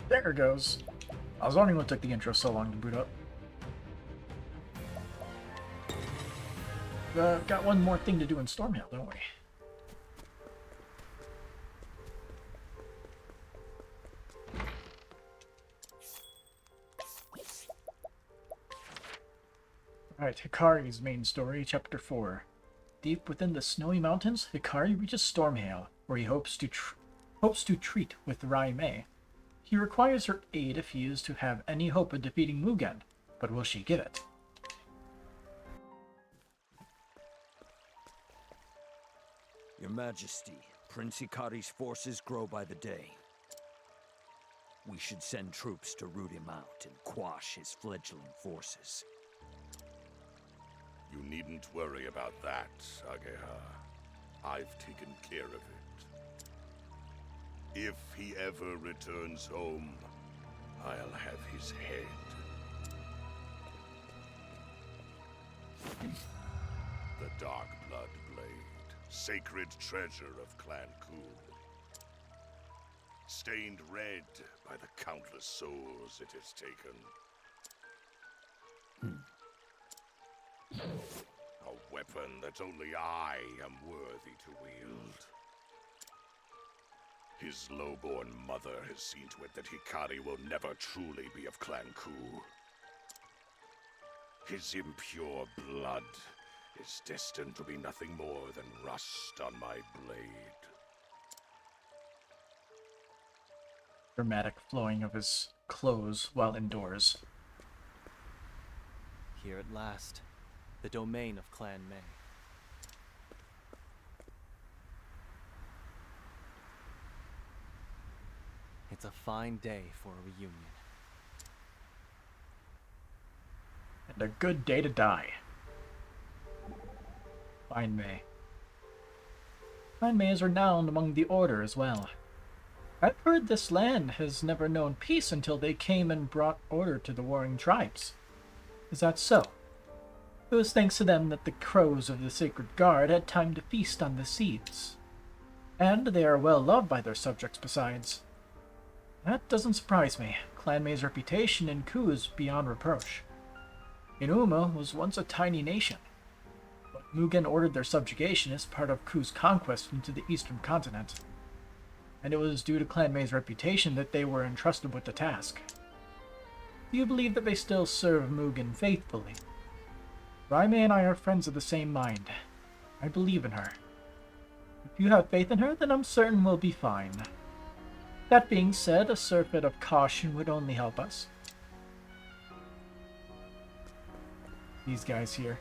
There it goes. I was wondering what took the intro so long to boot up. Got one more thing to do in Stormhill, don't we? Alright, Hikari's main story, Chapter 4. Deep within the snowy mountains, Hikari reaches Stormhill, where he hopes to treat with Rai Mei. He requires her aid if he is to have any hope of defeating Mugen, but will she give it? Your Majesty, Prince Hikari's forces grow by the day. We should send troops to root him out and quash his fledgling forces. You needn't worry about that, Ageha. I've taken care of it. If he ever returns home, I'll have his head. The Dark Blood Blade, sacred treasure of Clan Ku. Stained red by the countless souls it has taken. A weapon that only I am worthy to wield. His low-born mother has seen to it that Hikari will never truly be of Clan Ku. His impure blood is destined to be nothing more than rust on my blade. Dramatic flowing of his clothes while indoors. Here at last, the domain of Clan Mei. It's a fine day for a reunion. And a good day to die. Fine Mei. Fine Mei is renowned among the Order as well. I've heard this land has never known peace until they came and brought order to the warring tribes. Is that so? It was thanks to them that the crows of the Sacred Guard had time to feast on the seeds. And they are well loved by their subjects besides. That doesn't surprise me. Clan Mei's reputation in Ku is beyond reproach. Inuma was once a tiny nation, but Mugen ordered their subjugation as part of Ku's conquest into the eastern continent. And it was due to Clan Mei's reputation that they were entrusted with the task. Do you believe that they still serve Mugen faithfully? Rai Mei and I are friends of the same mind. I believe in her. If you have faith in her, then I'm certain we'll be fine. That being said, a surfeit of caution would only help us. These guys here.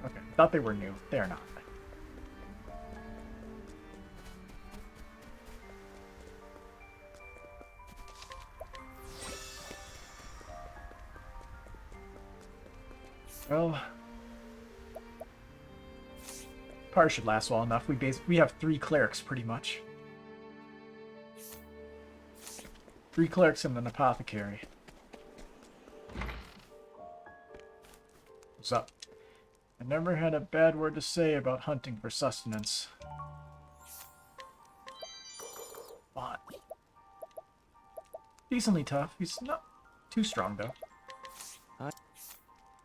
Okay, thought they were new. They're not. Well, party should last well enough. We have 3 clerics pretty much. 3 clerics and an apothecary. What's up? I never had a bad word to say about hunting for sustenance. Fine. Decently tough. He's not too strong though.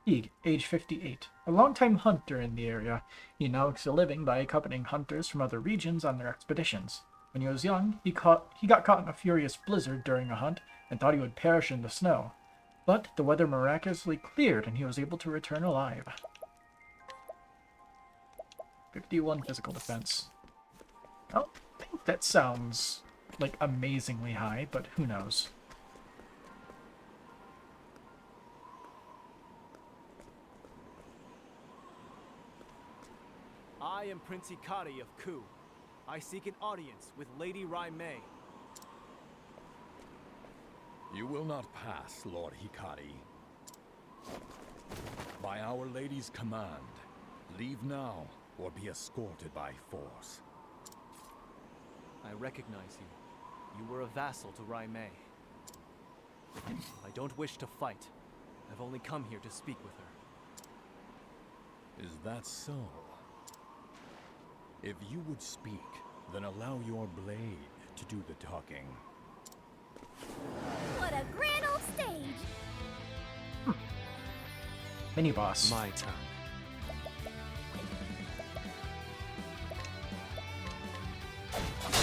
Teague, age 58, a longtime hunter in the area. He now makes a living by accompanying hunters from other regions on their expeditions. When he was young, he got caught in a furious blizzard during a hunt and thought he would perish in the snow. But the weather miraculously cleared and he was able to return alive. 51 physical defense. I don't think that sounds like amazingly high, but who knows. I am Prince Hikari of Ku. I seek an audience with Lady Rai Mei. You will not pass, Lord Hikari. By Our Lady's command, leave now or be escorted by force. I recognize you. You were a vassal to Rai Mei. I don't wish to fight. I've only come here to speak with her. Is that so? If you would speak, then allow your blade to do the talking. What a grand old stage! Mini boss. My turn.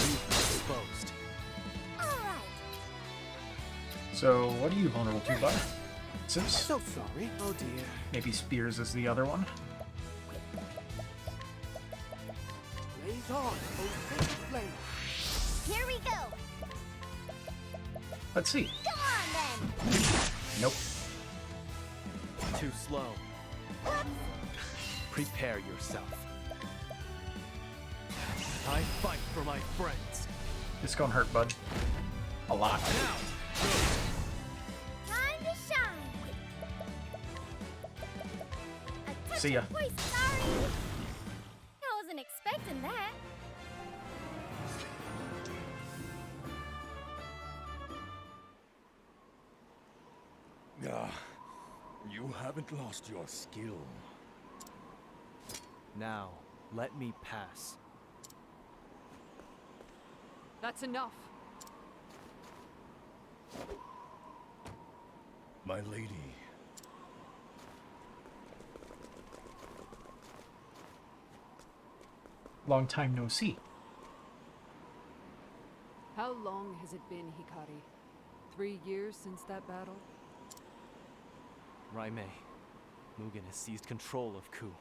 You've been exposed. Alright, So, what are you vulnerable to, bud? Since So sorry. Oh dear. maybe Spears is the other one. Blaze on, oh sacred flame. here we go! Let's see. Come on then! Nope. Too slow. Prepare yourself. I fight for my friends. It's gonna hurt, bud. A lot. Now, Time to shine! A touch See ya. of voice, sorry! I wasn't expecting that. Ah, you haven't lost your skill. now, let me pass. That's enough. My lady. Long time no see. How long has it been, Hikari? 3 years since that battle? Raimei, Mugen has seized control of Ku.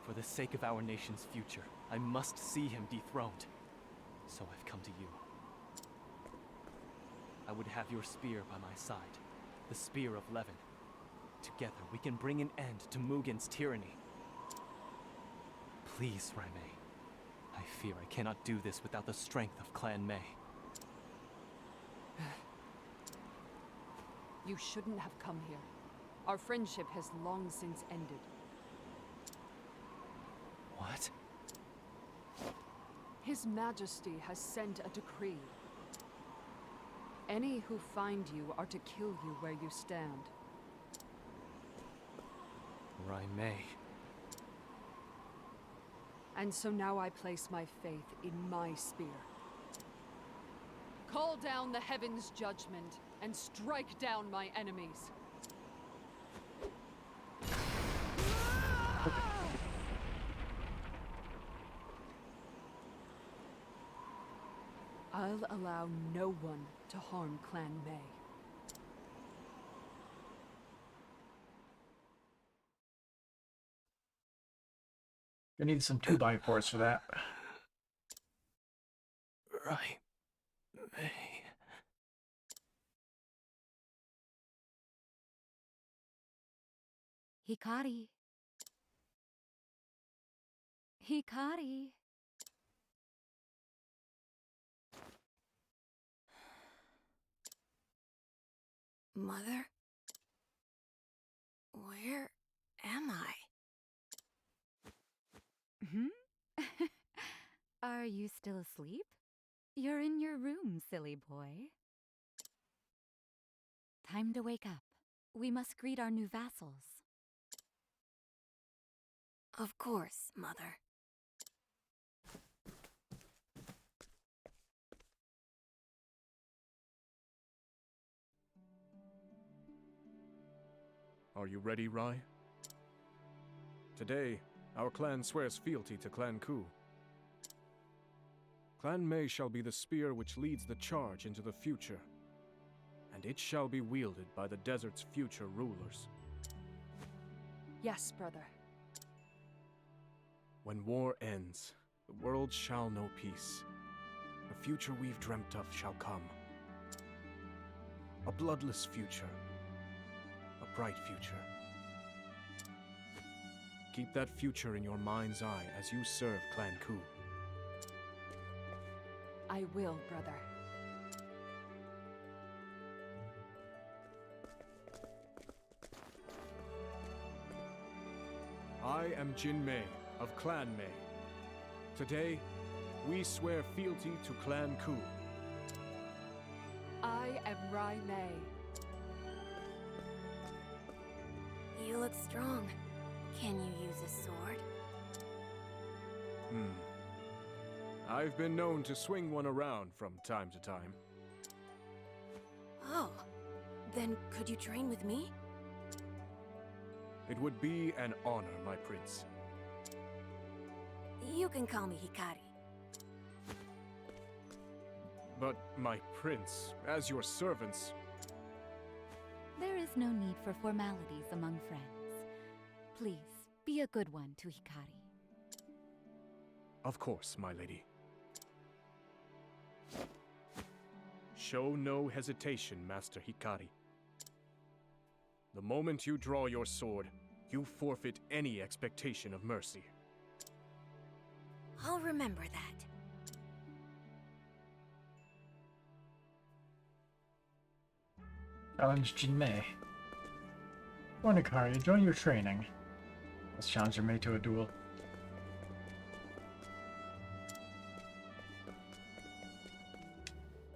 For the sake of our nation's future, I must see him dethroned. So I've come to you. I would have your spear by my side, the spear of Levin. Together we can bring an end to Mugen's tyranny. Please, Raimei. I fear I cannot do this without the strength of Clan Mei. You shouldn't have come here. Our friendship has long since ended. What? His Majesty has sent a decree. Any who find you are to kill you where you stand. Raimei. And so now I place my faith in my spear. Call down the heaven's judgment and strike down my enemies. I'll allow no one to harm Clan Mei. You need some 2x4s for that. Raimei. Hikari. Hikari. Mother? Where am I? Are you still asleep? You're in your room, silly boy. Time to wake up. We must greet our new vassals. Of course, Mother. Are you ready, Rai? Today, our clan swears fealty to Clan Ku. Clan Mei shall be the spear which leads the charge into the future, and it shall be wielded by the desert's future rulers. Yes, brother. When war ends, the world shall know peace. The future we've dreamt of shall come. A bloodless future. A bright future. Keep that future in your mind's eye as you serve Clan Ku. I will, brother. I am Jin Mei of Clan Mei. Today, we swear fealty to Clan Ku. I am Rai Mei. You look strong. Can you use a sword? I've been known to swing one around from time to time. Oh, then could you train with me? It would be an honor, my prince. You can call me Hikari. But, my prince, as your servants... There is no need for formalities among friends. Please, be a good one to Hikari. Of course, my lady. Show no hesitation, Master Hikari. The moment you draw your sword, you forfeit any expectation of mercy. I'll remember that. Challenge Jinmei. Born Hikari, join your training. Let's challenge Jinmei to a duel.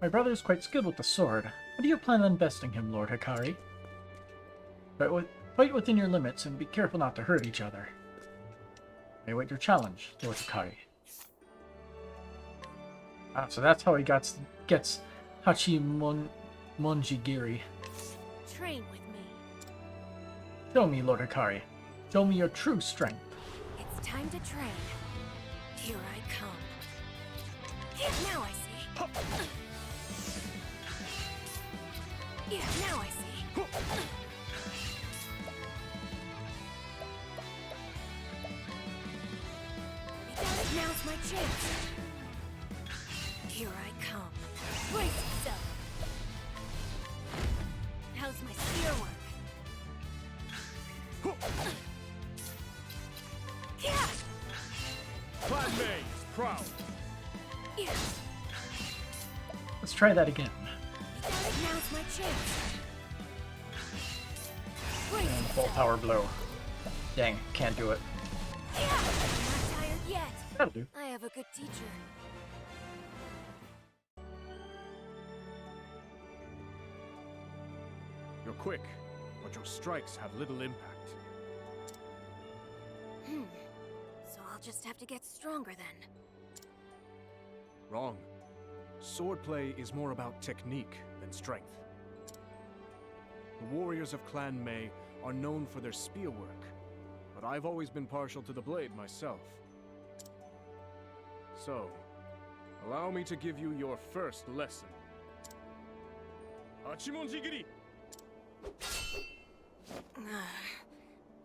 My brother is quite skilled with the sword. How do you plan on besting him, Lord Hikari? Fight within your limits and be careful not to hurt each other. I await your challenge, Lord Hikari. Ah, so that's how he gets Monjigiri. Train with me. Show me, Lord Hikari. Show me your true strength. It's time to train. Here I come. Now I see. Yeah, now I see. Now's my chance. Here I come. Brace yourself. How's my spear work? Yeah. Clan May is proud. Yeah. Let's try that again. Now's my chance. Brace And full yourself. power blow. Dang, can't do it. Yeah. I'm not tired yet. That'll do. I have a good teacher. You're quick, but your strikes have little impact. So I'll just have to get stronger then. Wrong. Swordplay is more about technique than strength. The warriors of Clan May are known for their spear work, but I've always been partial to the blade myself. So, allow me to give you your first lesson. Hachimonjigiri!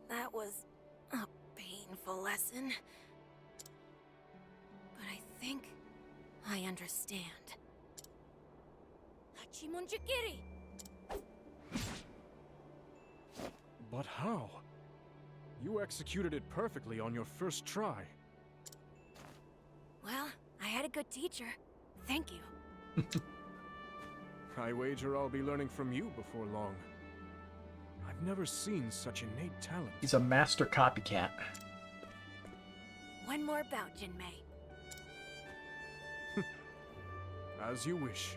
That was a painful lesson. But I think I understand. Hachimonjigiri! But how? You executed it perfectly on your first try. Well, I had a good teacher. Thank you. I wager I'll be learning from you before long. I've never seen such innate talent. He's a master copycat. One more bout, Jinmei. As you wish.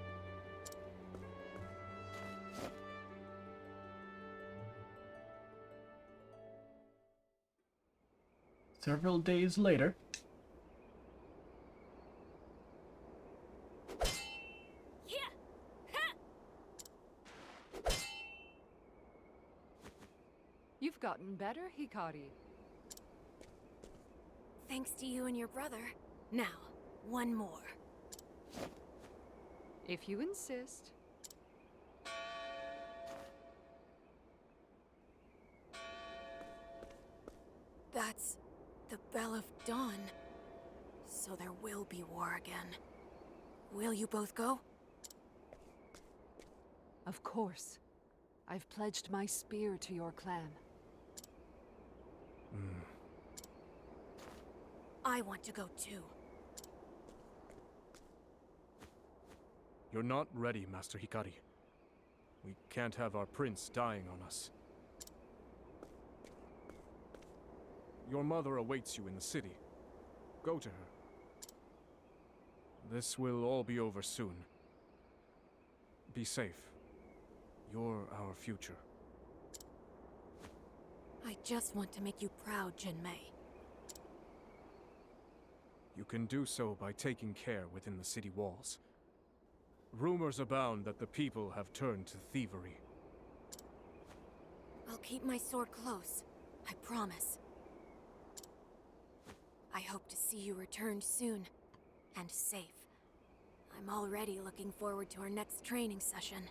Several days later. You've gotten better, Hikari. Thanks to you and your brother. Now, one more. If you insist. That's the Bell of Dawn. So there will be war again. Will you both go? Of course. I've pledged my spear to your clan. I want to go too. You're not ready, Master Hikari. We can't have our prince dying on us. Your mother awaits you in the city. Go to her. This will all be over soon. Be safe. You're our future. I just want to make you proud, Jinmei. You can do so by taking care within the city walls. Rumors abound that the people have turned to thievery. I'll keep my sword close. I promise. I hope to see you returned soon. And safe. I'm already looking forward to our next training session.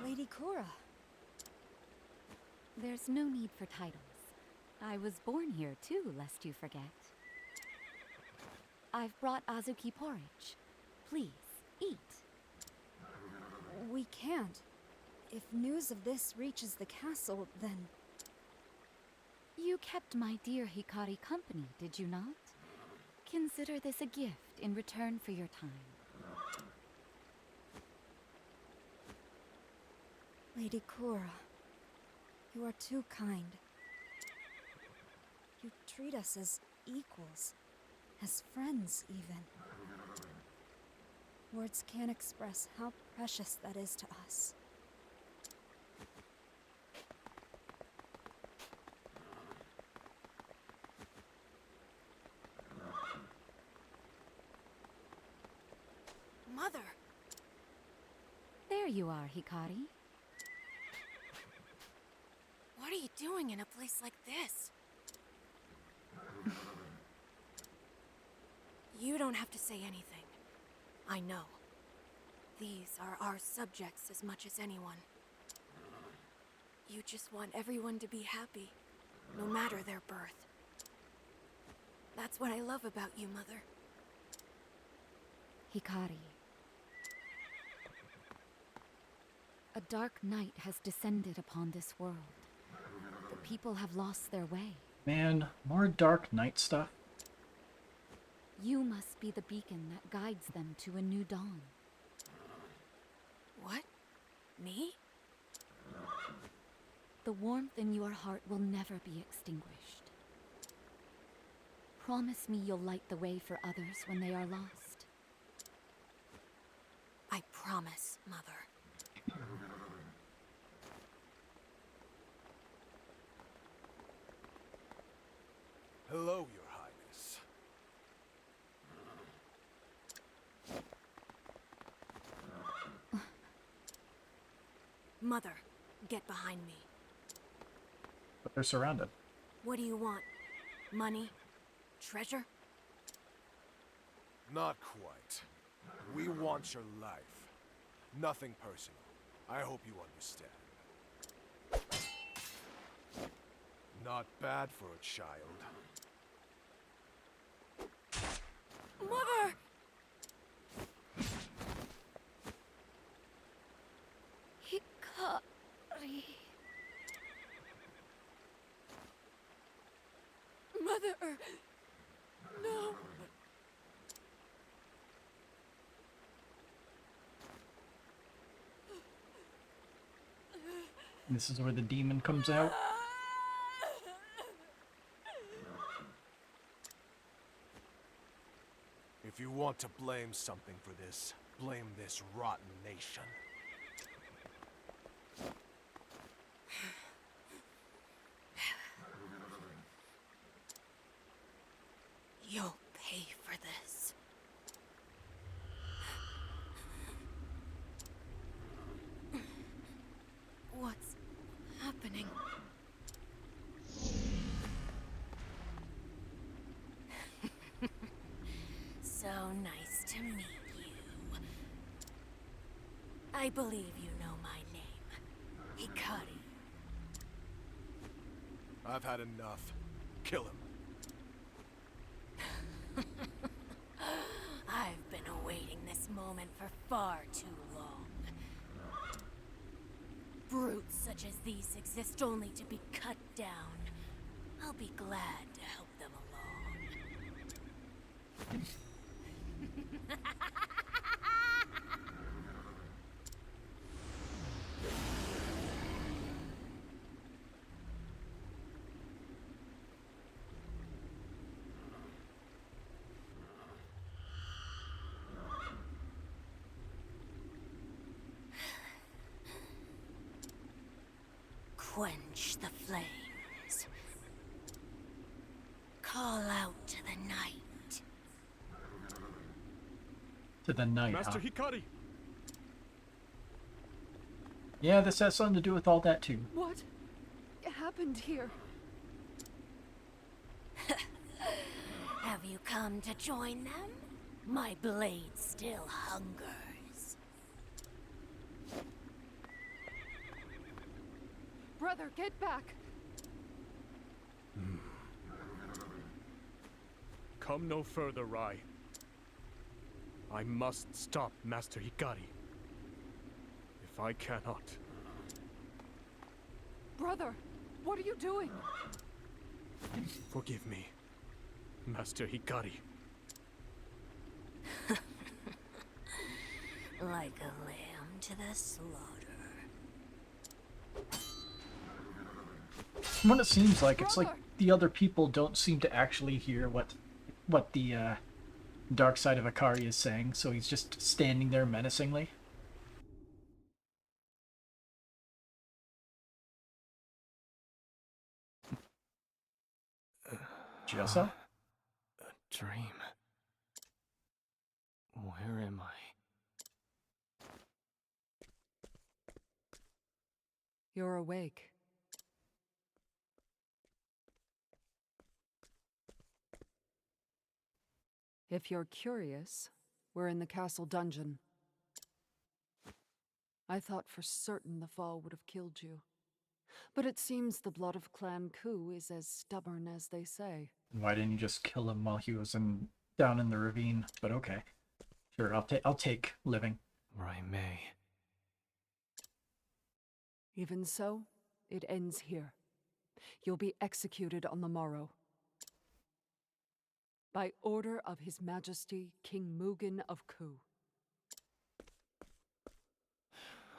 Lady Cora. There's no need for titles. I was born here too, lest you forget. I've brought Azuki porridge. Please, eat. We can't. If news of this reaches the castle, then... You kept my dear Hikari company, did you not? Consider this a gift in return for your time. Lady Cora, you are too kind. You treat us as equals, as friends even. Words can't express how precious that is to us. Mother! There you are, Hikari. What are you doing in a place like this? You don't have to say anything. I know. These are our subjects as much as anyone. You just want everyone to be happy, no matter their birth. That's what I love about you, Mother. Hikari. A dark night has descended upon this world. The people have lost their way. Man, more Dark Knight stuff. You must be the beacon that guides them to a new dawn. What? Me? The warmth in your heart will never be extinguished. Promise me you'll light the way for others when they are lost. I promise, Mother. Hello, Your Highness. Mother, get behind me. But they're surrounded. What do you want? Money? Treasure? Not quite. We want your life. Nothing personal. I hope you understand. Not bad for a child. Mother! Hikari... Mother! No! This is where the demon comes out. If you want to blame something for this, blame this rotten nation. You'll pay for this. What's happening? So nice to meet you. I believe you know my name. Hikari. I've had enough. Kill him. I've been awaiting this moment for far too long. Brutes such as these exist only to be cut down. I'll be glad to help them along. quench the flames. Call out to the night. To the night, Master huh? Hikari! Yeah, this has something to do with all that too. What happened here? Have you come to join them? My blade still hungers. Brother, get back! Come no further, Rai. I must stop Master Hikari. If I cannot... Brother, what are you doing? Forgive me, Master Hikari. Like a lamb to the slaughter. From what it seems like, it's like the other people don't seem to actually hear what the dark side of Hikari is saying, so he's just standing there menacingly. Jessa? A dream. Where am I? You're awake. If you're curious, we're in the castle dungeon. I thought for certain the fall would have killed you. But it seems the blood of Clan Ku is as stubborn as they say. Why didn't you just kill him while he was down in the ravine? But okay. Sure, I'll take living. Rai Mei. Even so, it ends here. You'll be executed on the morrow. By order of His Majesty, King Mugen of Ku.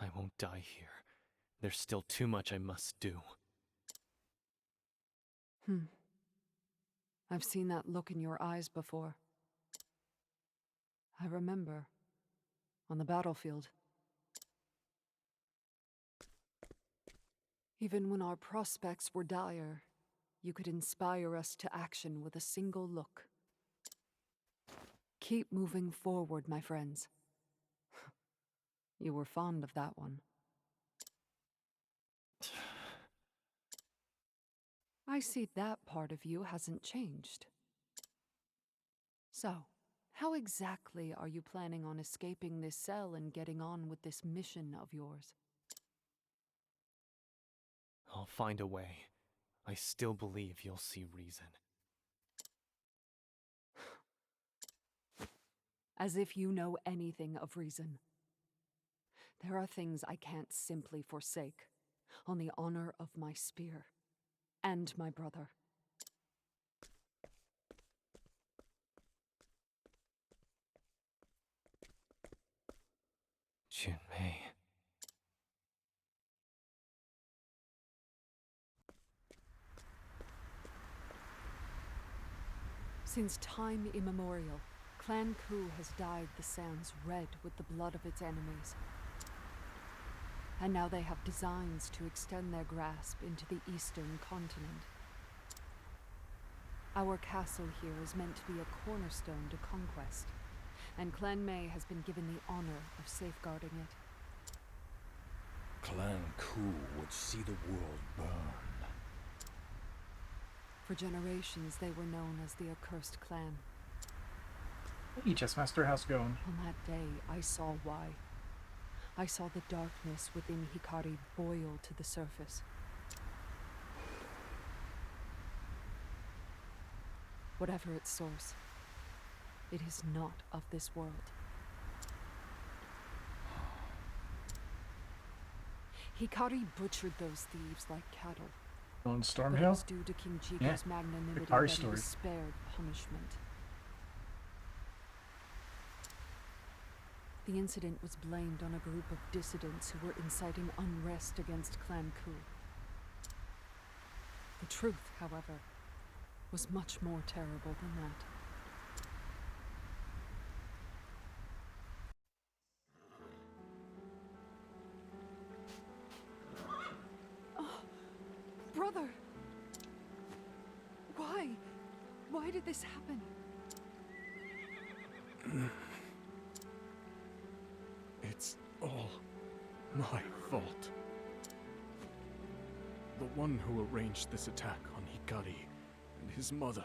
I won't die here. There's still too much I must do. I've seen that look in your eyes before. I remember. On the battlefield. Even when our prospects were dire, you could inspire us to action with a single look. Keep moving forward, my friends. You were fond of that one. I see that part of you hasn't changed. So, how exactly are you planning on escaping this cell and getting on with this mission of yours? I'll find a way. I still believe you'll see reason. As if you know anything of reason. There are things I can't simply forsake, on the honor of my spear, and my brother. Junmei. Since time immemorial, Clan Ku has dyed the sands red with the blood of its enemies. And now they have designs to extend their grasp into the eastern continent. Our castle here is meant to be a cornerstone to conquest, and Clan Mei has been given the honor of safeguarding it. Clan Ku would see the world burn. For generations, they were known as the Accursed Clan. Hey, Chessmaster, how's it going? On that day, I saw why. I saw the darkness within Hikari boil to the surface. Whatever its source, it is not of this world. Hikari butchered those thieves like cattle. On But it Stormhill? was due to King Chico's magnanimity Hikari that he story. was spared punishment. The incident was blamed on a group of dissidents who were inciting unrest against Clan Ku. The truth, however, was much more terrible than that. Why did this happen? It's all my fault. The one who arranged this attack on Hikari and his mother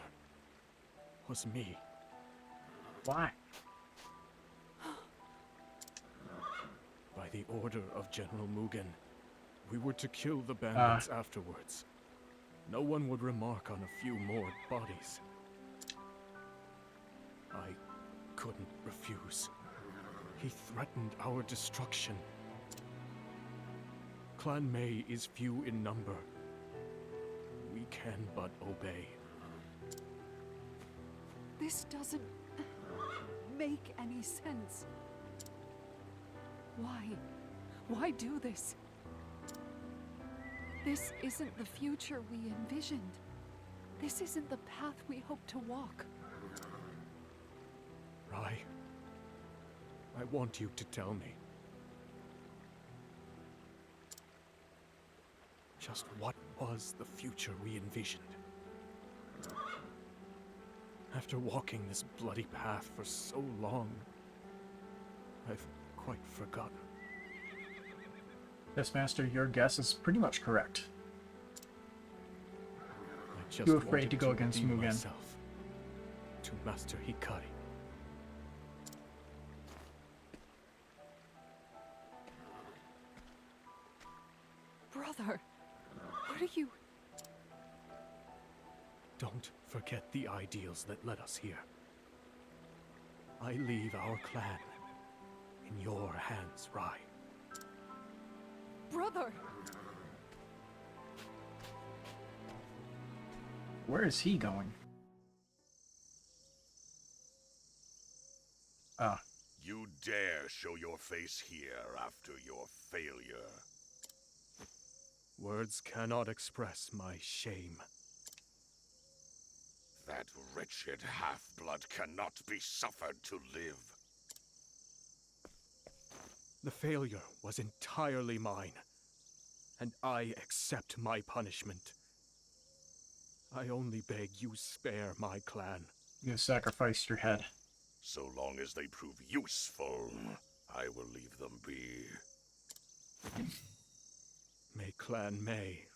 was me. Why? By the order of General Mugen, we were to kill the bandits afterwards. No one would remark on a few more bodies. I couldn't refuse. He threatened our destruction. Clan Mei is few in number. We can but obey. This doesn't make any sense. Why? Why do this? This isn't the future we envisioned. This isn't the path we hope to walk. Rai, I want you to tell me. Just what was the future we envisioned? After walking this bloody path for so long, I've quite forgotten. Yes, Master, your guess is pretty much correct. I just Too afraid wanted to go against redeem Mugen. myself to Master Hikari. Brother, what are you... Don't forget the ideals that led us here. I leave our clan in your hands, Rai. Brother! Where is he going? Ah. You dare show your face here after your failure. Words cannot express my shame. That wretched half-blood cannot be suffered to live. The failure was entirely mine, and I accept my punishment. I only beg you spare my clan. You sacrificed your head. So long as they prove useful, I will leave them be. May Clan Mei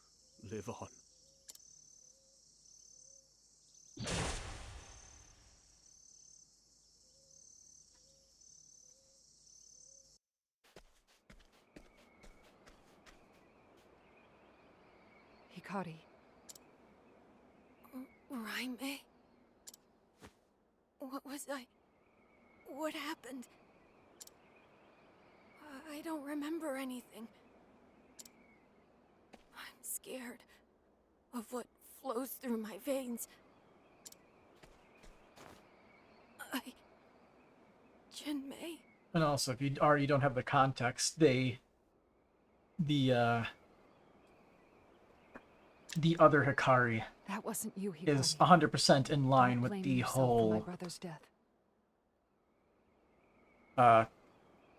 live on. Hikari. Raime? What was I... What happened? I don't remember anything. I'm scared of what flows through my veins. Jinmei? And also, if you already don't have the context, the other Hikari That wasn't you, Hikari. is 100% in line Don't with blame the yourself for my whole brother's death.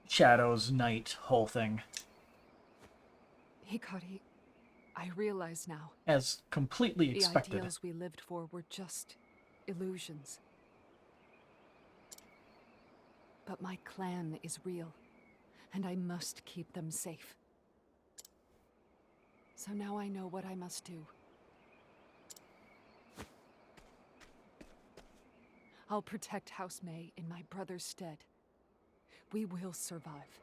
Shadows Knight whole thing. Hikari, I realize now. As completely The expected. ideals we lived for were just illusions. But my clan is real, and I must keep them safe. So now I know what I must do. I'll protect House Mei in my brother's stead. We will survive,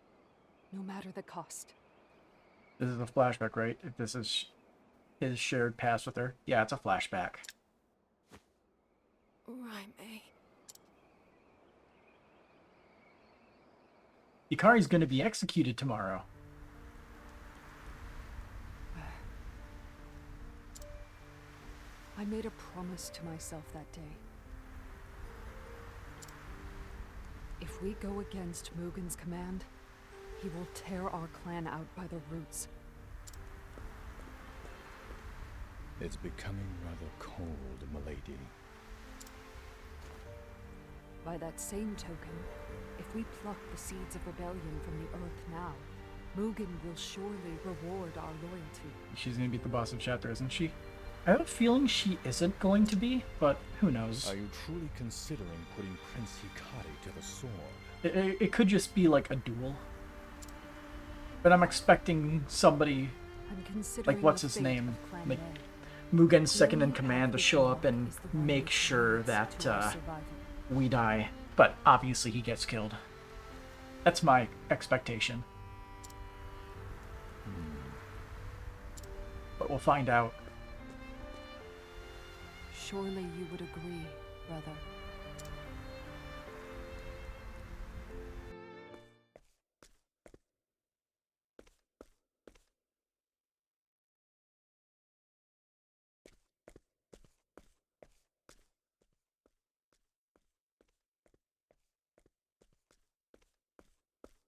no matter the cost. This is a flashback, right? If this is his shared past with her. Yeah, it's a flashback. Raime. Hikari's gonna be executed tomorrow. I made a promise to myself that day. If we go against Mugen's command, he will tear our clan out by the roots. It's becoming rather cold, milady. By that same token, if we pluck the seeds of rebellion from the earth now, Mugen will surely reward our loyalty. She's gonna be the boss of chapter, isn't she? I have a feeling she isn't going to be, but who knows? Are you truly considering putting Prince Hikari to the sword? It could just be like a duel. But I'm expecting somebody like, what's his name? Like, Mugen's second in command to show up and make sure that we die. But obviously he gets killed. That's my expectation. But we'll find out. Surely you would agree, brother.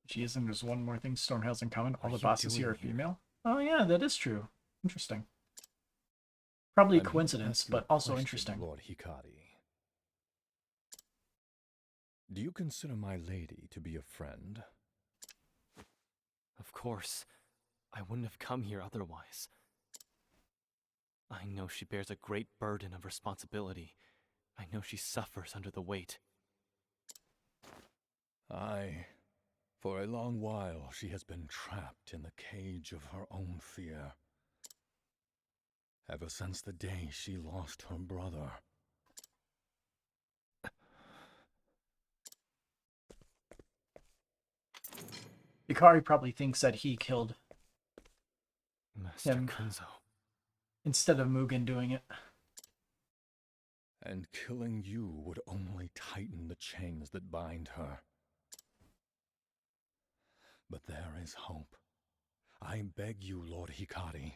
She isn't. There's one more thing Storm has in common. All the bosses here are female. Oh yeah, that is true. Interesting. Probably a coincidence, but also interesting. Lord Hikari. Do you consider my lady to be a friend? Of course. I wouldn't have come here otherwise. I know she bears a great burden of responsibility. I know she suffers under the weight. Aye. For a long while, she has been trapped in the cage of her own fear. Ever since the day she lost her brother. Hikari probably thinks that he killed Master him Kunzo. instead of Mugen doing it. And killing you would only tighten the chains that bind her. But there is hope. I beg you, Lord Hikari,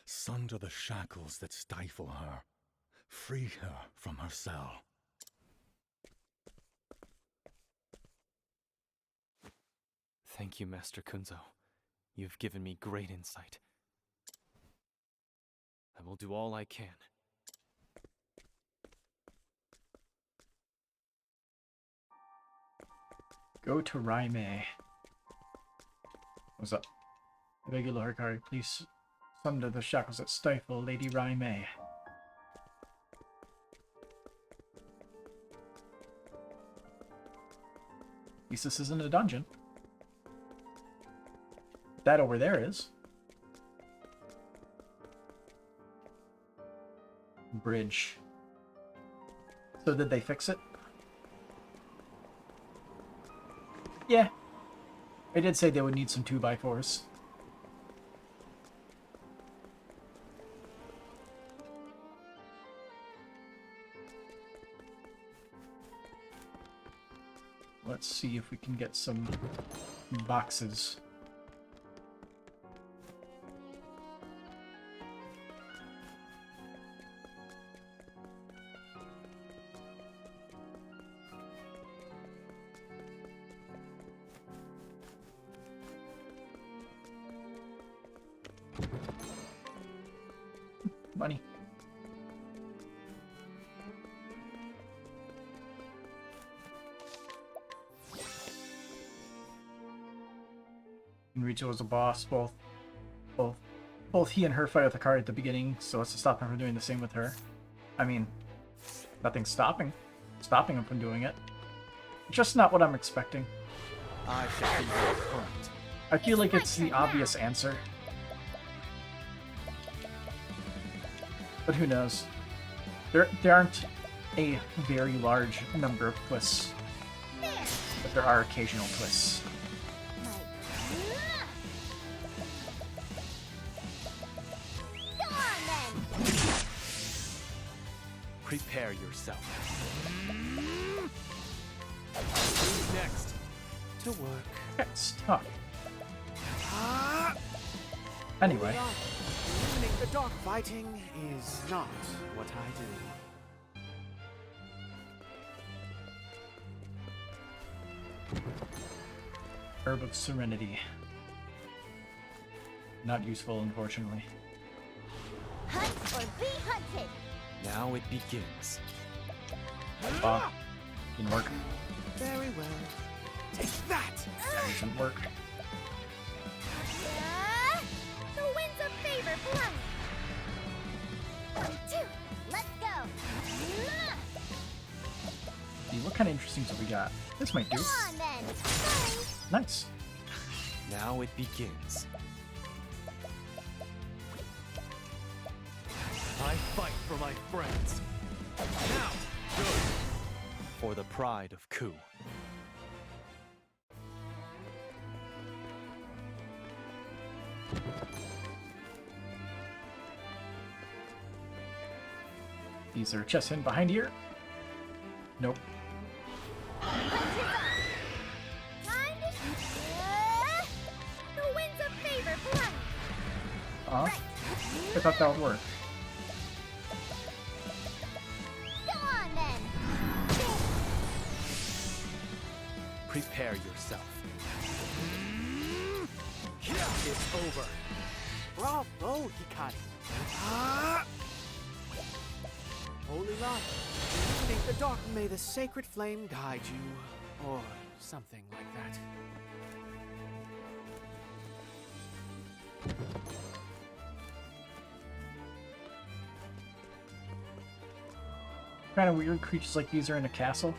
sunder the shackles that stifle her. Free her from her cell. Thank you, Master Kunzo. You've given me great insight. I will do all I can. Go to Raime. What's up? I beg you, Lord Hikari, please sunder the shackles that stifle Lady Raime. At least this isn't a dungeon. That over there is. Bridge. So did they fix it? Yeah. I did say they would need some 2x4s. Let's see if we can get some boxes. Money. Enrico was a boss. Both he and her fight with Hikari at the beginning, so what's to stop him from doing the same with her? I mean, nothing's stopping him from doing it. Just not what I'm expecting. I shall be your current. I feel like it's the obvious answer. But who knows? There aren't a very large number of twists. But there are occasional twists. Prepare yourself. Who's next? To work. It's tough. Anyway. The dog fighting is not what I do. Herb of Serenity. Not useful, unfortunately. Hunt or be hunted. Now it begins. Didn't work. Very well. Take that! That doesn't work. The winds of favor blow. 1, 2, let's go! What kind of interesting stuff we got? This might do. Go on then! Sorry! Nice. Now it begins. I fight for my friends. Now, good. For the pride of Ku. Is there a chest hidden behind here? Nope. The winds of favor blow. I thought that would work. Go on then. Prepare yourself. It's over. Bravo, Hikari. Holy light, illuminate the dark. May the sacred flame guide you, or something like that. Kind of weird creatures like these are in a castle.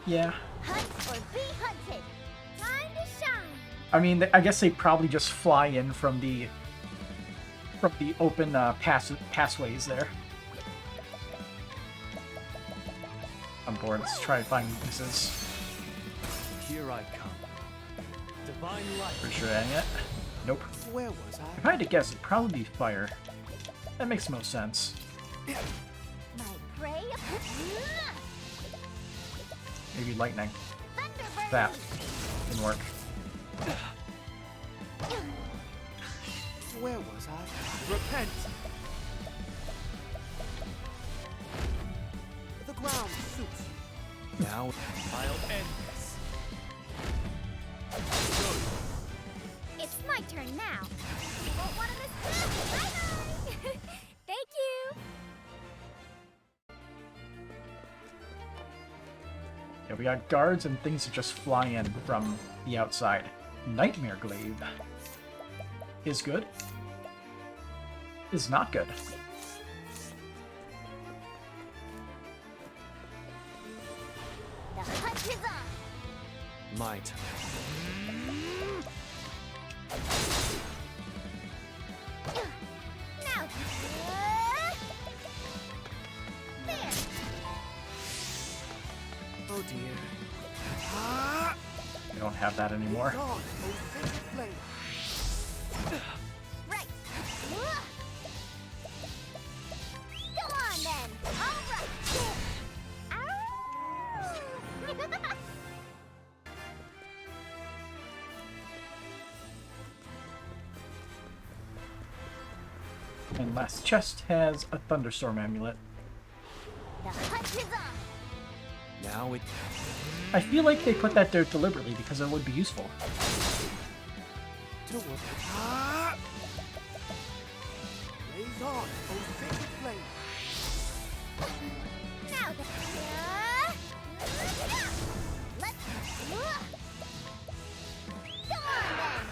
Yeah. Hunt or be hunted. Time to shine. I mean, I guess they probably just fly in from the open pathways there. I'm bored. Let's try to find weaknesses. Here I come. Divine light. For sure, ain't it? Nope. Where was I? If I had to guess, it'd probably be fire. That makes most sense. My prey. Maybe lightning. Thunderbird. That didn't work. Where was I? Repent. The ground suits. Now I'll end this. Good. It's my turn now. You won't want to miss this. Bye-bye. Thank you. Yeah, we got guards and things that just fly in from the outside. Nightmare Glaive is good. Is not good. The hunt is on. My turn. Now. There. Oh dear. We don't have that anymore. Dawn, oh sacred flame. Right. Go on then. All right. Ow. And last chest has a thunderstorm amulet. The hunt is on. Now it. I feel like they put that there deliberately because it would be useful. To work. Blaze on, oh sacred flame. Now the. Let's. Go on then.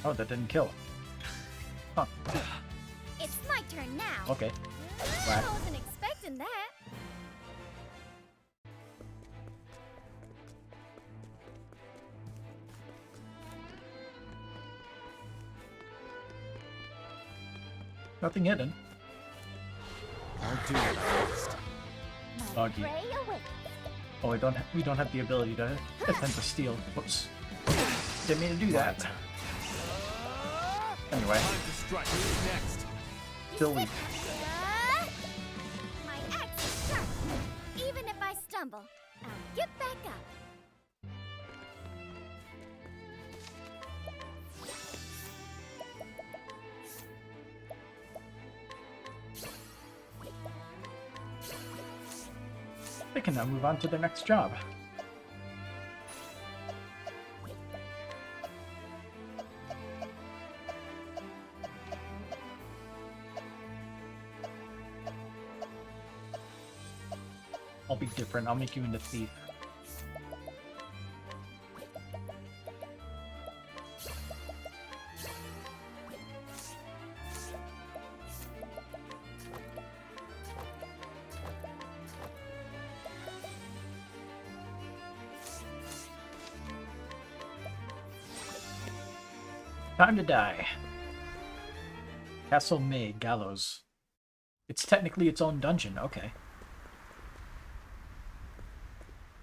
Oh, that didn't kill. Huh. It's my turn now. Okay. I Whack. wasn't expecting that. Nothing hidden. I'll do it first. My Buggy. prey awaits. Oh, we don't have the ability to attempt to steal. Whoops. Didn't mean to do that. Anyway, Time to strike. Who's next? still weak. My axe is sharp. Even if I stumble, I'll get back up. They can now move on to their next job. I'll be different. I'll make you into thief. Time to die. Castle May, Gallows. It's technically its own dungeon, okay.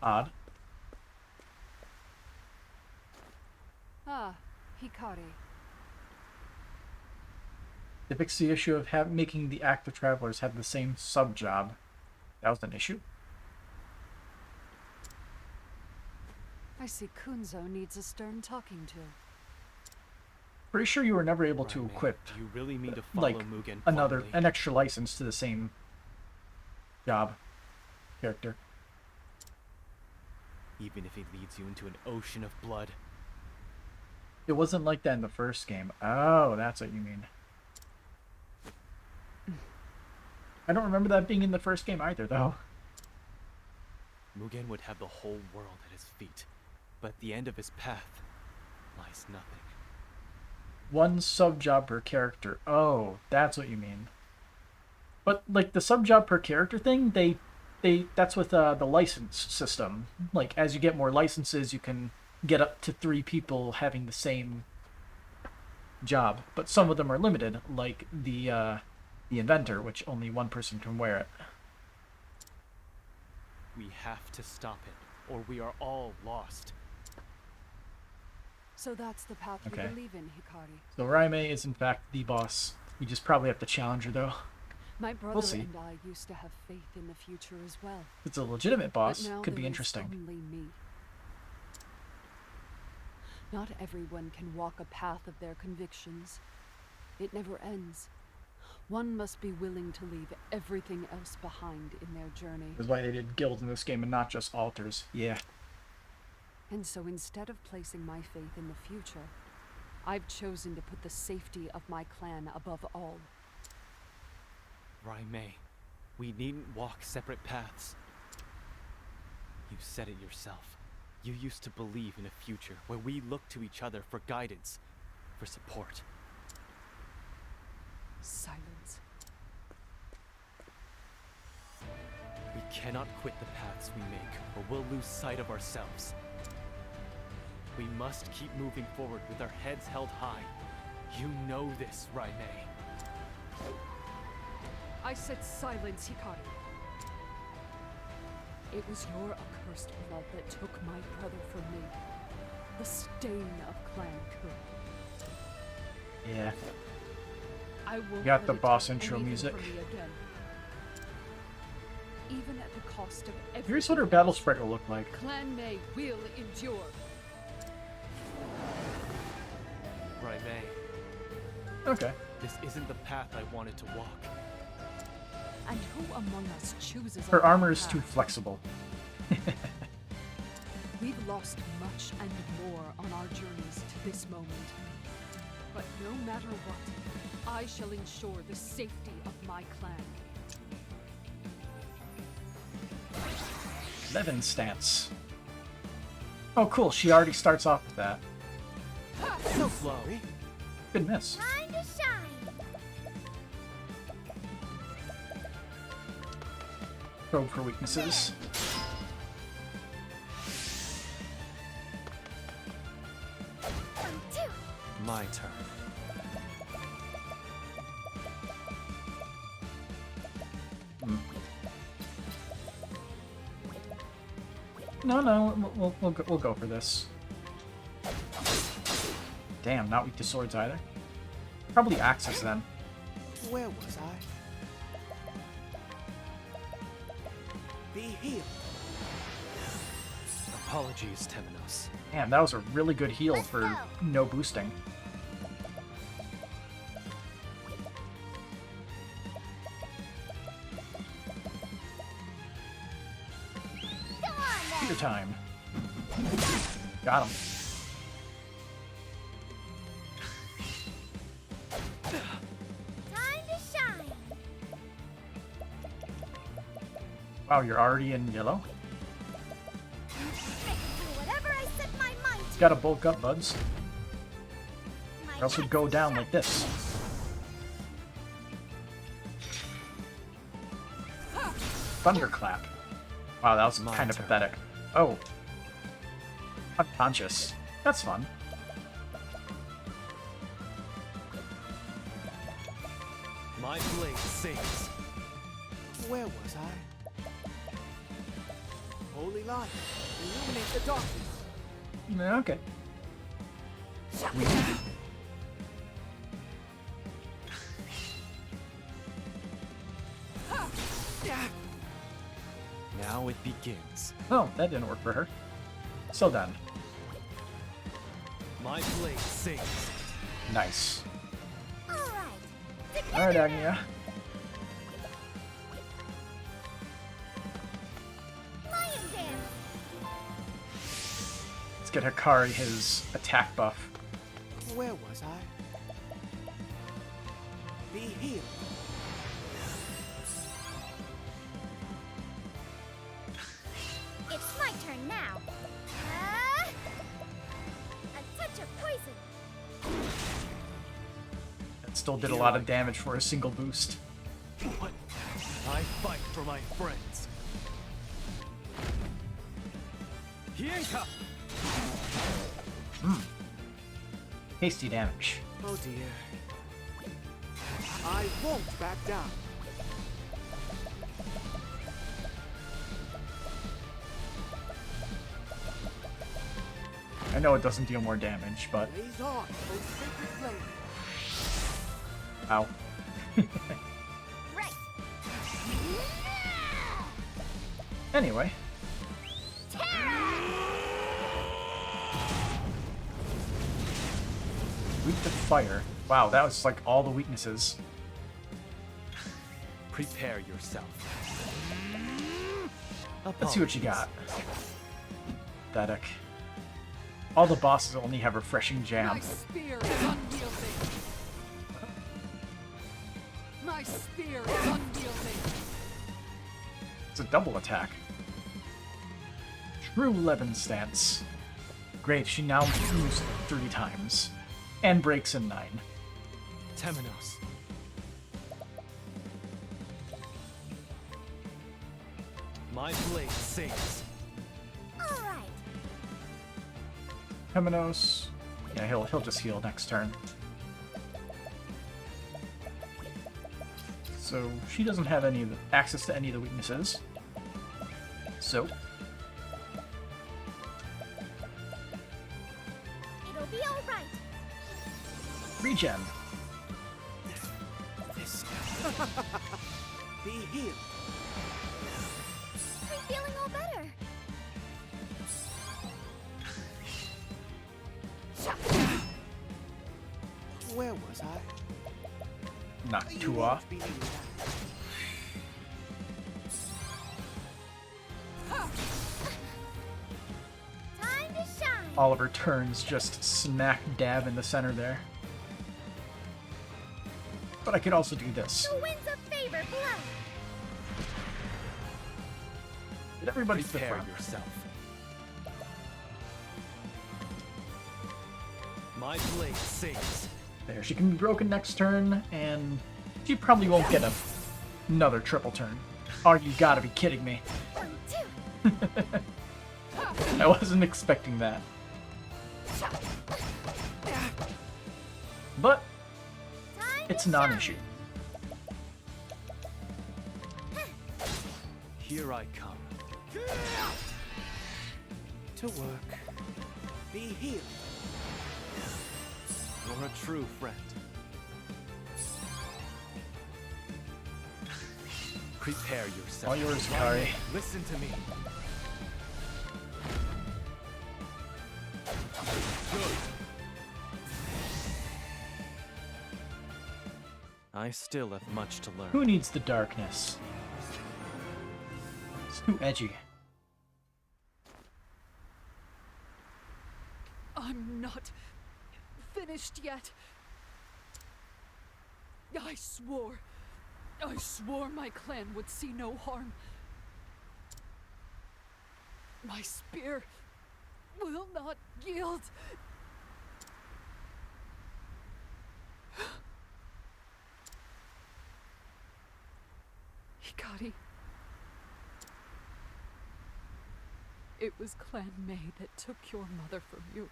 Odd. Ah, Hikari. They fixed the issue of making the active travelers have the same sub-job. That was an issue? I see Kunzo needs a stern talking to. Pretty sure you were never able to Right, equip do you really mean to follow like Mugen an fondly? extra license to the same job character. Even if he leads you into an ocean of blood. It wasn't like that in the first game. Oh, that's what you mean. I don't remember that being in the first game either, though. Mugen would have the whole world at his feet, but at the end of his path lies nothing. One sub-job per character. Oh, that's what you mean. But, like, the sub-job per character thing, that's with the license system. Like, as you get more licenses, you can get up to 3 people having the same job. But some of them are limited, like the Inventor, which only one person can wear it. We have to stop it, or we are all lost. So that's the path Okay. you believe in, Hikari. So Raime is in fact the boss. We just probably have to challenge her, though. My brother see. and I used to have faith in the future as well. If it's a legitimate boss, But now could be there is interesting. only me. Not everyone can walk a path of their convictions. It never ends. One must be willing to leave everything else behind in their journey. That's why they did guilds in this game and not just altars. Yeah. And so instead of placing my faith in the future, I've chosen to put the safety of my clan above all. Raime, we needn't walk separate paths. You said it yourself. You used to believe in a future where we look to each other for guidance, for support. Silence. We cannot quit the paths we make, or we'll lose sight of ourselves. We must keep moving forward with our heads held high. You know this, Raime. I said silence, Hikari. It was your accursed blood that took my brother from me. The stain of Clan Ku. Yeah. I won't Got let the it boss take intro anything music. from me again. Even at the cost of everything. Here's what her battle spread will look like. Clan May will endure. Raime, Okay. this isn't the path I wanted to walk. And who among us chooses Her a armor wrong is too path? flexible. We've lost much and more on our journeys to this moment. But no matter what, I shall ensure the safety of my clan. 11 stance. Oh, cool. She already starts off with that. So slow. Good miss. Time to shine. Probe for weaknesses. My turn. No, we'll go for this. Damn, not weak to swords either. Probably axes then. Where was I? Be healed. Apologies, Temenos. Damn, that was a really good heal for no boosting. Your time. Got him. Time to shine. Wow, you're already in yellow? Do whatever I set my mind to. Gotta bulk up, buds. My Or else would next go down step. like this. Thunderclap. Wow, that was My kind of turn. pathetic. Oh. Unconscious. That's fun. sings. Where was I? Holy light, illuminate the darkness. Okay. Now it begins. Oh, that didn't work for her. So done. My blade sings. Nice. Alright. Alright, Agnia. Lion dance. Let's get Hikari his attack buff. Where was I? Be healed. It's my turn now. A touch of poison. That still did a lot of damage for a single boost. What? I fight for my friends. Hienka! Hasty damage. Oh dear. I won't back down. I know it doesn't deal more damage, but... Blaze on, O sacred flame. Ow. Right. Anyway. Weak to fire. Wow, that was like all the weaknesses. Prepare yourself. Let's see what you got. Pathetic. All the bosses only have refreshing jam. My spear is unwieldy. My spear is unwieldy. It's a double attack. True Levin stance. Great, she now moves 3 times. And breaks in 9. Temenos. My blade sings. Alright. Temenos. Yeah, he'll just heal next turn. So she doesn't have any of the, access to any of the weaknesses. So It'll be alright. regen. This. Be healed. I'm feeling all better. Where was I? Knock 2 off. Be healed. Time to shine. Oliver turns just smack dab in the center there. But I could also do this. The winds of favor blow. Did everybody Prepare front? yourself. My blade sings. There, she can be broken next turn, and she probably won't get another triple turn. Oh, you gotta be kidding me. 1, 2. I wasn't expecting that. But it's a non-issue. Here I come. To work. Be healed. You're a true friend. Prepare yourself. All yours, Hikari. Listen to me. Good. I still have much to learn. Who needs the darkness? It's too edgy. I'm not finished yet. I swore my clan would see no harm. My spear will not yield. Hikari. It was Clan May that took your mother from you.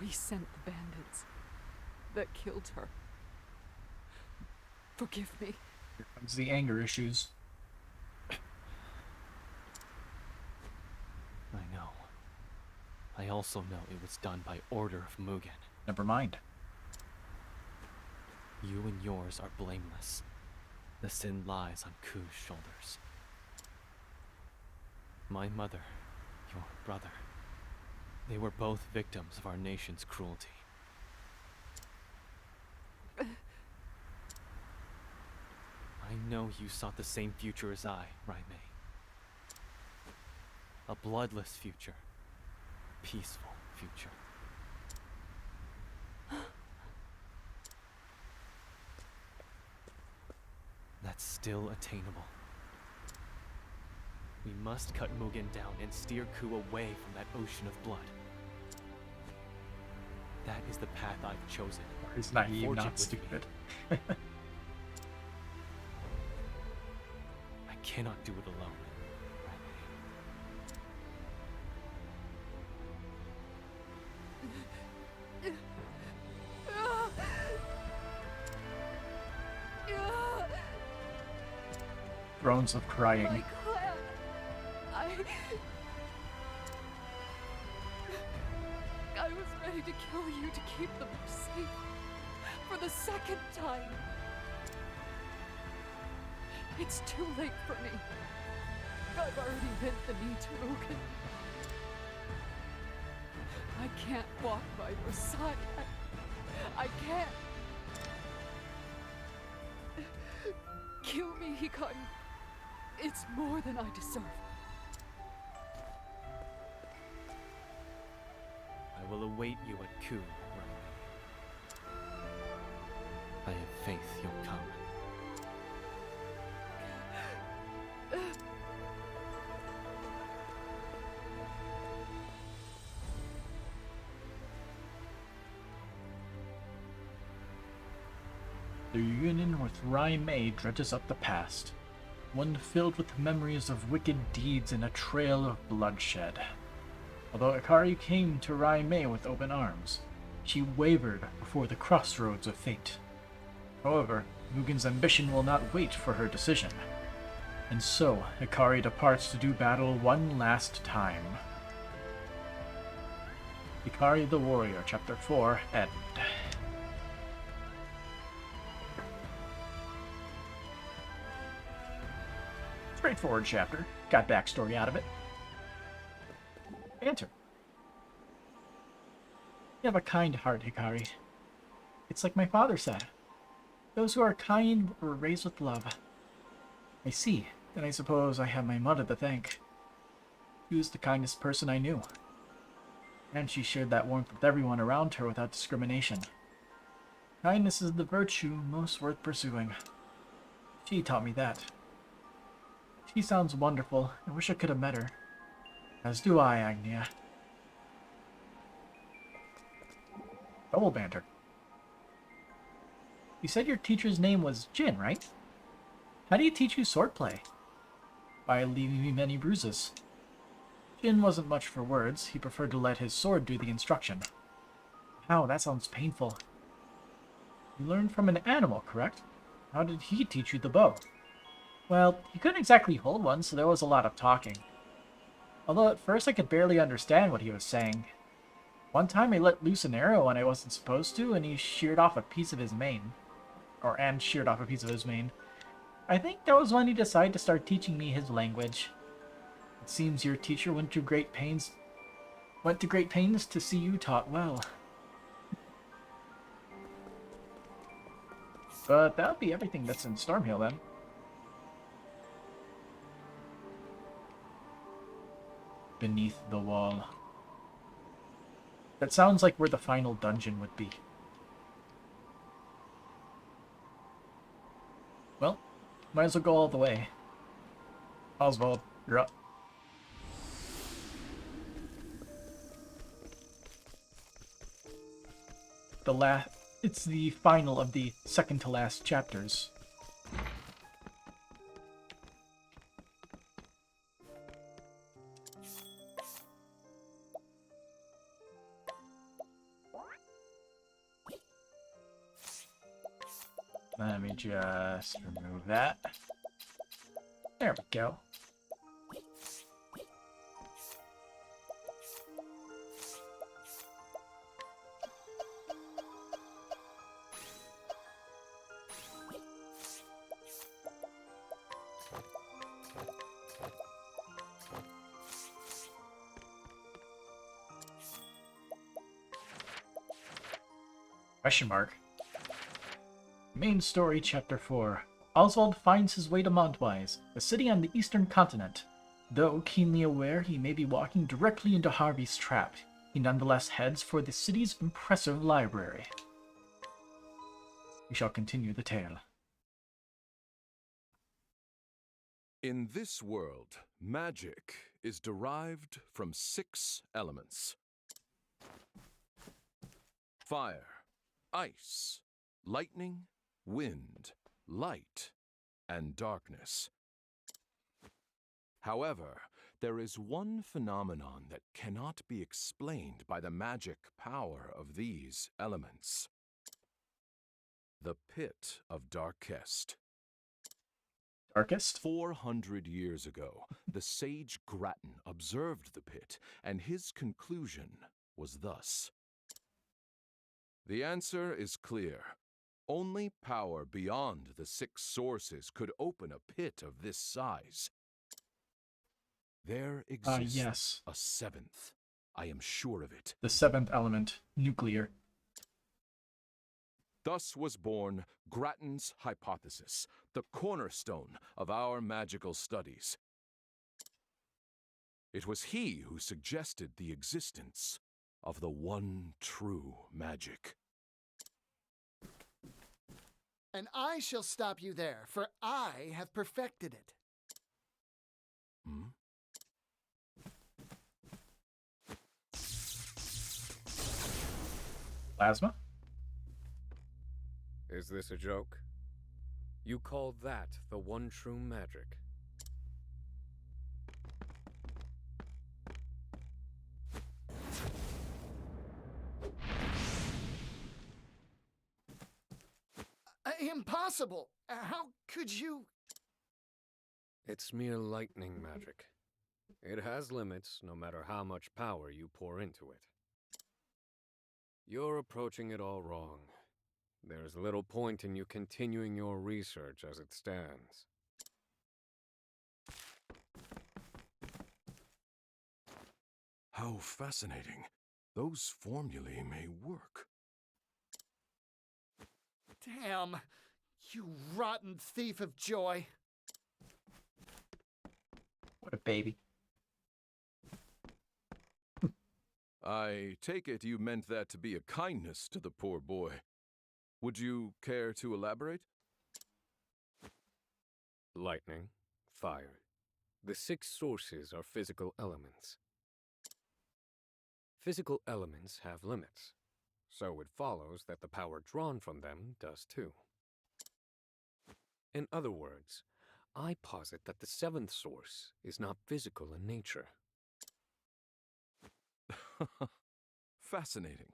We sent the bandits that killed her. Forgive me. Here comes the anger issues. I know. I also know it was done by order of Mugen. Never mind. You and yours are blameless. The sin lies on Ku's shoulders. My mother, your brother, they were both victims of our nation's cruelty. I know you sought the same future as I, Raimei. A bloodless future. Peaceful future. That's still attainable. We must cut Mugen down and steer Ku away from that ocean of blood. That is the path I've chosen. He's naive, Forge it not with stupid. me. I cannot do it alone. Groans of crying. My clan. I was ready to kill you to keep them safe. For the second time. It's too late for me. I've already bent the knee to Mugen. I can't walk by your side. I can't. Kill me, Hikari. It's more than I deserve. I will await you at Ku, Raimei. I have faith you'll come. The reunion with Raimei dredges up the past, one filled with memories of wicked deeds and a trail of bloodshed. Although Hikari came to Raimei with open arms, she wavered before the crossroads of fate. However, Mugen's ambition will not wait for her decision, and so Hikari departs to do battle one last time. Hikari the Warrior, Chapter 4, End. Straightforward chapter. Got backstory out of it. Banter. You have a kind heart, Hikari. It's like my father said. Those who are kind were raised with love. I see. Then I suppose I have my mother to thank. She was the kindest person I knew. And she shared that warmth with everyone around her without discrimination. Kindness is the virtue most worth pursuing. She taught me that. She sounds wonderful. I wish I could have met her. As do I, Agnia. Double banter. You said your teacher's name was Jin, right? How do you teach you swordplay? By leaving me many bruises. Jin wasn't much for words. He preferred to let his sword do the instruction. Wow, that sounds painful. You learned from an animal, correct? How did he teach you the bow? Well, he couldn't exactly hold one, so there was a lot of talking. Although at first I could barely understand what he was saying. One time I let loose an arrow when I wasn't supposed to, and he sheared off a piece of his mane. Sheared off a piece of his mane. I think that was when he decided to start teaching me his language. It seems your teacher went to great pains to see you taught well. But that would be everything that's in Stormhill then. Beneath the wall. That sounds like where the final dungeon would be. Well, might as well go all the way. Osvald, you're up. It's the final of the second to last chapters. Let me just remove that. There we go. Question mark. Main story, Chapter 4. Osvald finds his way to Montwise, a city on the eastern continent. Though keenly aware he may be walking directly into Harvey's trap, he nonetheless heads for the city's impressive library. We shall continue the tale. In this world, magic is derived from 6 elements: fire, ice, lightning, wind, light, and darkness. However, there is one phenomenon that cannot be explained by the magic power of these elements: the Pit of Darkest. Darkest? 400 years ago, the sage Grattan observed the pit, and his conclusion was thus. The answer is clear. Only power beyond the 6 sources could open a pit of this size. There exists yes. a 7th. I am sure of it. The 7th element, nuclear. Thus was born Grattan's hypothesis, the cornerstone of our magical studies. It was he who suggested the existence of the one true magic. And I shall stop you there, for I have perfected it. Plasma? Is this a joke? You call that the one true magic? Impossible! How could you... It's mere lightning magic. It has limits, no matter how much power you pour into it. You're approaching it all wrong. There's little point in you continuing your research as it stands. How fascinating. Those formulae may work. Damn! You rotten thief of joy! What a baby. I take it you meant that to be a kindness to the poor boy. Would you care to elaborate? Lightning, fire. The 6 sources are physical elements. Physical elements have limits, so it follows that the power drawn from them does too. In other words, I posit that the 7th source is not physical in nature. Fascinating.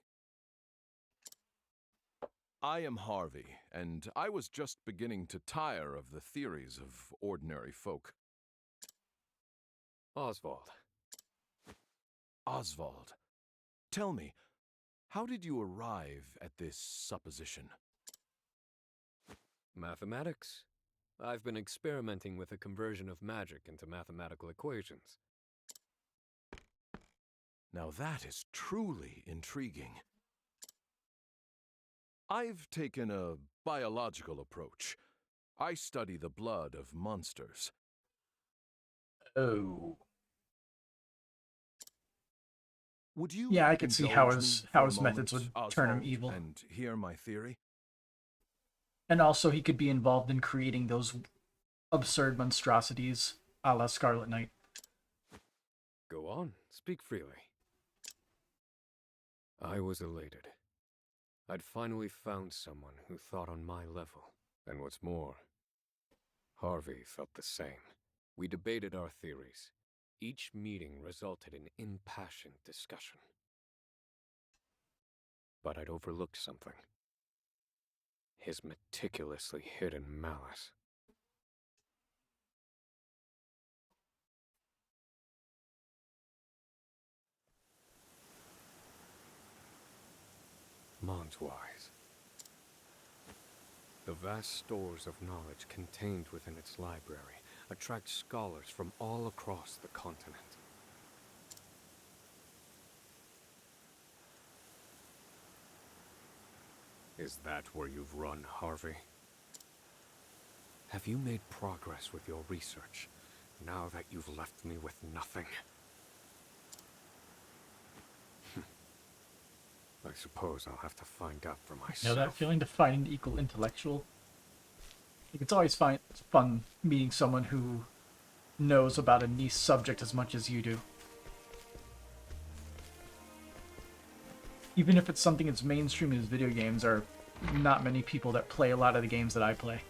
I am Harvey, and I was just beginning to tire of the theories of ordinary folk. Osvald. Osvald, tell me, how did you arrive at this supposition? Mathematics. I've been experimenting with the conversion of magic into mathematical equations. Now that is truly intriguing. I've taken a biological approach. I study the blood of monsters. Oh. Would you Yeah, I could see how indulge his me for a methods moment, would turn him Osvald, evil. and hear my theory? And also he could be involved in creating those absurd monstrosities a la Scarlet Knight. Go on, speak freely. I was elated. I'd finally found someone who thought on my level. And what's more, Harvey felt the same. We debated our theories. Each meeting resulted in impassioned discussion. But I'd overlooked something. his meticulously hidden malice. Montwise. The vast stores of knowledge contained within its library attract scholars from all across the continent. Is that where you've run, Harvey? Have you made progress with your research, now that you've left me with nothing? I suppose I'll have to find out for myself. You know that feeling to find an equal intellectual? Like, it's always fun meeting someone who knows about a niche subject as much as you do. Even if it's something as mainstream as video games, are not many people that play a lot of the games that I play.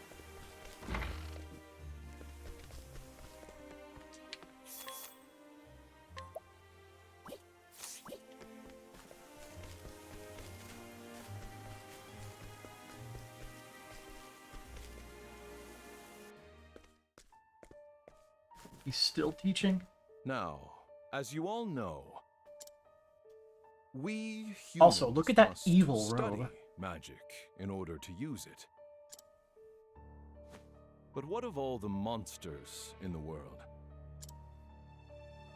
He's still teaching? Now, as you all know, we humans also, look at that must evil study robe. magic in order to use it. But what of all the monsters in the world?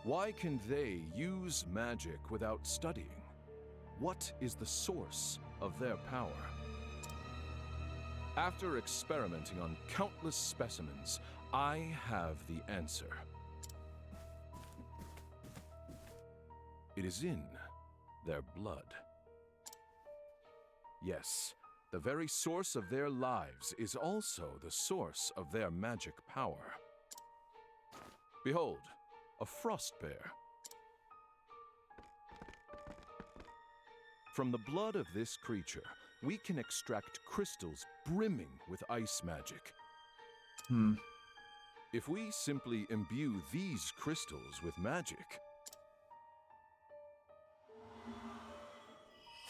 Why can they use magic without studying? What is the source of their power? After experimenting on countless specimens, I have the answer. It is in their blood. Yes, the very source of their lives is also the source of their magic power. Behold, a frost bear. From the blood of this creature, we can extract crystals brimming with ice magic. If we simply imbue these crystals with magic...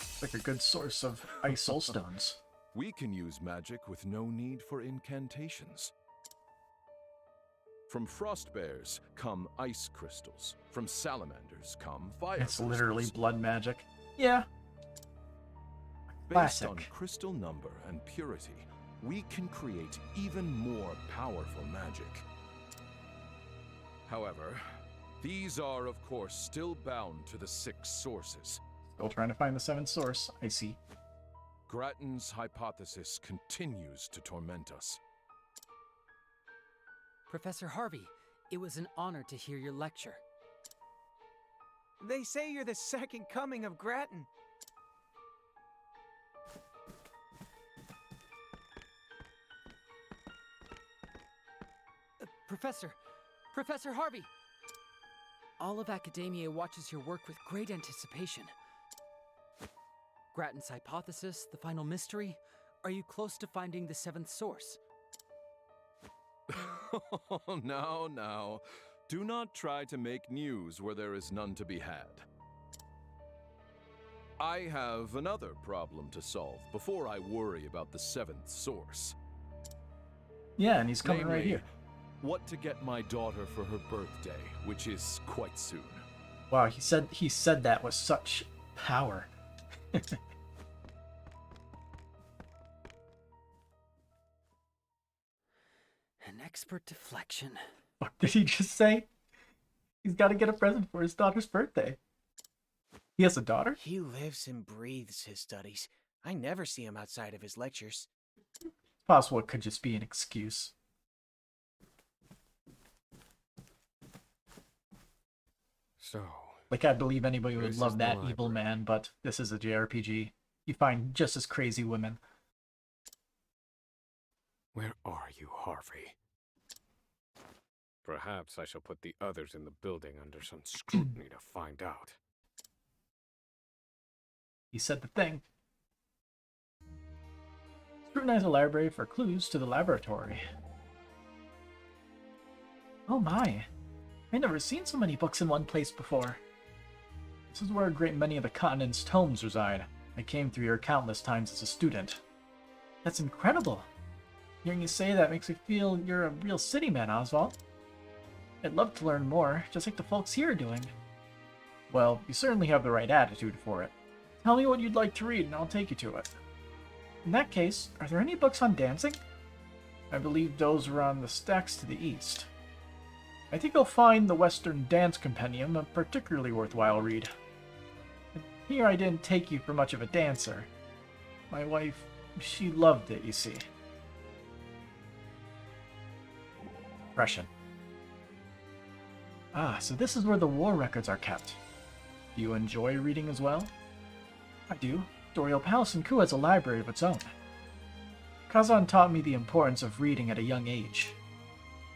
It's like a good source of ice soul stones. We can use magic with no need for incantations. From frost bears come ice crystals. From salamanders come fire It's crystals. literally blood magic. Yeah. Based Classic. on crystal number and purity, we can create even more powerful magic. However, these are, of course, still bound to the 6 sources. Still trying to find the 7th source, I see. Grattan's hypothesis continues to torment us. Professor Harvey, it was an honor to hear your lecture. They say you're the second coming of Grattan. Professor Harvey! All of academia watches your work with great anticipation. Grattan's hypothesis, the final mystery. Are you close to finding the 7th source? Now. Do not try to make news where there is none to be had. I have another problem to solve before I worry about the 7th source. Yeah, and he's coming right Namely, here. What to get my daughter for her birthday, which is quite soon. Wow, he said that with such power. An expert deflection. What did he just say? He's got to get a present for his daughter's birthday. He has a daughter? He lives and breathes his studies. I never see him outside of his lectures. It's possible it could just be an excuse. So... Like, I believe anybody would This love is the that library. evil man, but this is a JRPG. You find just as crazy women. Where are you, Harvey? Perhaps I shall put the others in the building under some scrutiny to find out. He said the thing. Scrutinize the library for clues to the laboratory. Oh my. I've never seen so many books in one place before. This is where a great many of the continent's tomes reside. I came through here countless times as a student. That's incredible. Hearing you say that makes me feel you're a real city man, Osvald. I'd love to learn more, just like the folks here are doing. Well, you certainly have the right attitude for it. Tell me what you'd like to read and I'll take you to it. In that case, are there any books on dancing? I believe those are on the stacks to the east. I think you'll find the Western Dance Compendium a particularly worthwhile read. Here I didn't take you for much of a dancer. My wife, she loved it, you see. Russian. Ah, so this is where the war records are kept. Do you enjoy reading as well? I do. Doriel Palace in Ku has a library of its own. Kazan taught me the importance of reading at a young age.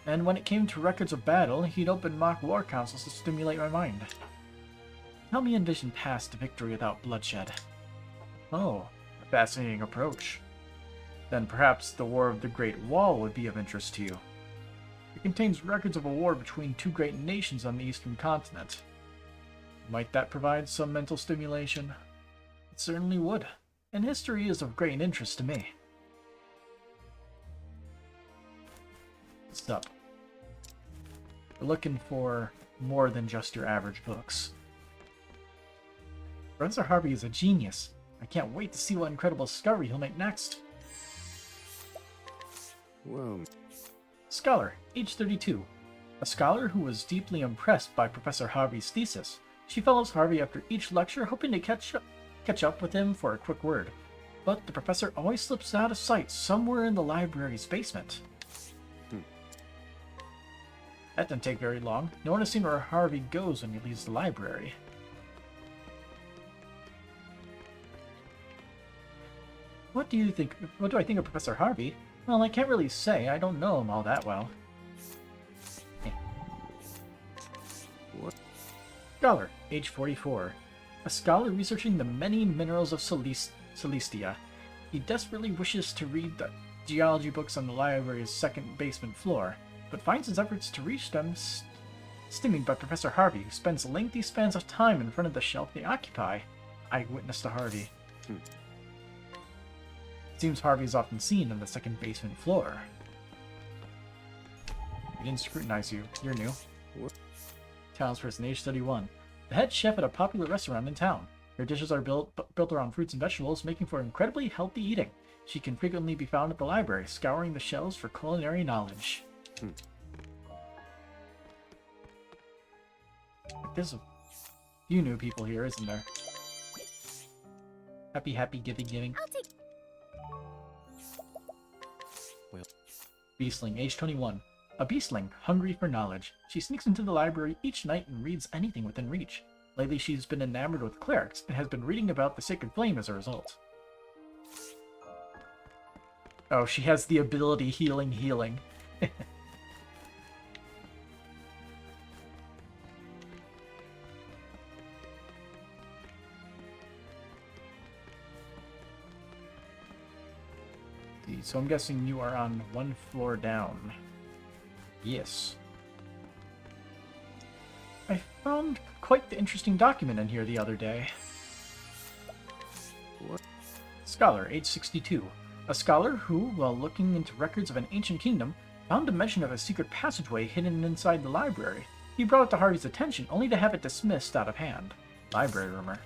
And when it came to records of battle, he'd open mock war councils to stimulate my mind. Help me envision past victory without bloodshed. Oh, a fascinating approach. Then perhaps the War of the Great Wall would be of interest to you. It contains records of a war between two great nations on the eastern continent. Might that provide some mental stimulation? It certainly would, and history is of great interest to me. What's up? We're looking for more than just your average books. Professor Harvey is a genius. I can't wait to see what incredible discovery he'll make next. Well... Scholar, age 32. A scholar who was deeply impressed by Professor Harvey's thesis. She follows Harvey after each lecture, hoping to catch up with him for a quick word. But the professor always slips out of sight somewhere in the library's basement. That didn't take very long. No one has seen where Harvey goes when he leaves the library. What do you think? What do I think of Professor Harvey? Well, I can't really say. I don't know him all that well. What? Scholar, age 44. A scholar researching the many minerals of Celestia. He desperately wishes to read the geology books on the library's second basement floor, but finds his efforts to reach them stymied by Professor Harvey, who spends lengthy spans of time in front of the shelf they occupy. Eyewitness to Harvey. It seems Harvey is often seen on the second basement floor. We didn't scrutinize you. You're new. What? Townsperson, age 31. The head chef at a popular restaurant in town. Her dishes are built around fruits and vegetables, making for incredibly healthy eating. She can frequently be found at the library, scouring the shelves for culinary knowledge. There's a few new people here, isn't there? Happy giving. I'll take... Beastling, age 21. A beastling, hungry for knowledge. She sneaks into the library each night and reads anything within reach. Lately she's been enamored with clerics and has been reading about the Sacred Flame as a result. Oh, she has the ability healing. So I'm guessing you are on one floor down. Yes. I found quite the interesting document in here the other day. What? Scholar, age 62. A scholar who, while looking into records of an ancient kingdom, found a mention of a secret passageway hidden inside the library. He brought it to Harvey's attention, only to have it dismissed out of hand. Library rumor.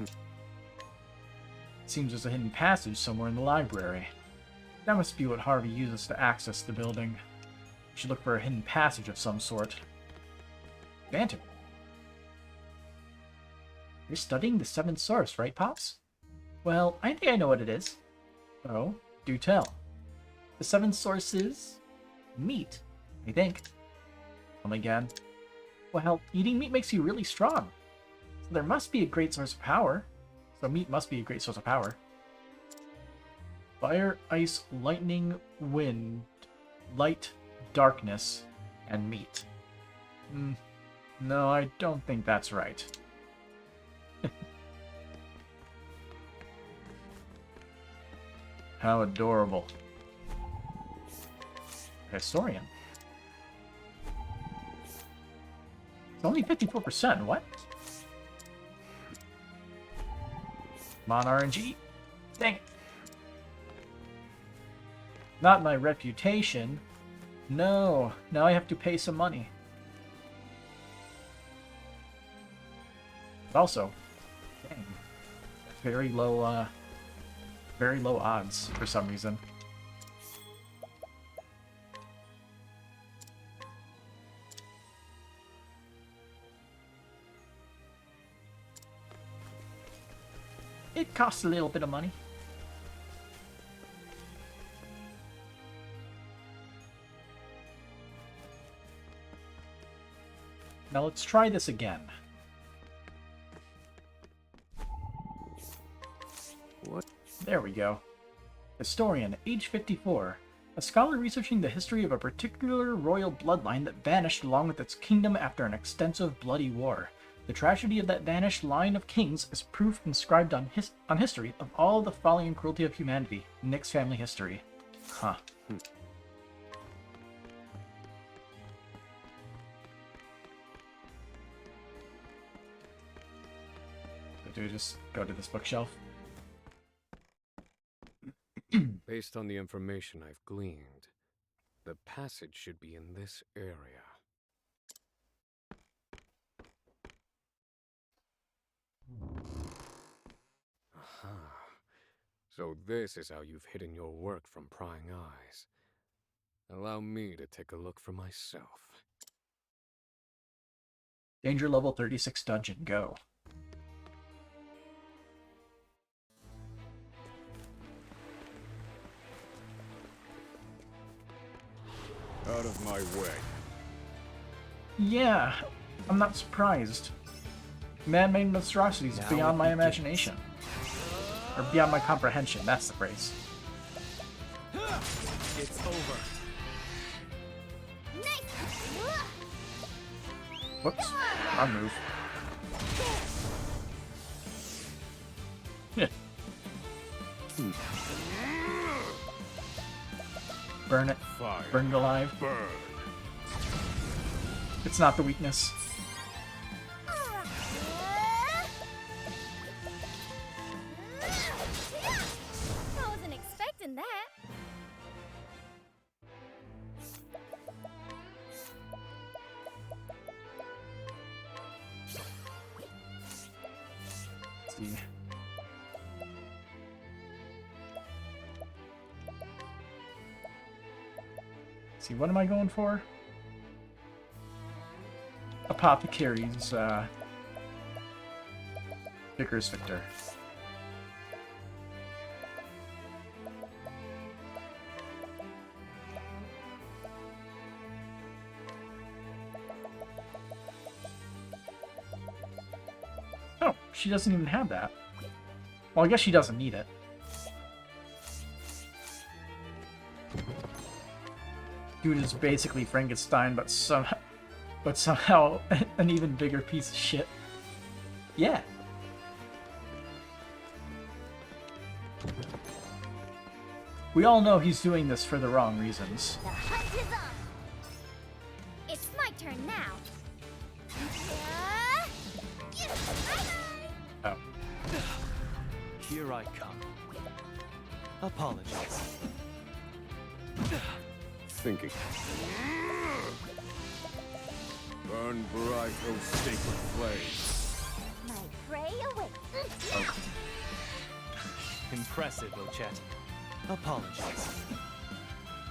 Seems there's a hidden passage somewhere in the library. That must be what Harvey uses to access the building. We should look for a hidden passage of some sort. Banter. You're studying the seventh source, right, Pops? Well, I think I know what it is. Oh, do tell. The seventh source is... meat, I think. Come again. Well, eating meat makes you really strong. So there must be a great source of power. So meat must be a great source of power. Fire, ice, lightning, wind, light, darkness, and meat. No, I don't think that's right. How adorable. Historian. It's only 54%, what? Come on, RNG. Dang it. Not my reputation. No, now I have to pay some money. But also, dang, very low odds for some reason. It costs a little bit of money. Now let's try this again. What? There we go. Historian, age 54. A scholar researching the history of a particular royal bloodline that vanished along with its kingdom after an extensive bloody war. The tragedy of that vanished line of kings is proof inscribed on history of all the folly and cruelty of humanity. Nick's family history. Huh. Do we just go to this bookshelf? Based on the information I've gleaned, the passage should be in this area. Aha. So this is how you've hidden your work from prying eyes. Allow me to take a look for myself. Danger level 36 dungeon, go. Out of my way. Yeah, I'm not surprised. Man-made monstrosities Now beyond it my begins. imagination. Or beyond my comprehension, that's the phrase. It's over. Whoops, wrong move. Yeah. Burn it. Fire. Burn it alive. Burn. It's not the weakness. I wasn't expecting that. Let's see. See, what am I going for? Apothecary's, Vickers Victor. Oh, she doesn't even have that. Well, I guess she doesn't need it. Dude is basically Frankenstein, but somehow an even bigger piece of shit. Yeah. We all know he's doing this for the wrong reasons. The hunt is on. It's my turn now. Oh. Here I come. Apologies. Thinking. Burn bright, O sacred flame. My prey awaits. Oh. Impressive, Ochet. Apologies.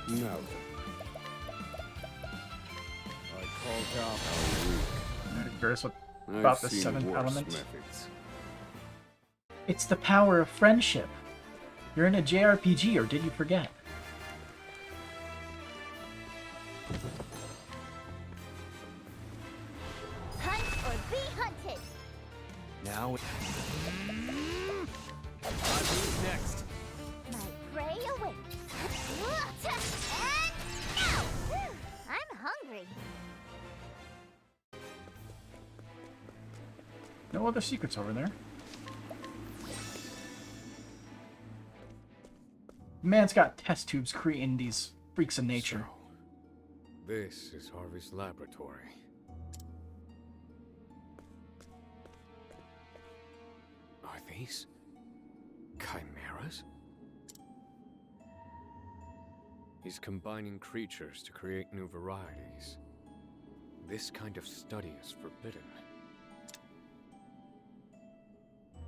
Now then. I called out our weak. Curious what about I've the seen seventh worse element. methods. It's the power of friendship. You're in a JRPG, or did you forget? Hunt or be hunted. Now who's next? My prey awaits. And now! I'm hungry. No other secrets over there. Man's got test tubes creating these freaks of nature. So, this is Harvey's laboratory. Are these chimeras? He's combining creatures to create new varieties. This kind of study is forbidden.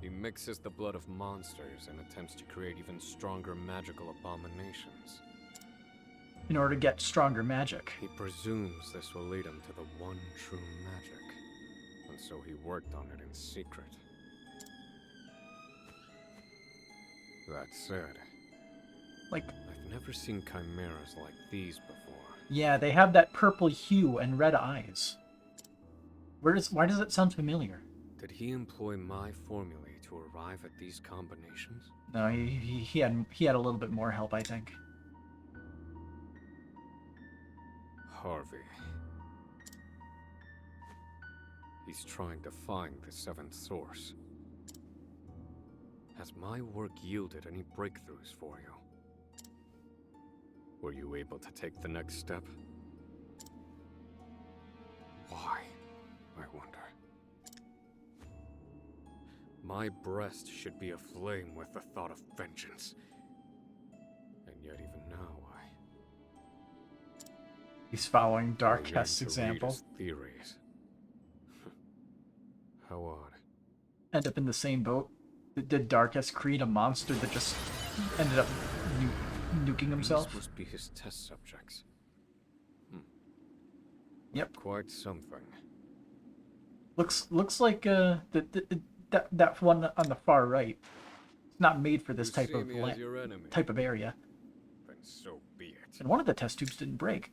He mixes the blood of monsters and attempts to create even stronger magical abominations. In order to get stronger magic. He presumes this will lead him to the one true magic, and so he worked on it in secret. That said, like, I've never seen chimeras like these before. Yeah, they have that purple hue and red eyes. Why does it sound familiar? Did he employ my formulae to arrive at these combinations? No, he had a little bit more help, I think. Harvey. He's trying to find the seventh source. Has my work yielded any breakthroughs for you? Were you able to take the next step? Why, I wonder. My breast should be aflame with the thought of vengeance. And yet even now He's following Darkest's example. Theories. How odd. End up in the same boat. Did Darkest create a monster that just ended up nuking himself? These must be his test subjects. Yep. Quite something. Looks like that one on the far right. It's not made for this type of area. Then so be it. And one of the test tubes didn't break.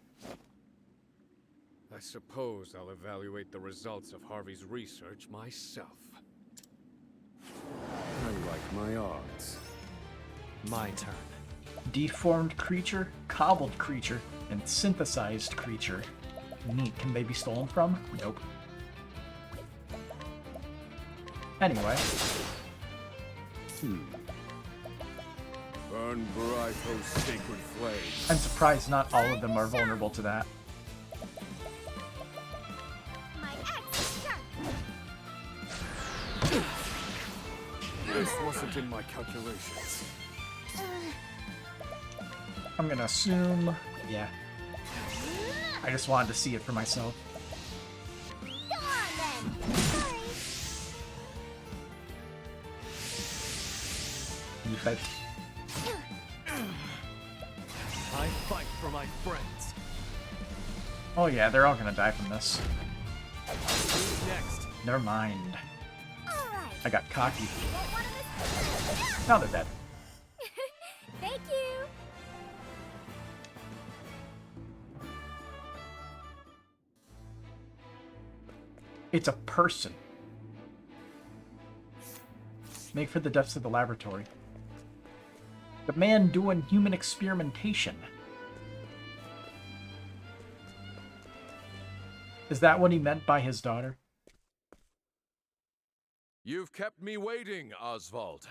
I suppose I'll evaluate the results of Harvey's research myself. I like my odds. My turn. Deformed creature, cobbled creature, and synthesized creature. Neat. Can they be stolen from? Nope. Anyway. Burn bright, O sacred flame. I'm surprised not all of them are vulnerable to that. This wasn't in my calculations. I'm gonna assume... yeah. I just wanted to see it for myself. You fight. I fight for my friends. Oh yeah, they're all gonna die from this. Who's next? Never mind. I got cocky. Now they're dead. Thank you. It's a person. Make for the depths of the laboratory. The man doing human experimentation. Is that what he meant by his daughter? You've kept me waiting, Osvald.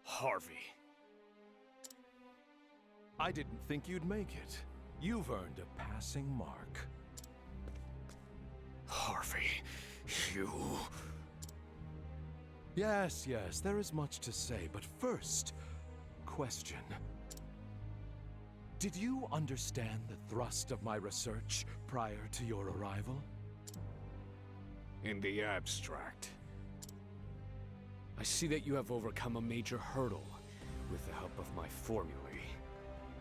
Harvey. I didn't think you'd make it. You've earned a passing mark. Harvey, you... Yes, there is much to say, but first, question. Did you understand the thrust of my research prior to your arrival? In the abstract. I see that you have overcome a major hurdle with the help of my formulae.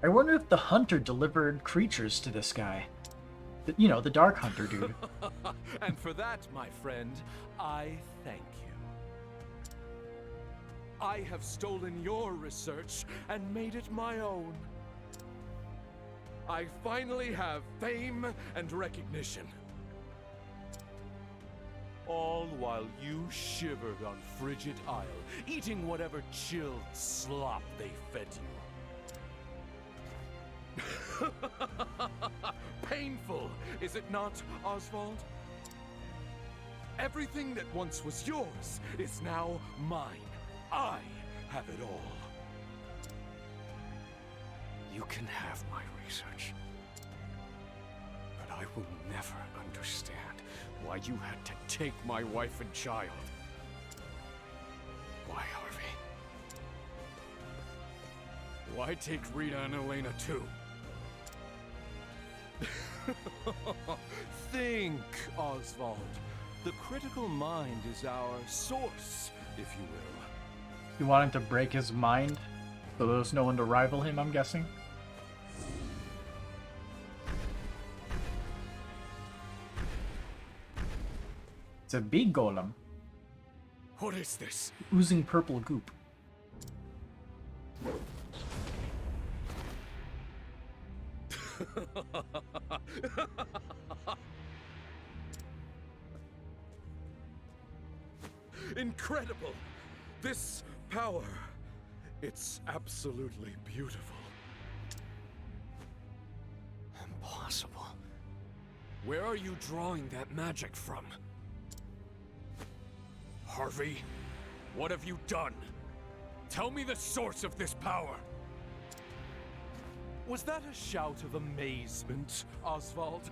I wonder if the hunter delivered creatures to this guy. You know, the Dark Hunter dude. And for that, my friend, I thank you. I have stolen your research and made it my own. I finally have fame and recognition. All while you shivered on Frigid Isle, eating whatever chilled slop they fed you. Painful, is it not, Osvald? Everything that once was yours is now mine. I have it all. You can have my research. But I will never understand why you had to take my wife and child. Why take Rita and Elena too? Think, Osvald. The critical mind is our source, if you will. You want him to break his mind, so there's no one to rival him, I'm guessing? It's a big golem. What is this? Oozing purple goop. Incredible! This power, it's absolutely beautiful. Impossible. Where are you drawing that magic from? Harvey, what have you done? Tell me the source of this power! Was that a shout of amazement, Osvald?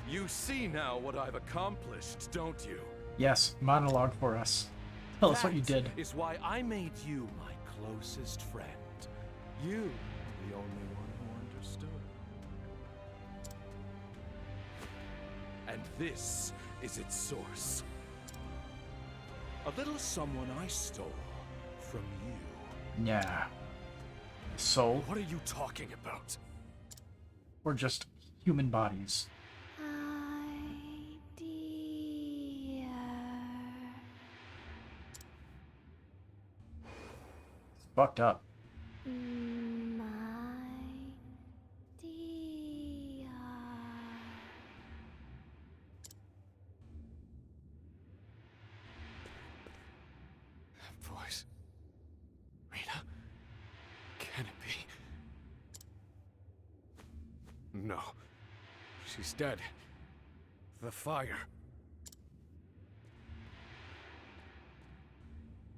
You see now what I've accomplished, don't you? Yes, monologue for us. Tell us what you did. That is why I made you my closest friend. You, the only one who understood. And this is its source. A little someone I stole from you. Yeah. Soul? What are you talking about? Or just human bodies? It's fucked up. That voice. Rita? Can it be? No. She's dead. The fire.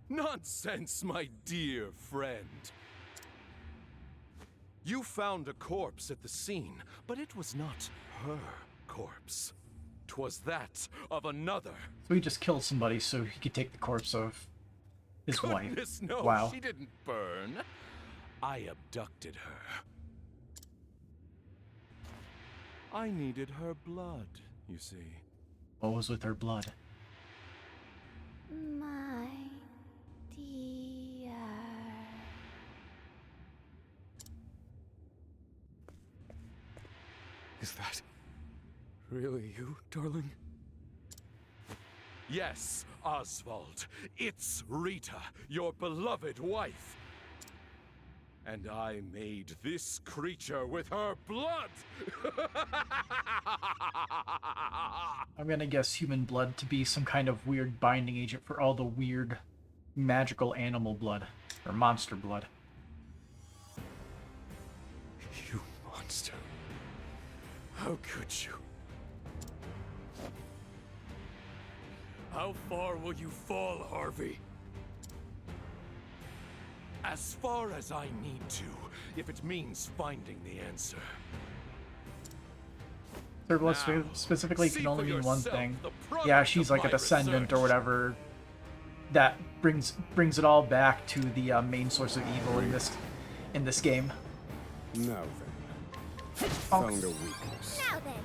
Nonsense, my dear friend. You found a corpse at the scene, but it was not her corpse. 'Twas that of another. So he just killed somebody so he could take the corpse of his Goodness, wife. no, Wow. she didn't burn. I abducted her. I needed her blood, you see. What was with her blood? My dear. Is that really you, darling? Yes, Osvald. It's Rita, your beloved wife. And I made this creature with her blood! I'm gonna guess human blood to be some kind of weird binding agent for all the weird magical animal blood. Or monster blood. You monster. How could you? How far will you fall, Harvey? As far as I need to, if it means finding the answer. Third blood Now, specifically see can only for mean one yourself thing. the product Yeah, she's of like a my descendant or research. whatever. That brings it all back to the main source of evil in this game. Now then. Found a weakness. Now then.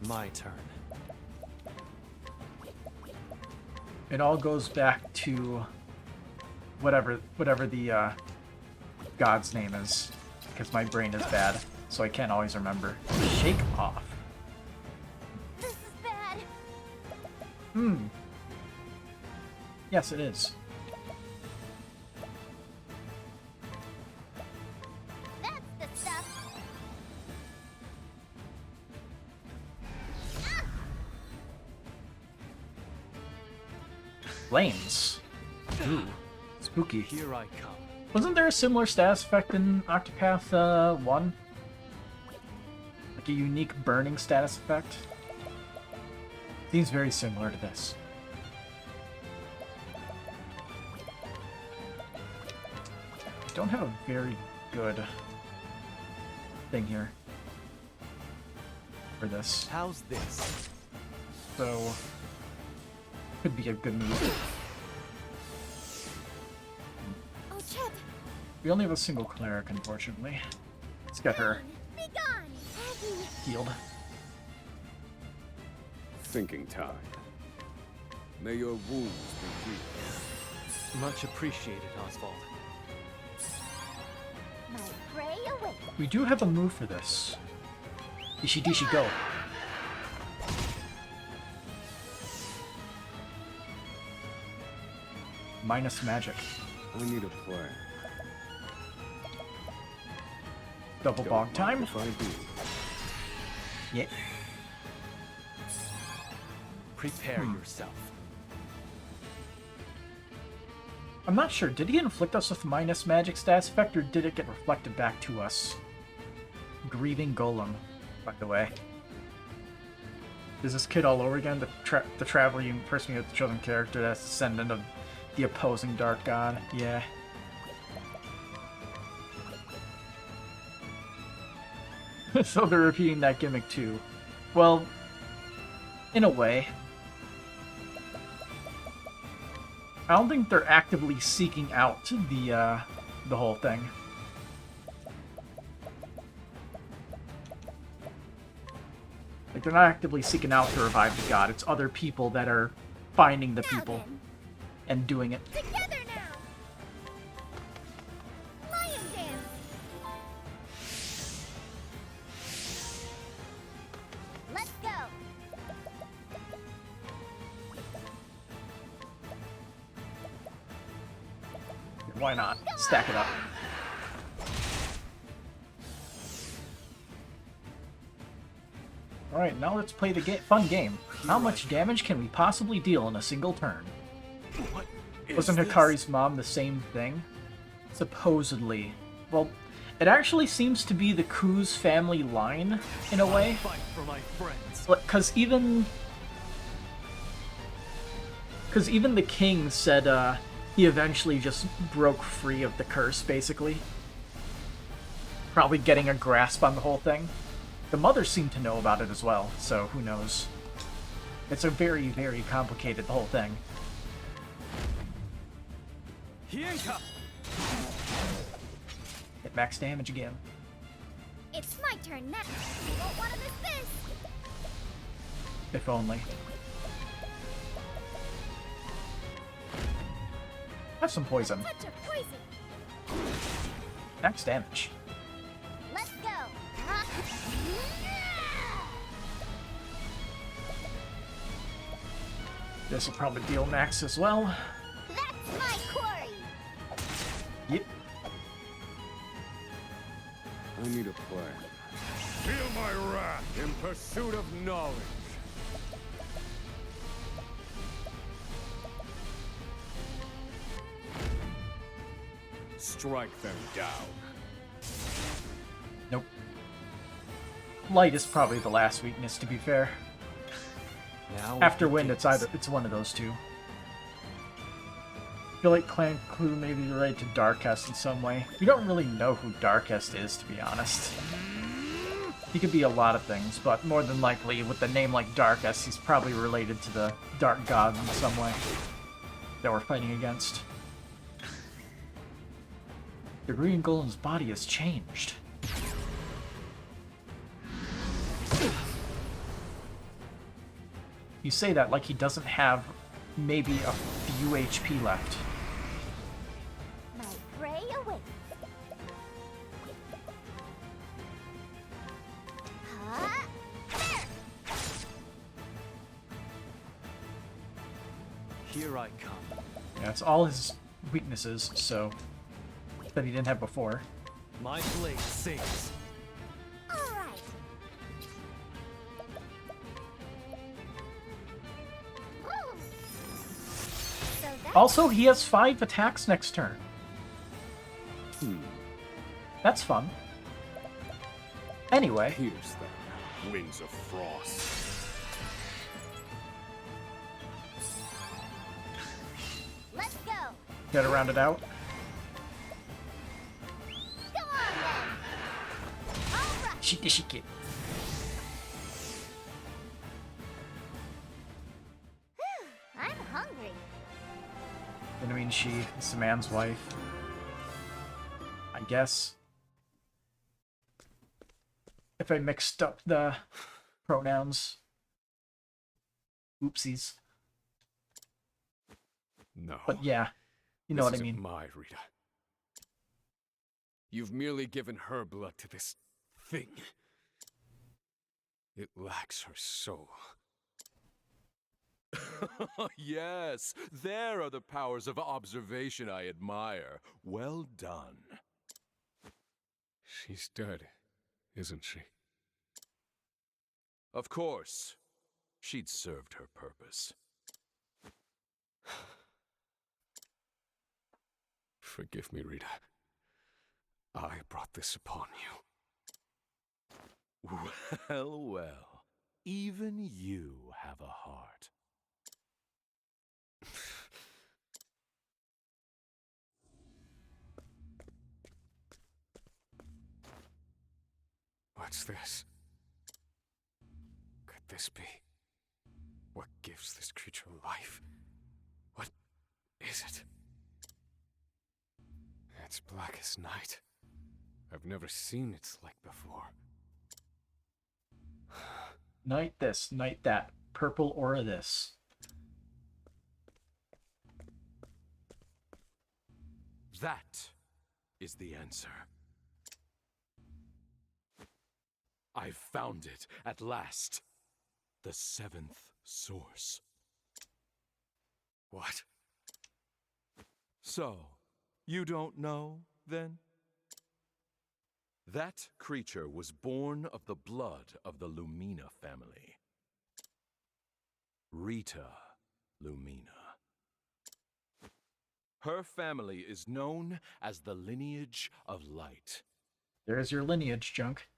My turn. It all goes back to whatever the god's name is, because my brain is bad, so I can't always remember. Shake off. This is bad. Yes, it is. That's the stuff. Flames. Ooh, spooky. Here I come. Wasn't there a similar status effect in Octopath 1? Like a unique burning status effect? Seems very similar to this. I don't have a very good thing here for this. How's this? So, could be a good move. Oh, Chip! We only have a single cleric, unfortunately. Let's get her healed. Thinking time. May your wounds be healed. Much appreciated, Osvald. My prey awaits. We do have a move for this. Dishi Dishi go. Minus magic. I need a plan. Double bog time. If I do. Yeah. Prepare yourself. I'm not sure. Did he inflict us with minus magic status effect, or did it get reflected back to us? Grieving Golem, by the way. Is this kid all over again? The traveling person with the chosen character that's descendant of the opposing dark god? Yeah. So they're repeating that gimmick too. Well, in a way. I don't think they're actively seeking out the whole thing. Like, they're not actively seeking out to revive the god. It's other people that are finding the people and doing it. Together now. Lion dance. Let's go. Why not? Stack it up. Alright, now let's play the fun game. How much damage can we possibly deal in a single turn? Wasn't Hikari's mom the same thing? Supposedly. Well, it actually seems to be the Ku's family line, in a way. Fight for my friends. Because even the king said he eventually just broke free of the curse, basically. Probably getting a grasp on the whole thing. The mother seemed to know about it as well, so who knows. It's a very, very complicated, the whole thing. Hikari! Hit max damage again. It's my turn now. You won't want to miss this. If only. Have some poison. Touch of poison. Max damage. Let's go. This will probably deal max as well. That's my quarry. Yep. I need a plan. Feel my wrath. In pursuit of knowledge. Strike them down. Nope. Light is probably the last weakness, to be fair. Now After wind, it's one of those two. I feel like Clan Clue may be related to Darkest in some way. We don't really know who Darkest is, to be honest. He could be a lot of things, but more than likely, with a name like Darkest, he's probably related to the Dark God in some way that we're fighting against. The Green Golem's body has changed. You say that like he doesn't have maybe a few HP left. My prey awaits. There. Here I come. Yeah, it's all his weaknesses, so that he didn't have before. My blade sings. All right. So that's Also, he has 5 attacks next turn. That's fun. Anyway. Here's them. Winds of frost. Let's go. Gotta round it out. Go on then. All right. Shiki. I'm hungry. I mean, she is the man's wife. I guess. If I mixed up the pronouns. Oopsies. No. But yeah, you know This what I isn't mean. my Rita. You've merely given her blood to this thing. It lacks her soul. Yes, there are the powers of observation I admire. Well done. She's dead, isn't she? Of course. She'd served her purpose. Forgive me, Rita. I brought this upon you. Well, well. Even you have a heart. What's this? Could this be? What gives this creature life? What is it? It's black as night. I've never seen its like before. Night this, night that. Purple aura this. That is the answer. I've found it at last. The seventh source. What? So, you don't know, then? That creature was born of the blood of the Lumina family. Rita Lumina. Her family is known as the lineage of light. There's your lineage, Junk.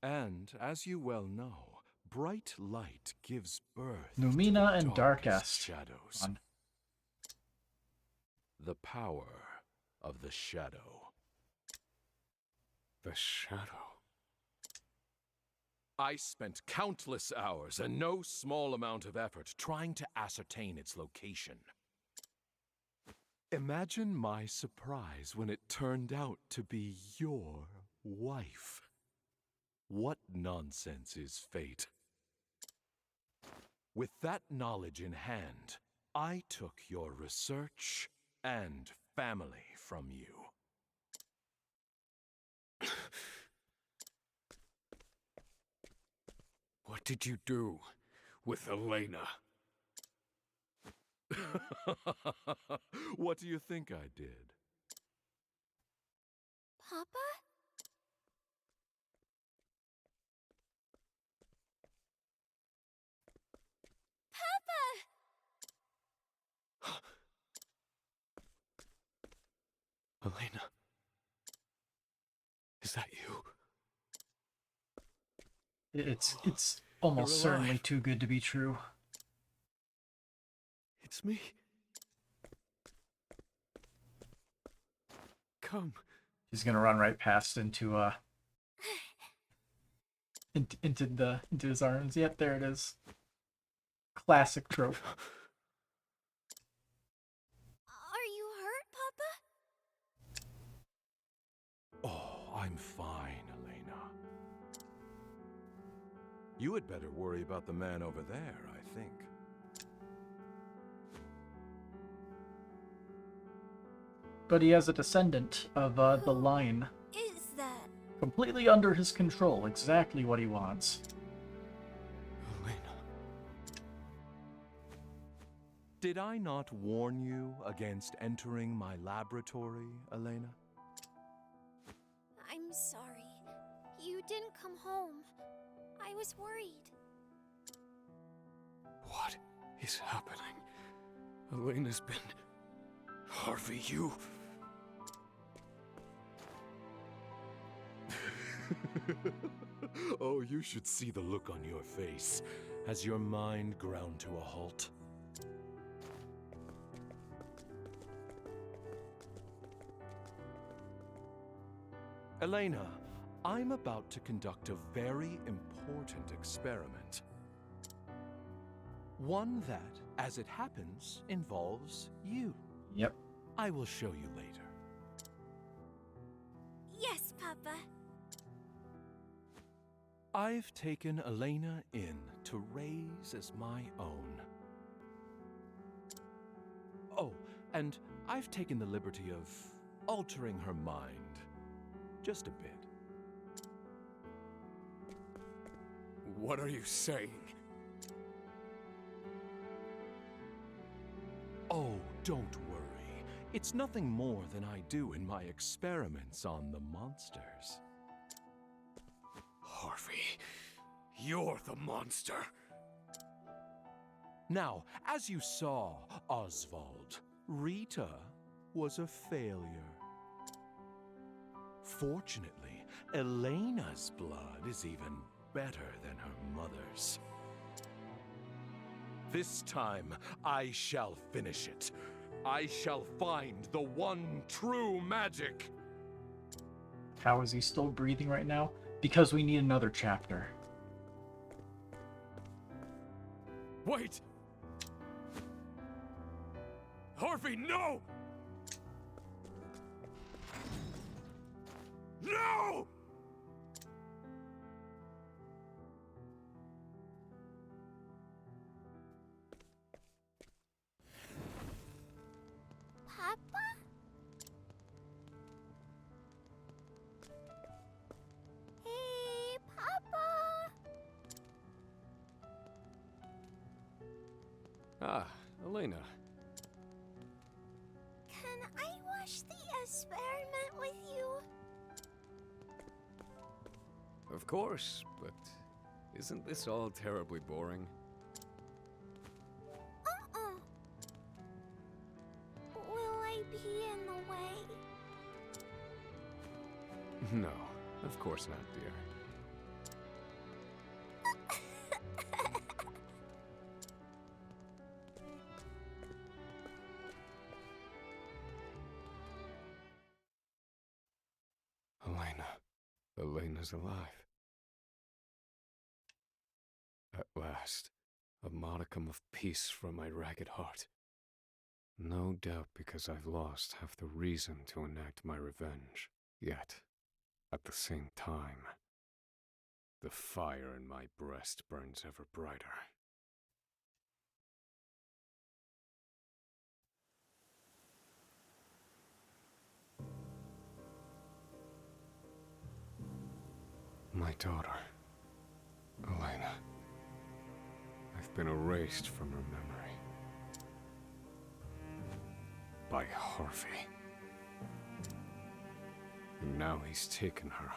And, as you well know, bright light gives birth Lumina to and darkest Darkest. shadows. On. The power of the shadow. The shadow. I spent countless hours and no small amount of effort trying to ascertain its location. Imagine my surprise when it turned out to be your wife. What nonsense is fate? With that knowledge in hand, I took your research and family from you. What did you do with Elena? What do you think I did? Papa? Elena? Is that you? It's almost You're certainly alive. too good to be true. It's me. Come. He's gonna run right past into into his arms. Yep, there it is. Classic trope. Are you hurt, Papa? Oh, I'm fine, Elena. You had better worry about the man over there, I think. But he has a descendant of the line. Is that? Completely under his control, exactly what he wants. Elena. Did I not warn you against entering my laboratory, Elena? I'm sorry. You didn't come home. I was worried. What is happening? Elena's been... Harvey, you... Oh, you should see the look on your face. Has your mind ground to a halt? Elena, I'm about to conduct a very important experiment. One that, as it happens, involves you. Yep. I will show you later. Papa. I've taken Elena in to raise as my own. Oh, and I've taken the liberty of altering her mind. Just a bit. What are you saying? Oh, don't worry. It's nothing more than I do in my experiments on the monsters. Harvey, you're the monster. Now, as you saw, Osvald, Rita was a failure. Fortunately, Elena's blood is even better than her mother's. This time, I shall finish it. I shall find the one true magic. How is he still breathing right now? Because we need another chapter. Wait! Harvey, no! No! Papa? Hey, Papa! Ah, Elena. Can I watch the experiment with you? Of course, but isn't this all terribly boring? Will I be in the way? No, of course not, dear. Elena's alive. At last, a modicum of peace from my ragged heart. No doubt because I've lost half the reason to enact my revenge. Yet, at the same time, the fire in my breast burns ever brighter. My daughter, Elena. I've been erased from her memory. By Harvey. And now he's taken her.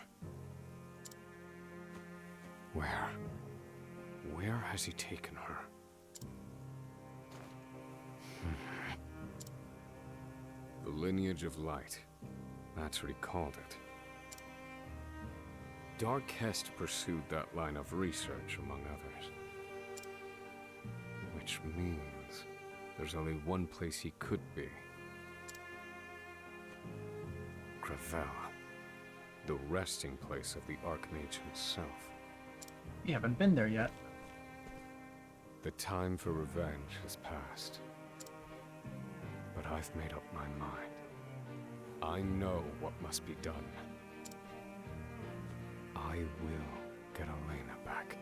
Where? Where has he taken her? The lineage of light. That's what he called it. Darkest pursued that line of research, among others. Which means there's only one place he could be. Gravel. The resting place of the Archmage himself. You haven't been there yet. The time for revenge has passed. But I've made up my mind. I know what must be done. I will get Elena back.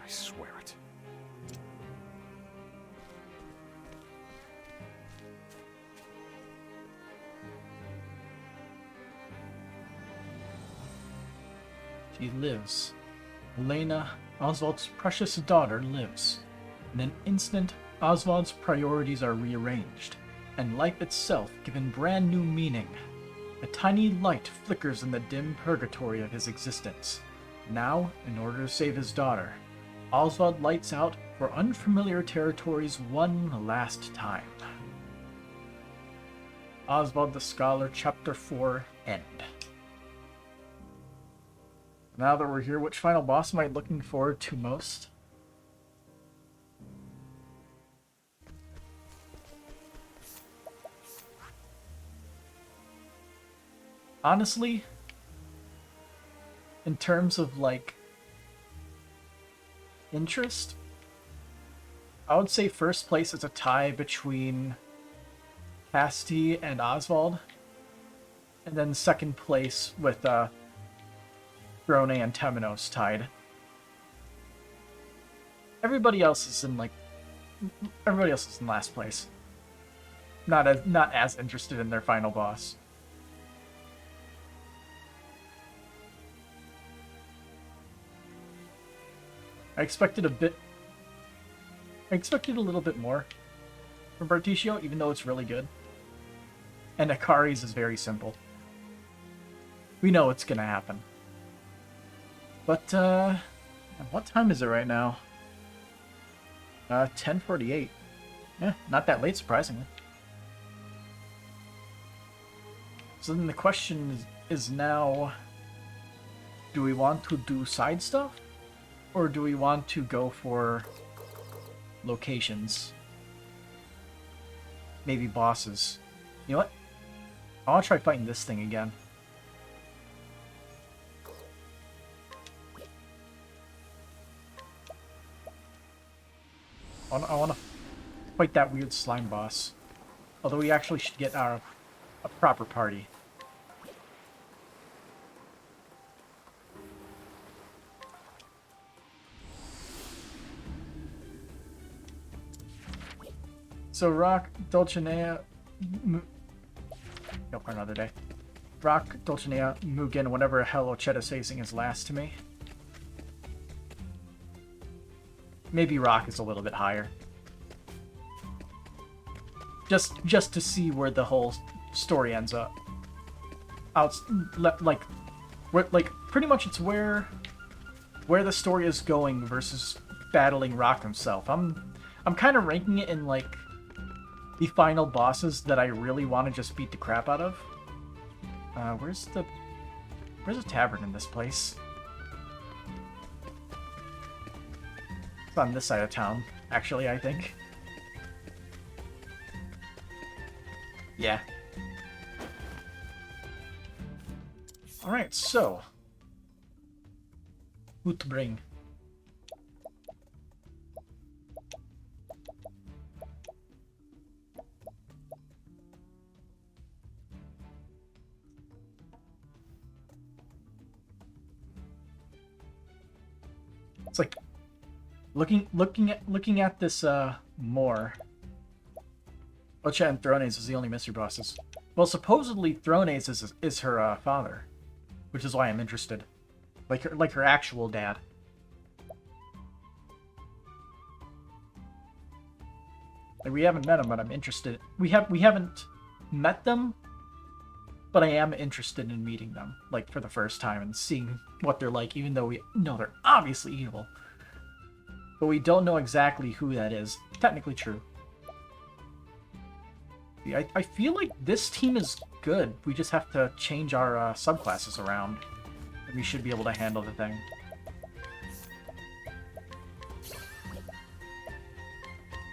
I swear it. She lives. Elena, Osvald's precious daughter, lives. In an instant, Osvald's priorities are rearranged, and life itself given brand new meaning. A tiny light flickers in the dim purgatory of his existence. Now, in order to save his daughter, Osvald lights out for unfamiliar territories one last time. Osvald the Scholar, Chapter 4, End. Now that we're here, which final boss am I looking forward to most? Honestly, in terms of, like, interest, I would say first place is a tie between Casti and Osvald. And then second place with Drone and Temenos tied. Everybody else is in last place. Not as interested in their final boss. I expected a little bit more from Barticio, even though it's really good. And Hikari's is very simple. We know what's gonna happen. But, what time is it right now? 10:48. Yeah, not that late, surprisingly. So then the question is now, do we want to do side stuff? Or do we want to go for locations? Maybe bosses. You know what? I want to try fighting this thing again. I want to fight that weird slime boss. Although we actually should get a proper party. So Rock, Dulcinea... No, for another day. Rock, Dulcinea, Mugen, whatever hell Ochetta Sazing is last to me. Maybe Rock is a little bit higher. Just to see where the whole story ends up. Pretty much it's where the story is going versus battling Rock himself. I'm kind of ranking it in like the final bosses that I really want to just beat the crap out of. Where's a tavern in this place? It's on this side of town, actually, I think. Yeah. Alright, so. Who to bring? It's like looking at this more. Ocha and Thrones is the only mystery bosses. Well, supposedly Thrones is her father, which is why I'm interested. Like her actual dad. Like we haven't met him, but I'm interested. We haven't met them, but I am interested in meeting them, like for the first time and seeing what they're like, even though we know they're obviously evil. But we don't know exactly who that is. Technically true. Yeah, I feel like this team is good. We just have to change our subclasses around. And we should be able to handle the thing.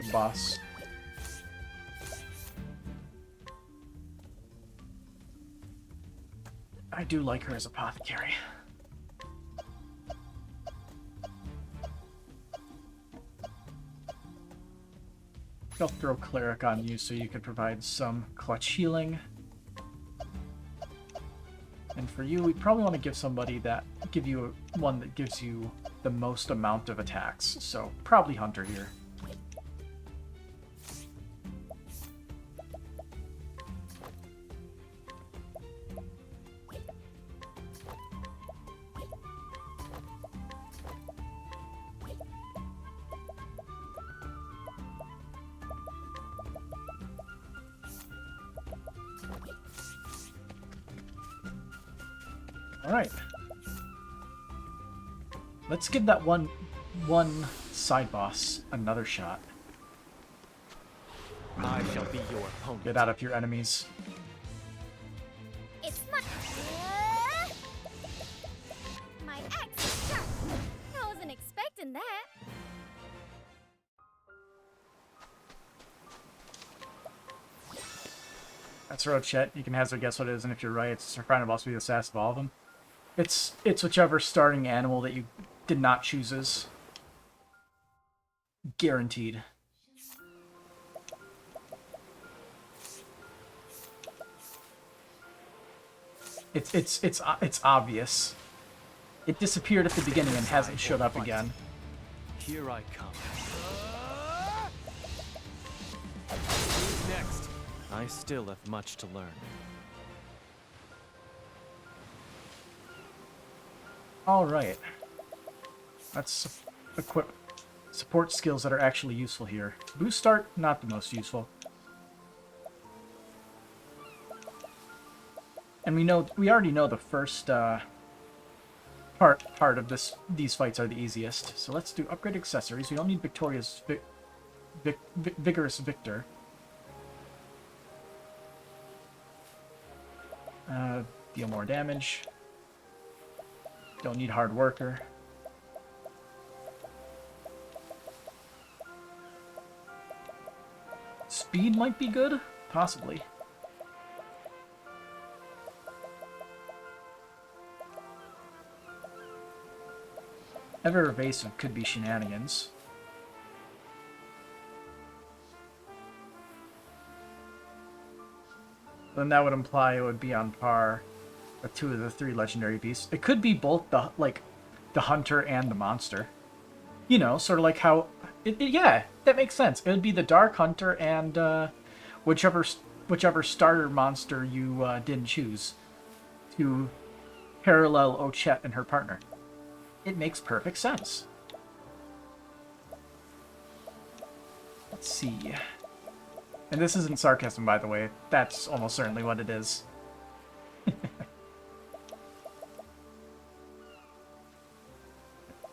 The boss. I do like her as apothecary. I'll throw Cleric on you so you could provide some clutch healing. And for you, we probably want to give somebody one that gives you the most amount of attacks. So probably Hunter here. Alright. Let's give that one side boss another shot. I shall be your opponent. Get out of your enemies. It's my axe is sharp. I wasn't expecting that. That's Road Chet. You can hazard guess what it is, and if you're right, it's her final boss will be the sass of all of them. It's whichever starting animal that you did not choose as. Guaranteed. It's obvious. It disappeared at the beginning and hasn't showed up again. Here I come. Who's next? I still have much to learn. Alright. Let's equip support skills that are actually useful here. Boost Start, not the most useful. And we already know the first part of these fights are the easiest. So let's do upgrade accessories. We don't need Victoria's Vigorous Victor. Deal more damage. Don't need Hard Worker. Speed might be good, possibly. Ever Evasive could be shenanigans. Then that would imply it would be on par with 2 of the 3 legendary beasts. It could be both the hunter and the monster. You know, sort of like how yeah, that makes sense. It would be the Dark Hunter and whichever starter monster you didn't choose to parallel Ochette and her partner. It makes perfect sense. Let's see. And this isn't sarcasm, by the way. That's almost certainly what it is.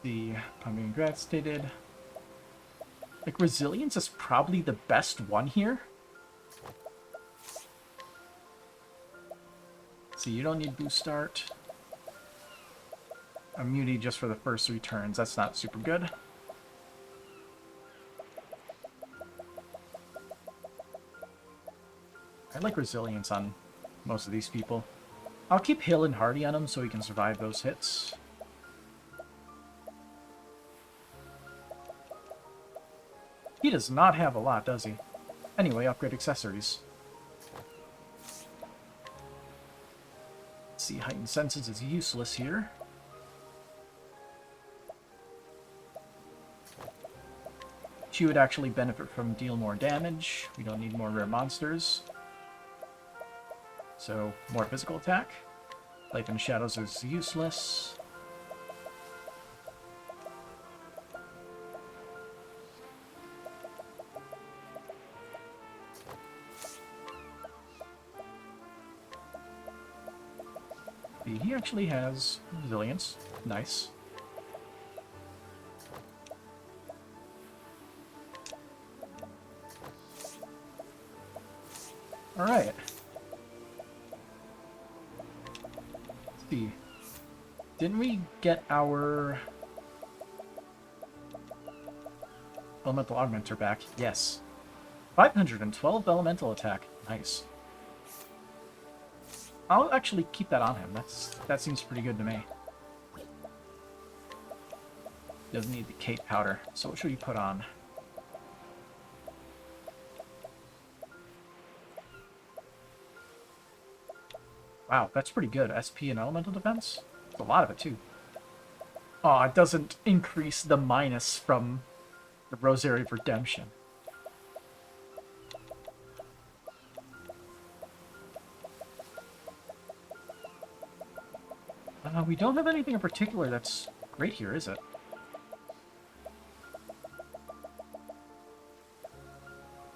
The Pumping Grass stated. Like, Resilience is probably the best one here. See, you don't need Boost Start. Immunity just for the first 3 turns. That's not super good. I like Resilience on most of these people. I'll keep Hill and Hardy on him so he can survive those hits. He does not have a lot, does he? Anyway, upgrade accessories. Let's see, Heightened Senses is useless here. She would actually benefit from deal more damage. We don't need more rare monsters. So, more physical attack. Life in Shadows is useless. He actually has resilience. Nice. Alright. Let's see. Didn't we get our elemental augmenter back? Yes. 512 elemental attack. Nice. I'll actually keep that on him. That seems pretty good to me. Doesn't need the cape powder. So what should we put on? Wow, that's pretty good. SP and elemental defense? That's a lot of it, too. Oh, it doesn't increase the minus from the Rosary of Redemption. We don't have anything in particular that's great here, is it?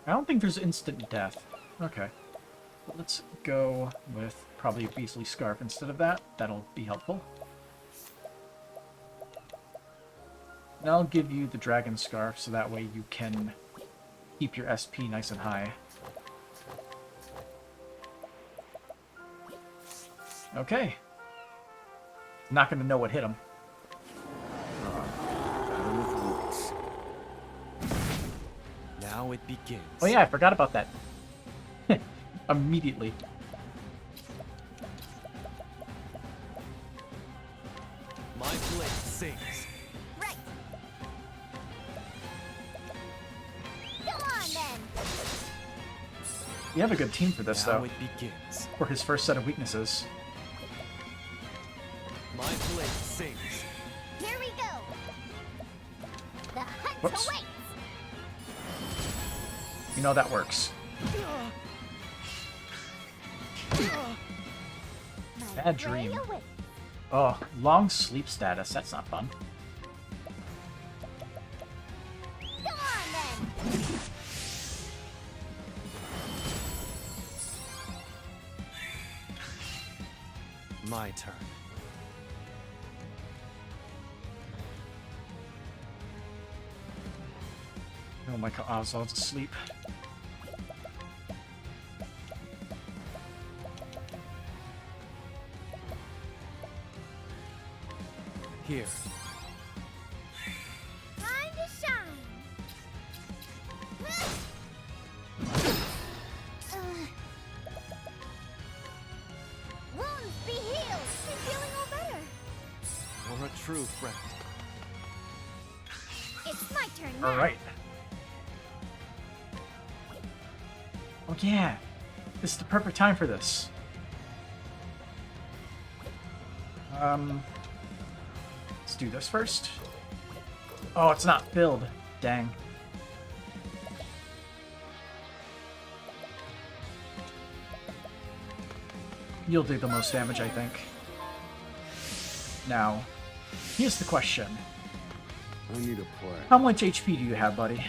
I don't think there's instant death. Okay. But let's go with probably a Beastly Scarf instead of that. That'll be helpful. And I'll give you the Dragon Scarf so that way you can keep your SP nice and high. Okay. Not going to know what hit him. Now it begins. Oh yeah, I forgot about that. Immediately. My blade sings. Right. Go on then. You have a good team for this, Now though. it begins. For his first set of weaknesses. My blade sings. Here we go. The hunt Whoops. awaits. You know that works. My Bad prey dream. awaits. Oh, long sleep status. That's not fun. Go on then. My turn. Oh my god, Oswald's asleep. Here. Time to shine. Wounds be healed. I'm feeling all better. You're a true friend. It's my turn now. Alright. Oh yeah. This is the perfect time for this. Let's do this first. Oh, it's not filled. Dang. You'll do the most damage, I think. Now, here's the question. I need a plan. How much HP do you have, buddy?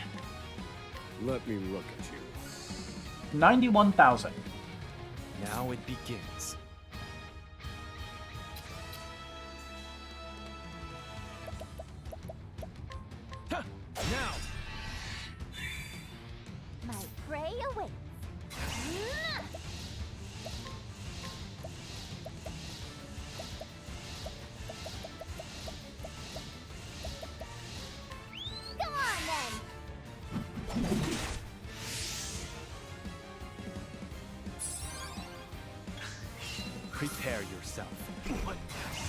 Let me look at you. 91,000. Now it begins. Ha! Now! My prey awaits. Go on then. Prepare yourself.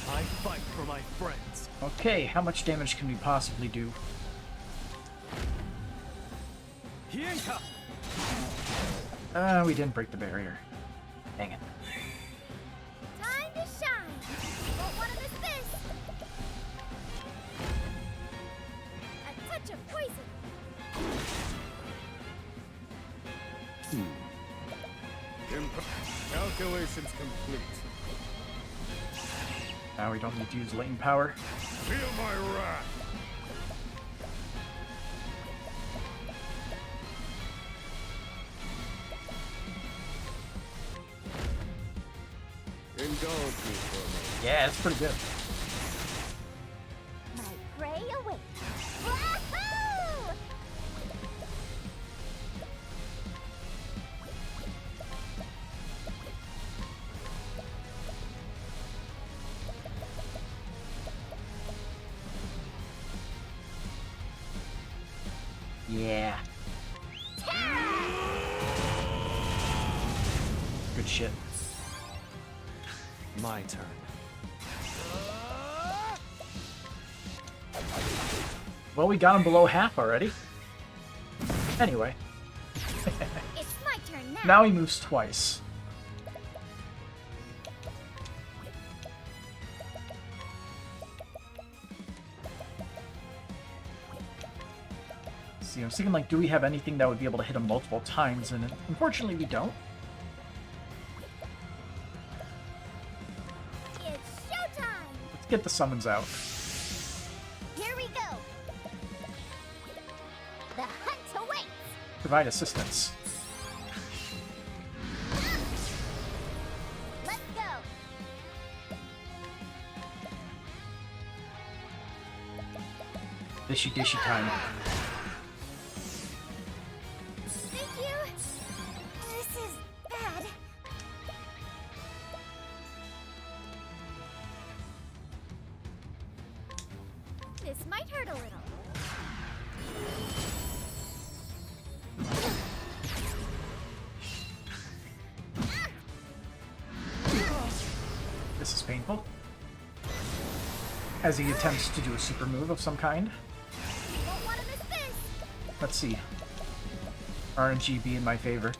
I fight for my friends. Okay, how much damage can we possibly do? Hienka! We didn't break the barrier. Dang it. Time to shine. Won't want to miss this. A touch of poison. Calculations complete. Now we don't need to use latent power. Feel my wrath. Indulge me for a moment. Yeah, it's pretty good. My prey awaits. Wahoo! Yeah. Good shit. My turn. Well, we got him below half already. Anyway. It's my turn now. Now he moves twice. See, I was thinking, like, do we have anything that would be able to hit him multiple times? And unfortunately, we don't. It's showtime. Let's get the summons out. Here we go. The hunt awaits. Provide assistance. Let's go. Dishy dishy time. Thank you. This is bad. This might hurt a little. This is painful. As he attempts to do a super move of some kind. Won't want to miss this. Let's see. RNG be in my favor.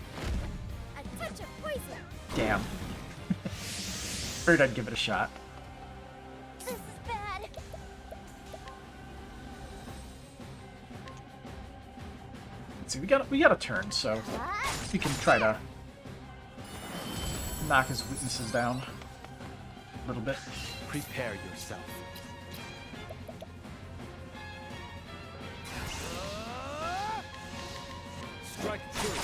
A touch of poison. Damn. Figured I'd give it a shot. Let's see, we got a turn, so we can try to knock his weaknesses down a little bit. Prepare yourself. Strike true.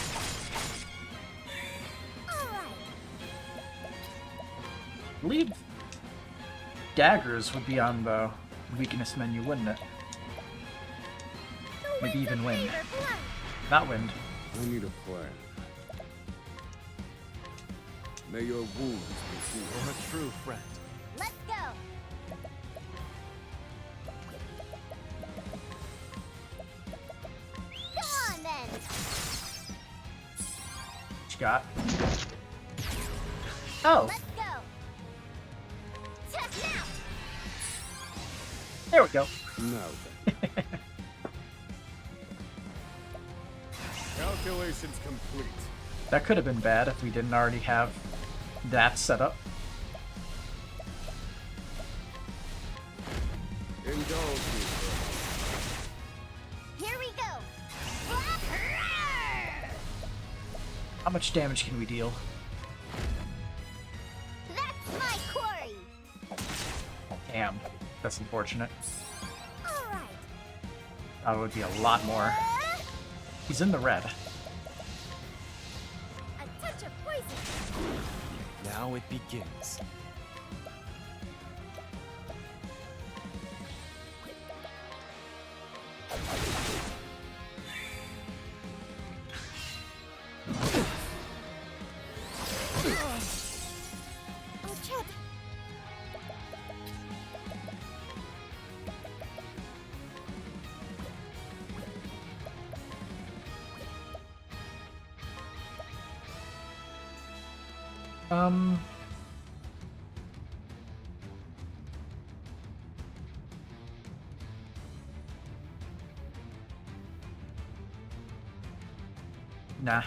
I believe daggers would be on the weakness menu, wouldn't it? Maybe even wind. Not wind. I need a plan. May your wounds be healed. You're a true friend. Let's go. Go on then. What you got? Oh, Let's go. Test now. there we go. Now then. Calculations complete. That could have been bad if we didn't already have that set up. Indulge me. Here we go. How much damage can we deal? That's my quarry. Damn, that's unfortunate. All right. That would be a lot more. He's in the red. A touch of poison. Now it begins. Oh, Chip. Nah.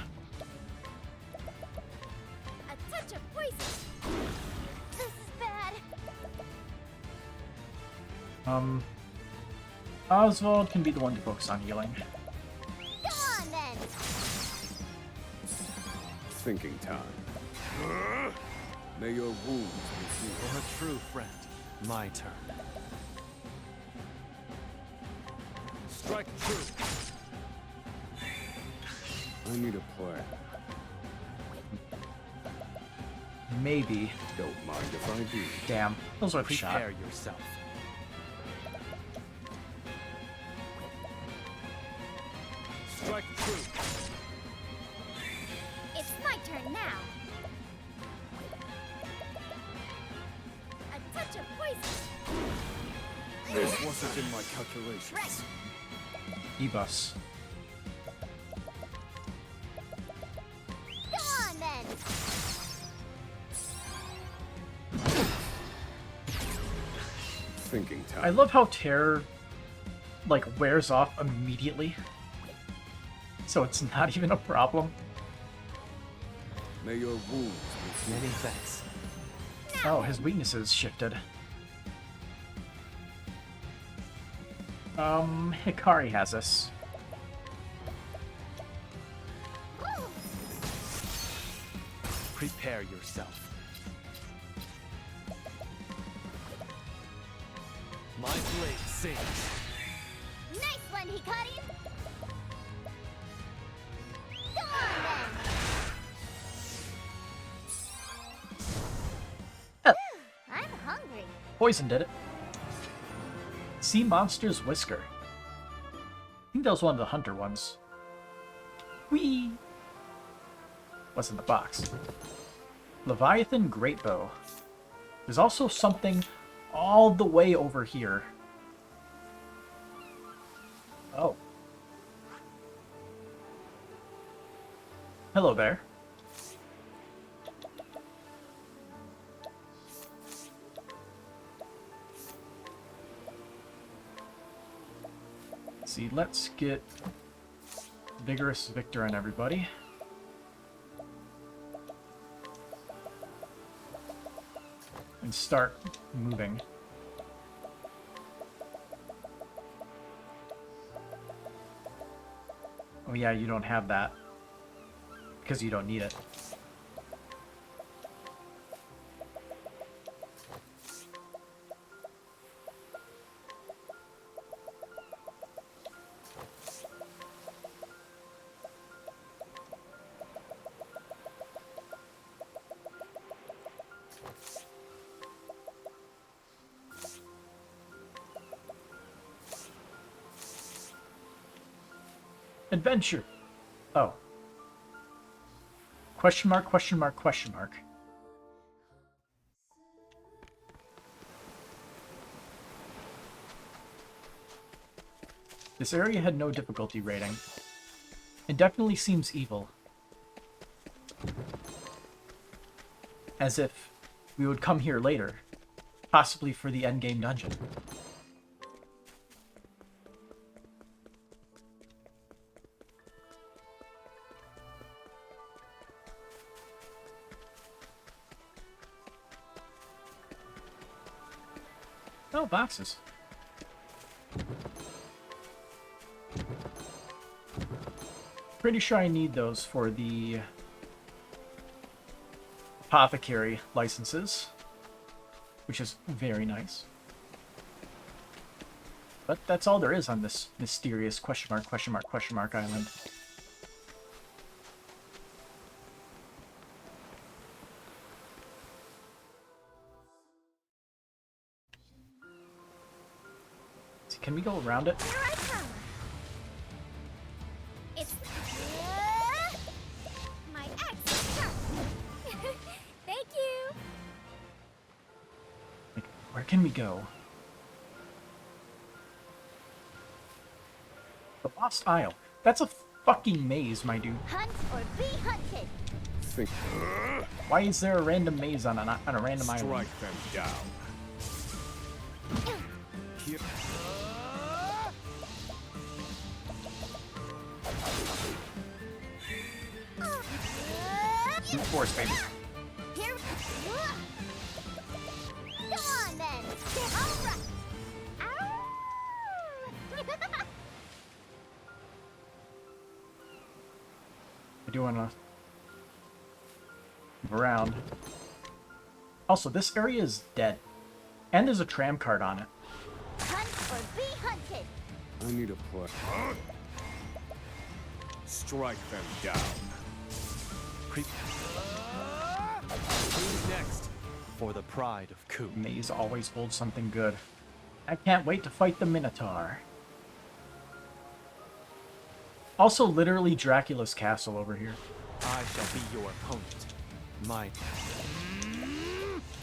A touch of poison. This is bad. Osvald can be the one to focus on healing. Go on then. Thinking time. May your wounds be healed. You're a true friend. My turn. Strike true. I need a plan. Maybe. Don't mind if I do. Damn, those are the shot. Prepare yourself. Strike true. It's my turn now. A touch of poison. This wasn't in my calculations. Right. E-bus. Go on then. Thinking time. I love how terror, like, wears off immediately. So it's not even a problem. May your wounds be healed. Many thanks. Oh, his weaknesses shifted. Hikari has us. Prepare yourself. My blade sings. Nice one, Hikari. Go on then. I'm hungry. Poison did it. Sea Monster's Whisker. I think that was one of the hunter ones. Whee! What's in the box? Leviathan Greatbow. There's also something all the way over here. Oh. Hello there. Let's see, let's get Vigorous Victor on everybody. And start moving. Oh yeah, you don't have that. Because you don't need it. Adventure! Oh. Question mark, question mark, question mark. This area had no difficulty rating. It definitely seems evil. As if we would come here later. Possibly for the endgame dungeon. Oh, boxes. Pretty sure I need those for the apothecary licenses, which is very nice. But that's all there is on this mysterious question mark, question mark, question mark island. So can we go around it? Here I come. It's my ex. Thank you. Like, where can we go? The Lost Isle. That's a fucking maze, my dude. Hunt or be hunted. Why is there a random maze on a random island? Strike them down. Here. Brute force, baby. Here. Come on then. All right. Ow. I do want to move around. Also, this area is dead. And there's a tram card on it. Hunt or be hunted. I need a play. Strike them down. Who's next? For the pride of Ku. Maze always holds something good. I can't wait to fight the Minotaur. Also, literally Dracula's castle over here. I shall be your opponent. My...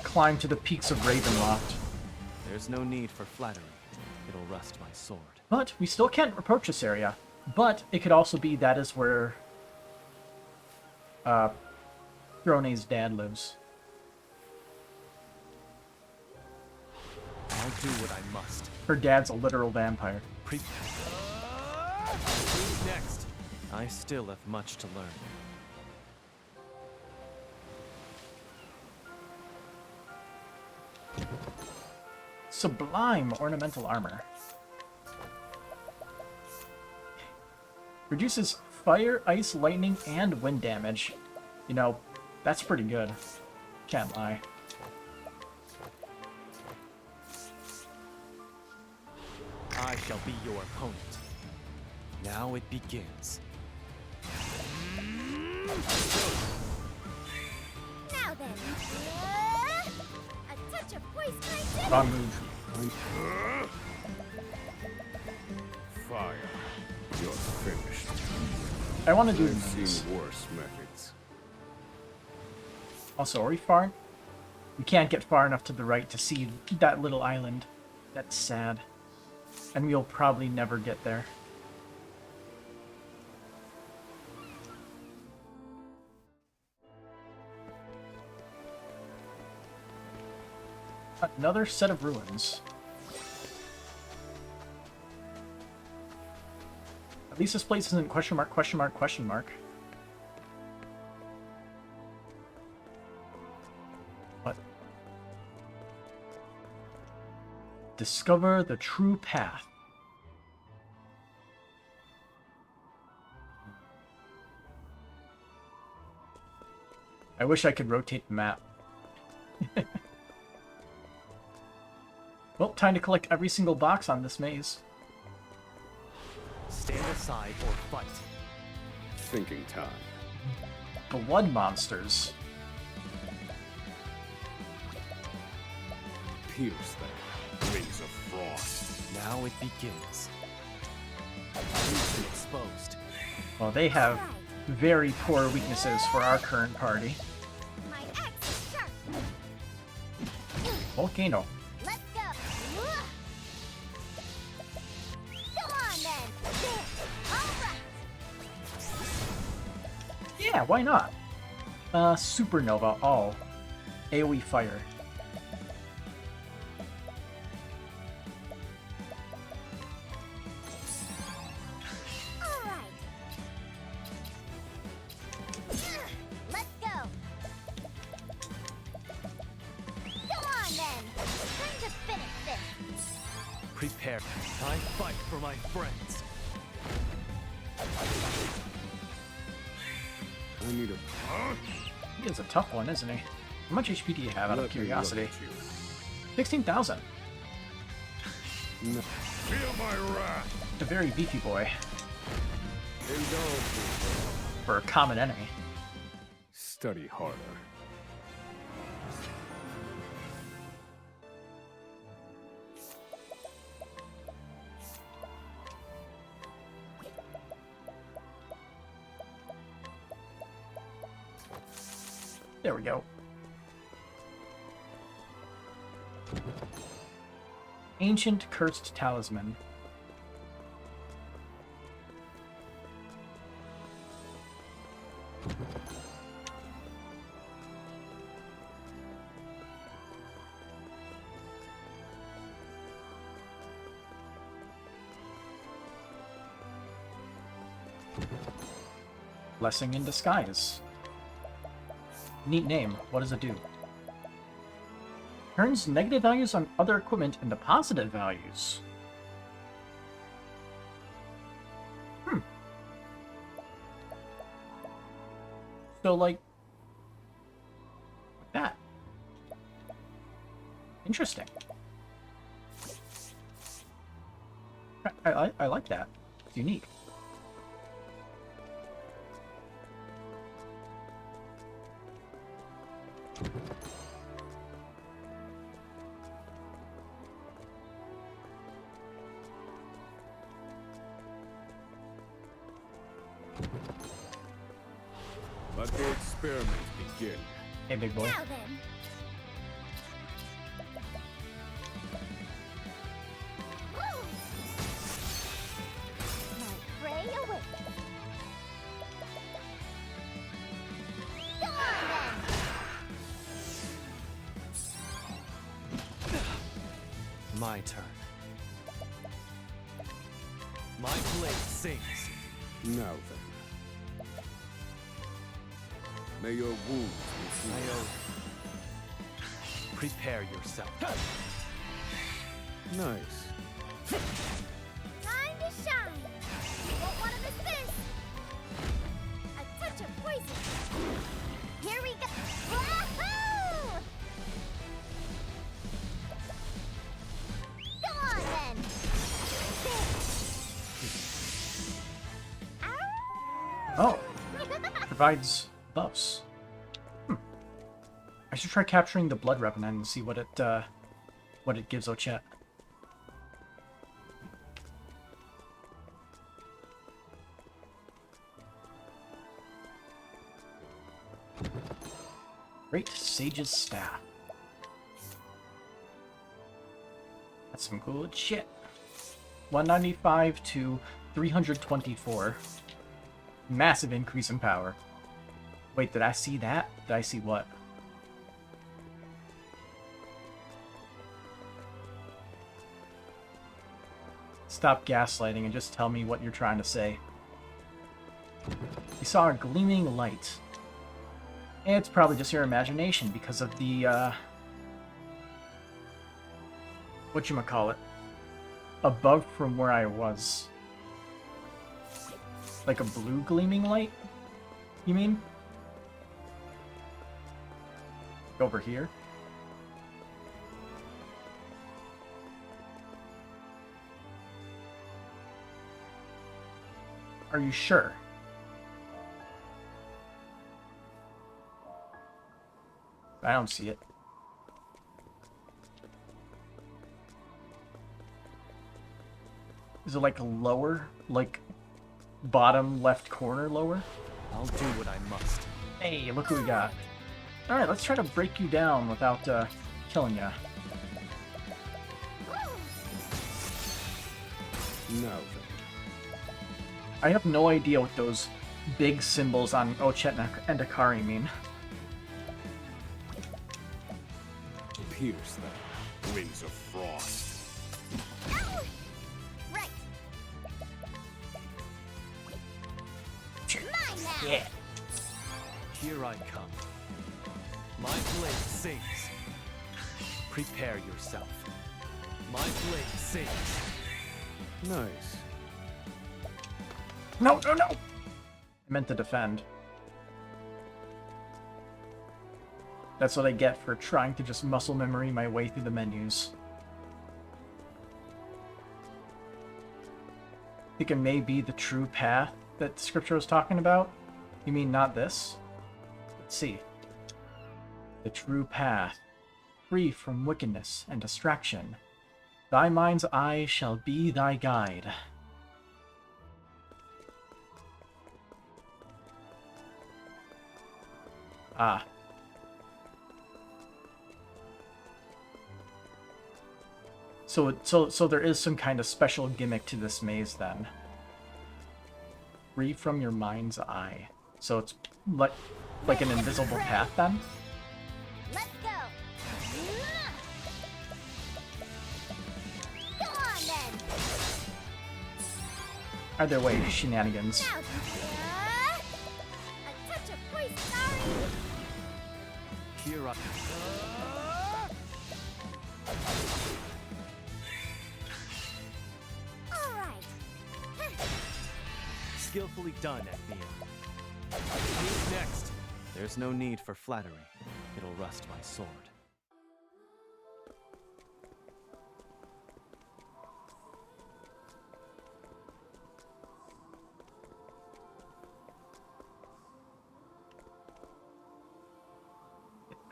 Climb to the peaks of Ravenloft. There's no need for flattery. It'll rust my sword. But we still can't approach this area. But it could also be that is where Throne's dad lives. I'll do what I must. Her dad's a literal vampire. Who's next? I still have much to learn. Sublime ornamental armor. Reduces fire, ice, lightning, and wind damage. You know, that's pretty good. Can't lie. I shall be your opponent. Now it begins. Now then. A touch of poison right Wrong move. Fire. You're finished. I want to do I've this. seen worse methods. Also, are we far? We can't get far enough to the right to see that little island. That's sad. And we'll probably never get there. Another set of ruins. At least this place isn't question mark, question mark, question mark. What? Discover the true path. I wish I could rotate the map. Well, time to collect every single box on this maze. Stand aside or fight. Thinking time. Blood monsters. Pierce them. Rings of frost. Now it begins. Illusion exposed. Well, they have very poor weaknesses for our current party. My axe is sharp. Volcano. Let's go. Come on then. There. All right. Yeah, why not? Supernova, all. AoE fire. All right. Let's go. Come on then. Time to finish this. Prepare. I fight for my friends. I need a... He is a tough one, isn't he? How much HP do you have, out of curiosity? 16,000. No. Feel my wrath. A very beefy boy. Indulge For a common enemy. Study harder. There we go. Ancient Cursed Talisman. Blessing in Disguise. Neat name. What does it do? Turns negative values on other equipment into positive values. So, like that. Interesting. I like that. It's unique. Let the experiment begin. Hey, big boy. Now then. Woo! My prey awaits. Go on then. My turn. My blade sings. Now then. May your wounds be I healed. owe. Prepare yourself. Nice. Time to shine. Won't want to miss this. A touch of poison. Here we go. Wahoo! Go on then. Oh. Provides buffs. I should try capturing the Blood Revenant and see what it gives Ochet. Great Sage's Staff. That's some cool shit. 195 to 324. Massive increase in power. Wait, did I see that? Did I see what? Stop gaslighting and just tell me what you're trying to say. You saw a gleaming light. It's probably just your imagination because of the, whatchamacallit? Above from where I was. Like a blue gleaming light? You mean? Over here. Are you sure? I don't see it. Is it like lower? Like bottom left corner lower? I'll do what I must. Hey, look who we got. Alright, let's try to break you down without killing you. No. I have no idea what those big symbols on Ochet and Hikari mean. Pierce them. Winds of frost. Ow! Right. Mine now. Yeah. Here I come. My blade sings. Prepare yourself. My blade sings. Nice. No, no, no! I meant to defend. That's what I get for trying to just muscle memory my way through the menus. Think it may be the true path that Scripture was talking about? You mean not this? Let's see. The true path, free from wickedness and distraction. Thy mind's eye shall be thy guide. Ah. So there is some kind of special gimmick to this maze then. Free from your mind's eye. So it's like an invisible path then? Let's go. Go on then. Either way, shenanigans. Now, a touch of poison, sorry. Here I All right. skillfully done, Acquaintances. Who's next? There's no need for flattery. It'll rust my sword.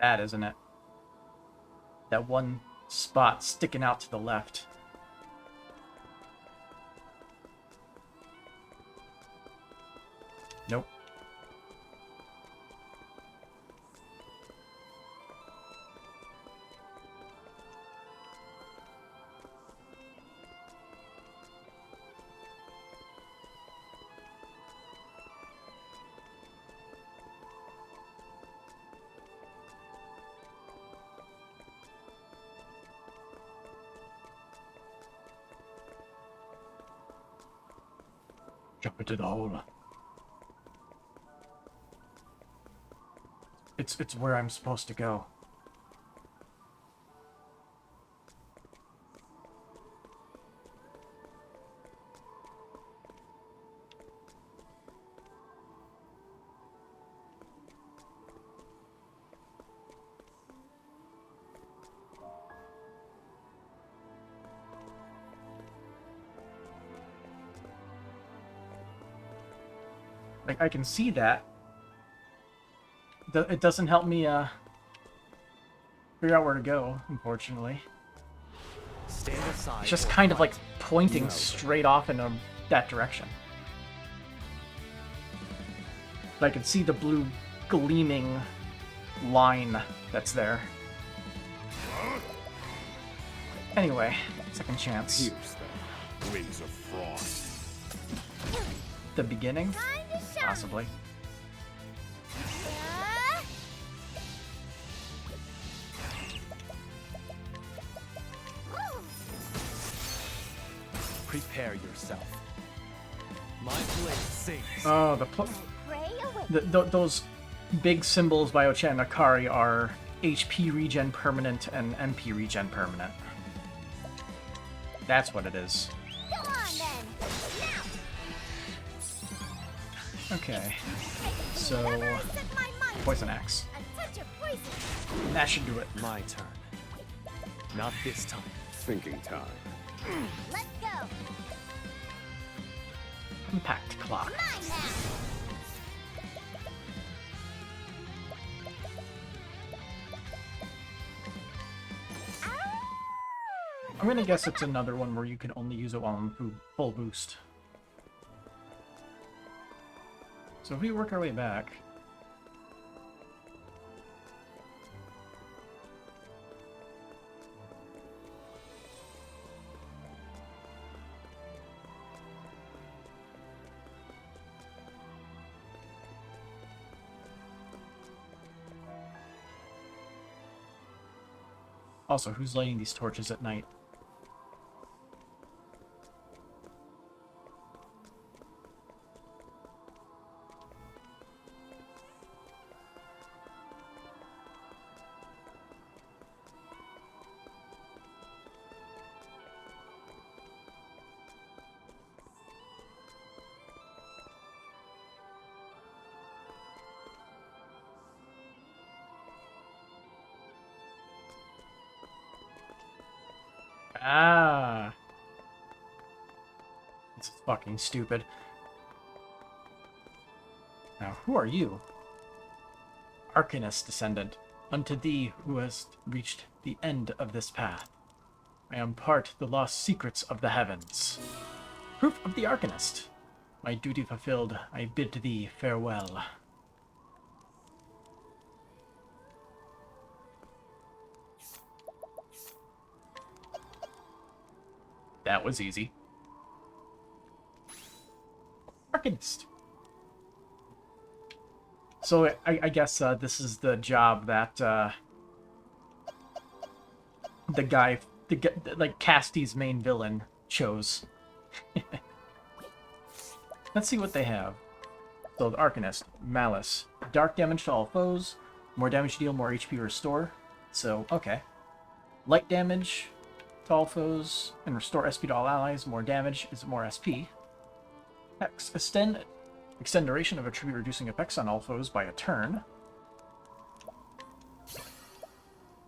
That, isn't it? That one spot sticking out to the left. Nope. Jump into the hole. It's where I'm supposed to go. Like, I can see that. It doesn't help me figure out where to go, unfortunately. Stand aside. It's just kind of like pointing straight off in that direction. But I can see the blue gleaming line that's there. Anyway, second chance. Pierce them. Winds of frost. The beginning? Possibly. Prepare yourself. My blade sings. Oh, those big symbols by Ochet and Hikari are HP regen permanent and MP regen permanent. That's what it is. Go on then. Okay. So, poison axe. A touch of poison. That should do it. My turn. Not this time. Thinking time. Let's go. Impact clock. Mine now. I'm gonna guess it's another one where you can only use it while on full boost. So if we work our way back... Also, who's lighting these torches at night? Ah. It's fucking stupid. Now, who are you? Arcanist descendant. Unto thee who hast reached the end of this path. I impart the lost secrets of the heavens. Proof of the Arcanist. My duty fulfilled, I bid thee farewell. That was easy. Arcanist. So I guess this is the job that the guy, like Casty's main villain, chose. Let's see what they have. So the Arcanist, Malice, dark damage to all foes, more damage to deal, more HP restore. So okay, light damage to all foes and restore SP to all allies. More damage is more SP. Hex, extend duration of attribute reducing effects on all foes by a turn.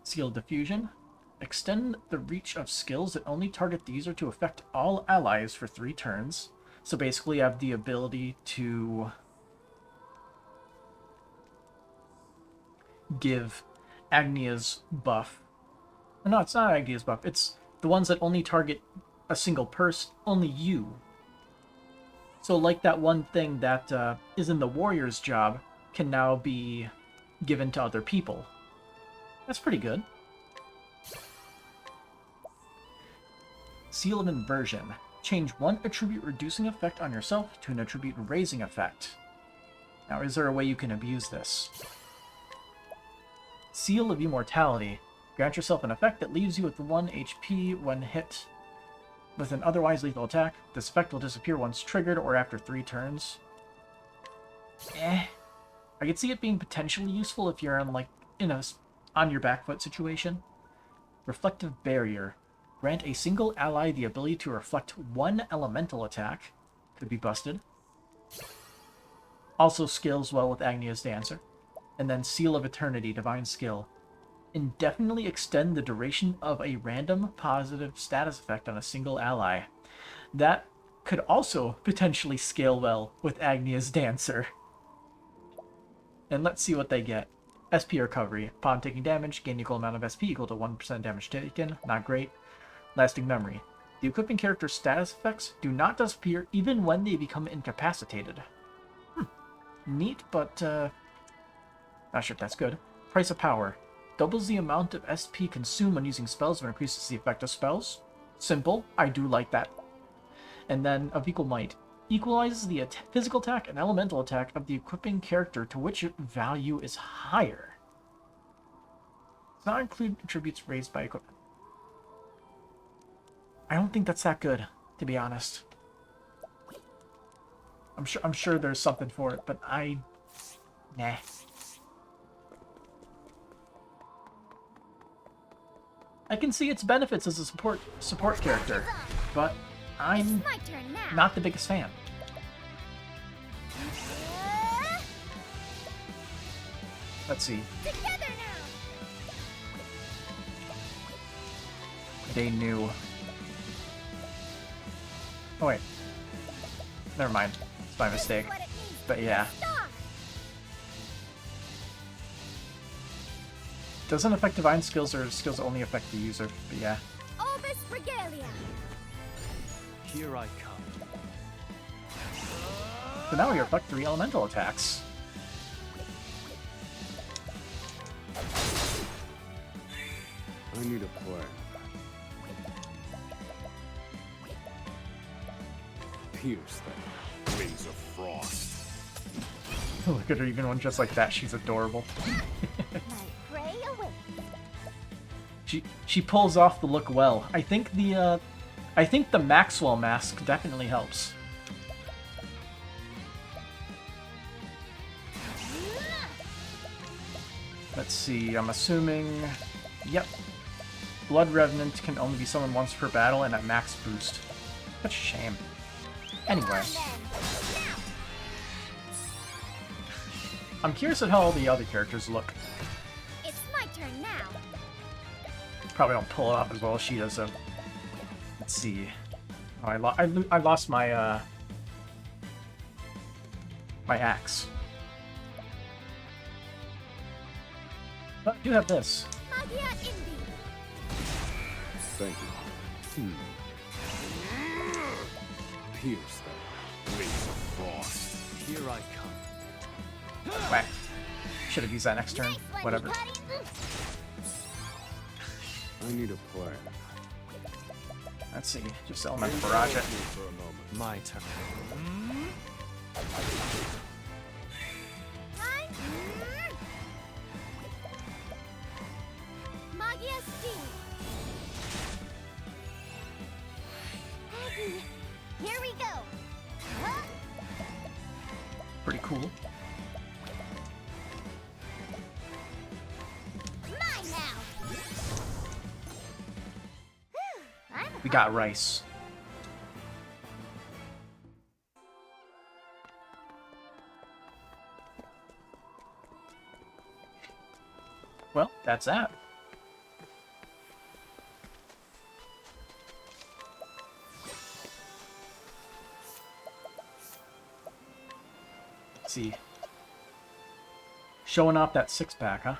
Sealed diffusion. Extend the reach of skills that only target these or to affect all allies for 3 turns. So basically you have the ability to give Agnia's buff. No, it's not Agnia's buff. It's the ones that only target a single person, only you. So like that one thing that is in the warrior's job can now be given to other people. That's pretty good. Seal of Inversion. Change one attribute reducing effect on yourself to an attribute raising effect. Now, is there a way you can abuse this? Seal of Immortality. Grant yourself an effect that leaves you with 1 HP when hit with an otherwise lethal attack. This effect will disappear once triggered or after 3 turns. I could see it being potentially useful if you're in a on your back foot situation. Reflective Barrier. Grant a single ally the ability to reflect 1 elemental attack. Could be busted. Also scales well with Agnia's Dancer. And then Seal of Eternity, Divine Skill. Indefinitely extend the duration of a random positive status effect on a single ally. That could also potentially scale well with Agnia's Dancer. And let's see what they get. SP Recovery. Upon taking damage, gain equal amount of SP equal to 1% damage taken. Not great. Lasting Memory. The equipping character's status effects do not disappear even when they become incapacitated. Neat, but not sure if that's good. Price of Power. Doubles the amount of SP consumed when using spells or increases the effect of spells. Simple. I do like that. And then of Equal Might. Equalizes the physical attack and elemental attack of the equipping character to which value is higher. Does not include attributes raised by equipment. I don't think that's that good, to be honest. I'm sure there's something for it, but nah. I can see its benefits as a support character, but I'm not the biggest fan. Let's see. they knew. Oh wait. Never mind. It's my mistake. But yeah. Doesn't affect divine skills or skills only affect the user, but yeah. Orbis Regalia. Here I come. So now we reflect 3 elemental attacks. I need a plan. Pierce them. Wings of frost. Look at her, even when just like that, she's adorable. Pray away. She pulls off the look well. I think the Maxwell mask definitely helps. Let's see, I'm assuming... Yep. Blood Revenant can only be summoned once per battle and at max boost. Such a shame. Anyway. I'm curious at how all the other characters look. It's my turn now. Probably don't pull it off as well as she does, so... Let's see. Oh, I lost my, my axe. But I do have this. Thank you. Pierce them. Wings of frost. Here I come. Whack. Should have used that next turn. Whatever. I need a plan. Let's see. Just elemental barrage it. My turn. Magia Steel. Here we go. Huh? Pretty cool. Mine now. We got rice. Well, that's that. Let's see. Showing off that 6-pack, huh?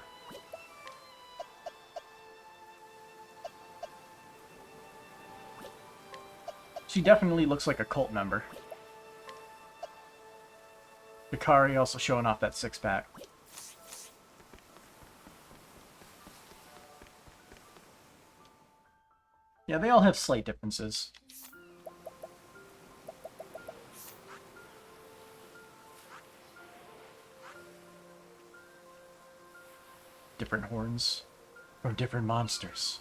She definitely looks like a cult member. Hikari also showing off that 6-pack. Yeah, they all have slight differences. Different horns, or different monsters.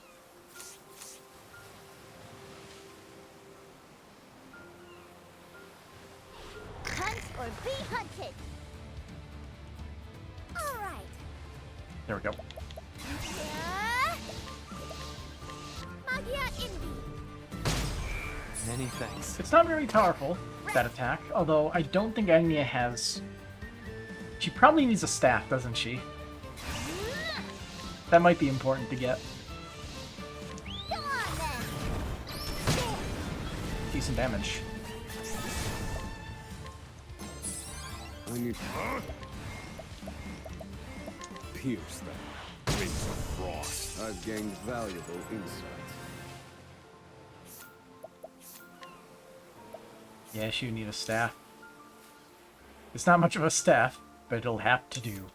Hunt or be hunted. All right. There we go. Magia Invi. Many thanks. It's not very powerful, that attack, although I don't think Anya has... She probably needs a staff, doesn't she? That might be important to get. Decent damage. I need... Pierce them. Wings of frost. I've gained valuable insight. Yeah, she would need a staff. It's not much of a staff, but it'll have to do.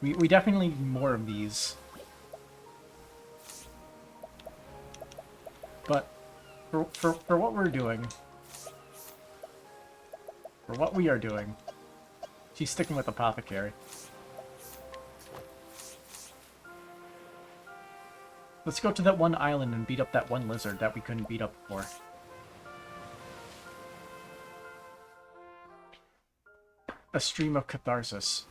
We definitely need more of these. But for what we're doing, for what we are doing, she's sticking with Apothecary. Let's go to that one island and beat up that one lizard that we couldn't beat up before. A stream of catharsis.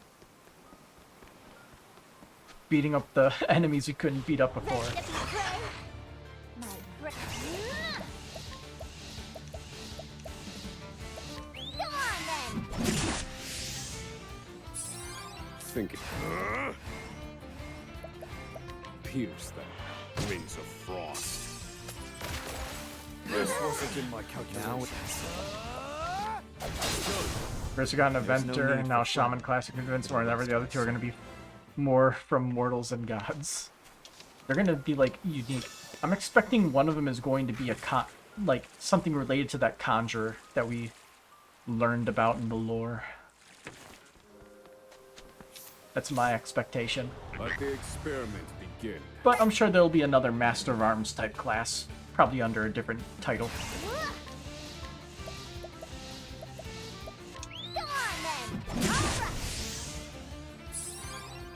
Beating up the enemies we couldn't beat up before. Think it. Pierce them. Winds of frost. This wasn't in my calculations. First we got an Eventer, and now Shaman Classic Advance more than ever. The other two are going to be more from mortals and gods. They're going to be, like, unique. I'm expecting one of them is going to be like, something related to that conjurer that we learned about in the lore. That's my expectation. Let the experiment begin. But I'm sure there'll be another Master of Arms type class, probably under a different title.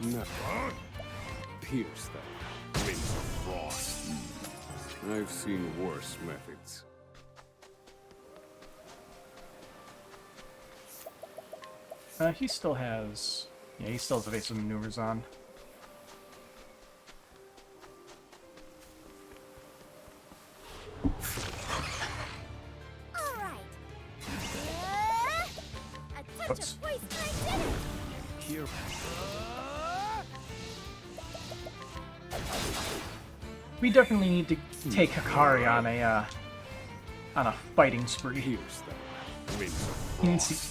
Never. Pierce them. Winds of frost. I've seen worse methods. He still has... Yeah, he still has evasive maneuvers on. Alright. A touch of poison, I did it! Here. We definitely need to take Hikari on a fighting spree.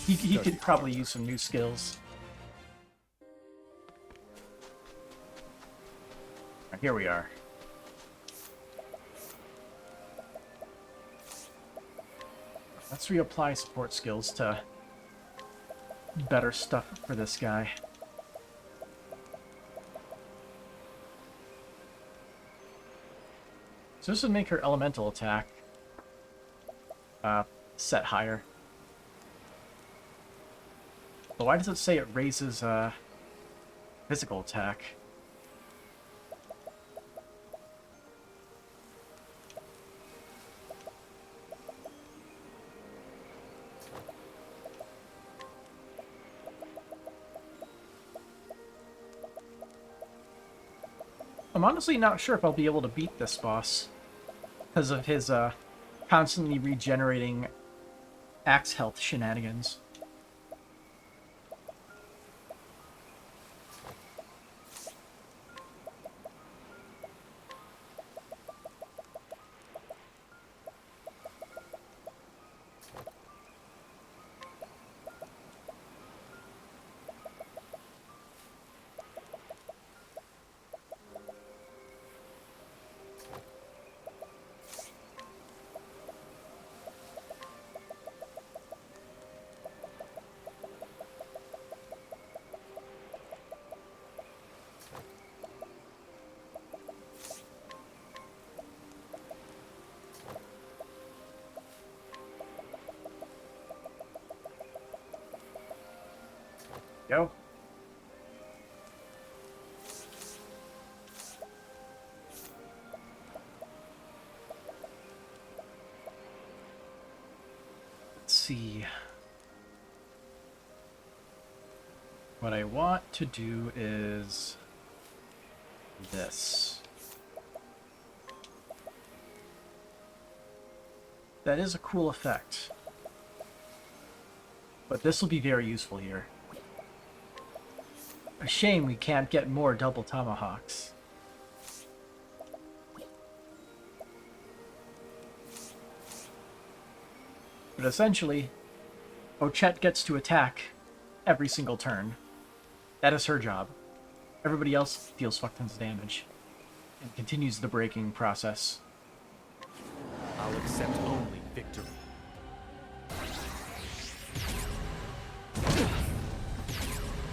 He could probably use some new skills. Right, here we are. Let's reapply support skills to better stuff for this guy. So this would make her elemental attack set higher. But why does it say it raises physical attack? I'm honestly not sure if I'll be able to beat this boss because of his constantly regenerating axe health shenanigans. Go. Let's see. What I want to do is this. That is a cool effect. But this will be very useful here. A shame we can't get more double tomahawks. But essentially, Ochette gets to attack every single turn. That is her job. Everybody else deals fuck tons of damage. And continues the breaking process. I'll accept only victory.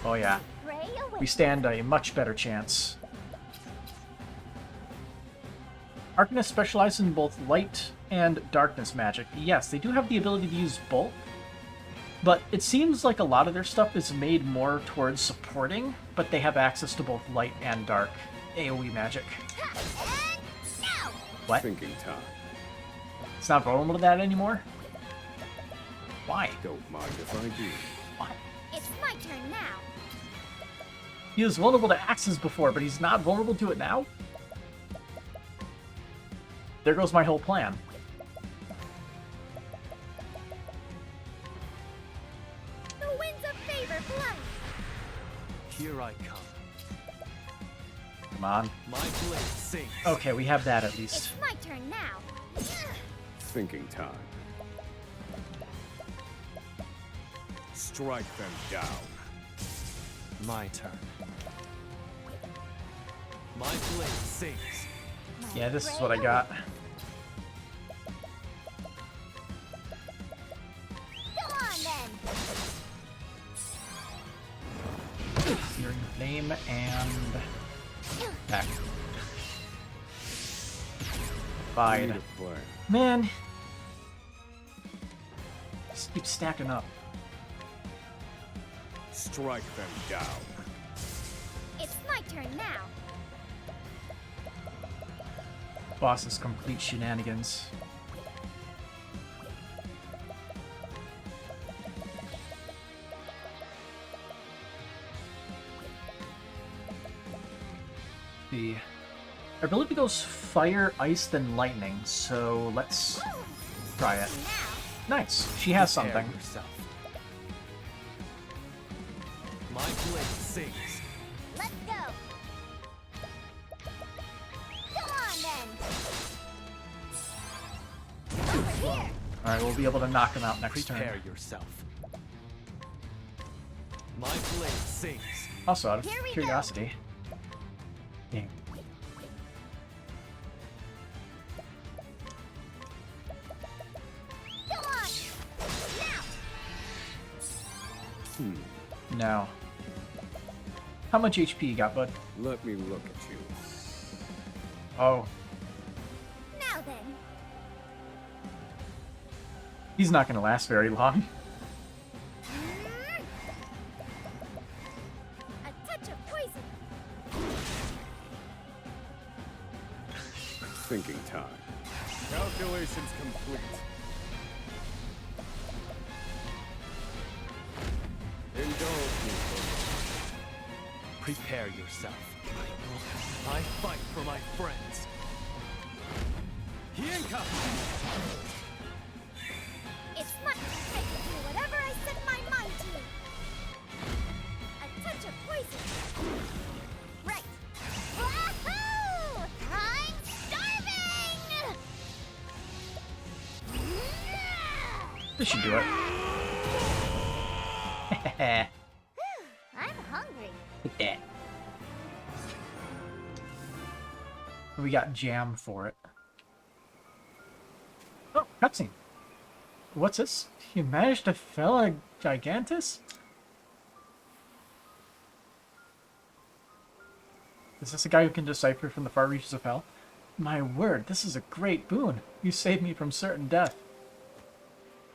Oh yeah. We stand a much better chance. Arcanist specializes in both light and darkness magic. Yes, they do have the ability to use both, but it seems like a lot of their stuff is made more towards supporting, but they have access to both light and dark AoE magic. What? Thinking time. It's not vulnerable to that anymore? Why? Don't mind if I do. Why? It's my turn now. He was vulnerable to axes before, but he's not vulnerable to it now? There goes my whole plan. The winds of favor blow. Here I come. Come on. My blade sings. Okay, we have that at least. It's my turn now. Thinking time. Strike them down. My turn. My blade sings. Yeah, this is what I got. Go on then. Searing Flame and back. Fine. Need a plan. Man. Just keep stacking up. Strike them down. It's my turn now. Boss's complete shenanigans. The ability goes fire, ice, then lightning, so let's try it. Nice. She has something. Yourself. My blade sings. Let's go. Go on then. Over here. Alright, we'll be able to knock him out next Prepare turn. yourself. My blade sings. Also, out of Here we curiosity. Yeah. Go on. Now. No. How much HP you got, bud? Let me look at you. Oh, Now then. he's not going to last very long. A touch of poison. Thinking time. Calculations complete. Indulge me for Prepare yourself. I fight for my friends. Hienka! It's my I can do whatever I set my mind to. A touch of poison. Right. Wahoo! I'm starving! This should do it. I'm hungry. Yeah. We got jam for it. Oh, cutscene. What's this? You managed to fell a gigantus? Is this a guy who can decipher from the far reaches of hell? My word, this is a great boon. You saved me from certain death.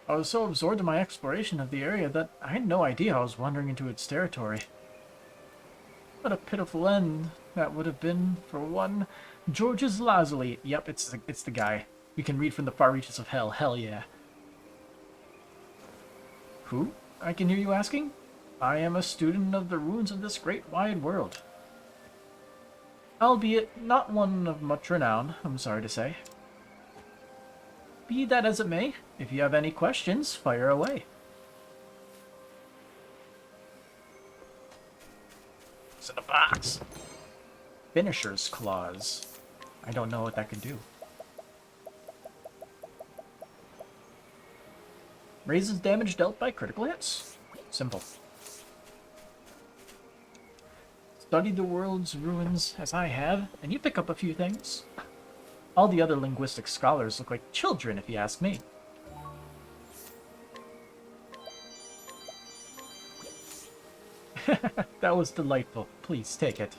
I was so absorbed in my exploration of the area that I had no idea I was wandering into its territory. What a pitiful end that would have been for one George's Lazuli. Yep, it's the guy. We can read from the far reaches of hell. Hell yeah. Who? I can hear you asking? I am a student of the ruins of this great wide world. Albeit not one of much renown, I'm sorry to say. Be that as it may, if you have any questions, fire away. It's in a box. Finisher's Clause. I don't know what that could do. Raises damage dealt by critical hits. Simple. Study the world's ruins as I have, and you pick up a few things. All the other linguistic scholars look like children, if you ask me. That was delightful. Please take it.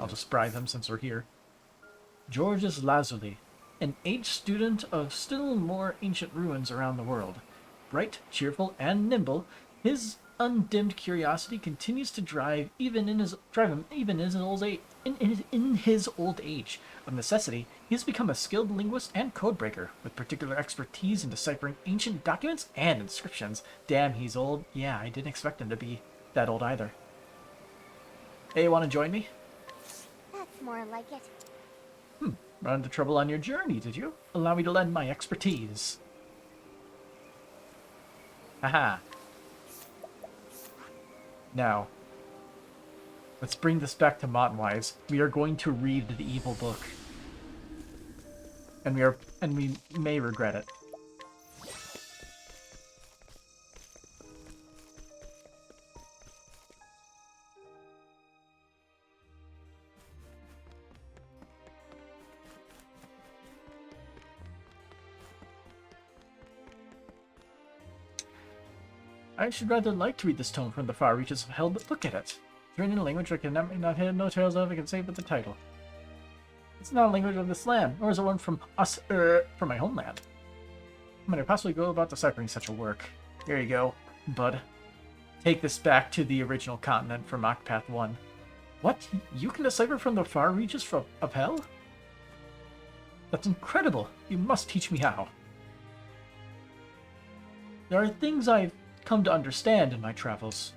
I'll just bribe them since we're here. Georges Lazuli, an aged student of still more ancient ruins around the world. Bright, cheerful, and nimble, his undimmed curiosity continues to drive him even in his old age. Of necessity, he has become a skilled linguist and codebreaker, with particular expertise in deciphering ancient documents and inscriptions. Damn, he's old. Yeah, I didn't expect him to be that old either. Hey, want to join me? That's more like it. Run into trouble on your journey, did you? Allow me to lend my expertise. Haha. Now, let's bring this back to Montwise. We are going to read the evil book. And we may regret it. I should rather like to read this tome from the far reaches of hell, but look at it. It's written in a language I can not hear no tales of, I can say but the title. It's not a language of this land, nor is it one from from my homeland. How might I possibly go about deciphering such a work? Here you go, bud. Take this back to the original continent from Octopath 1. What? You can decipher from the far reaches of hell? That's incredible. You must teach me how. There are things I've come to understand in my travels,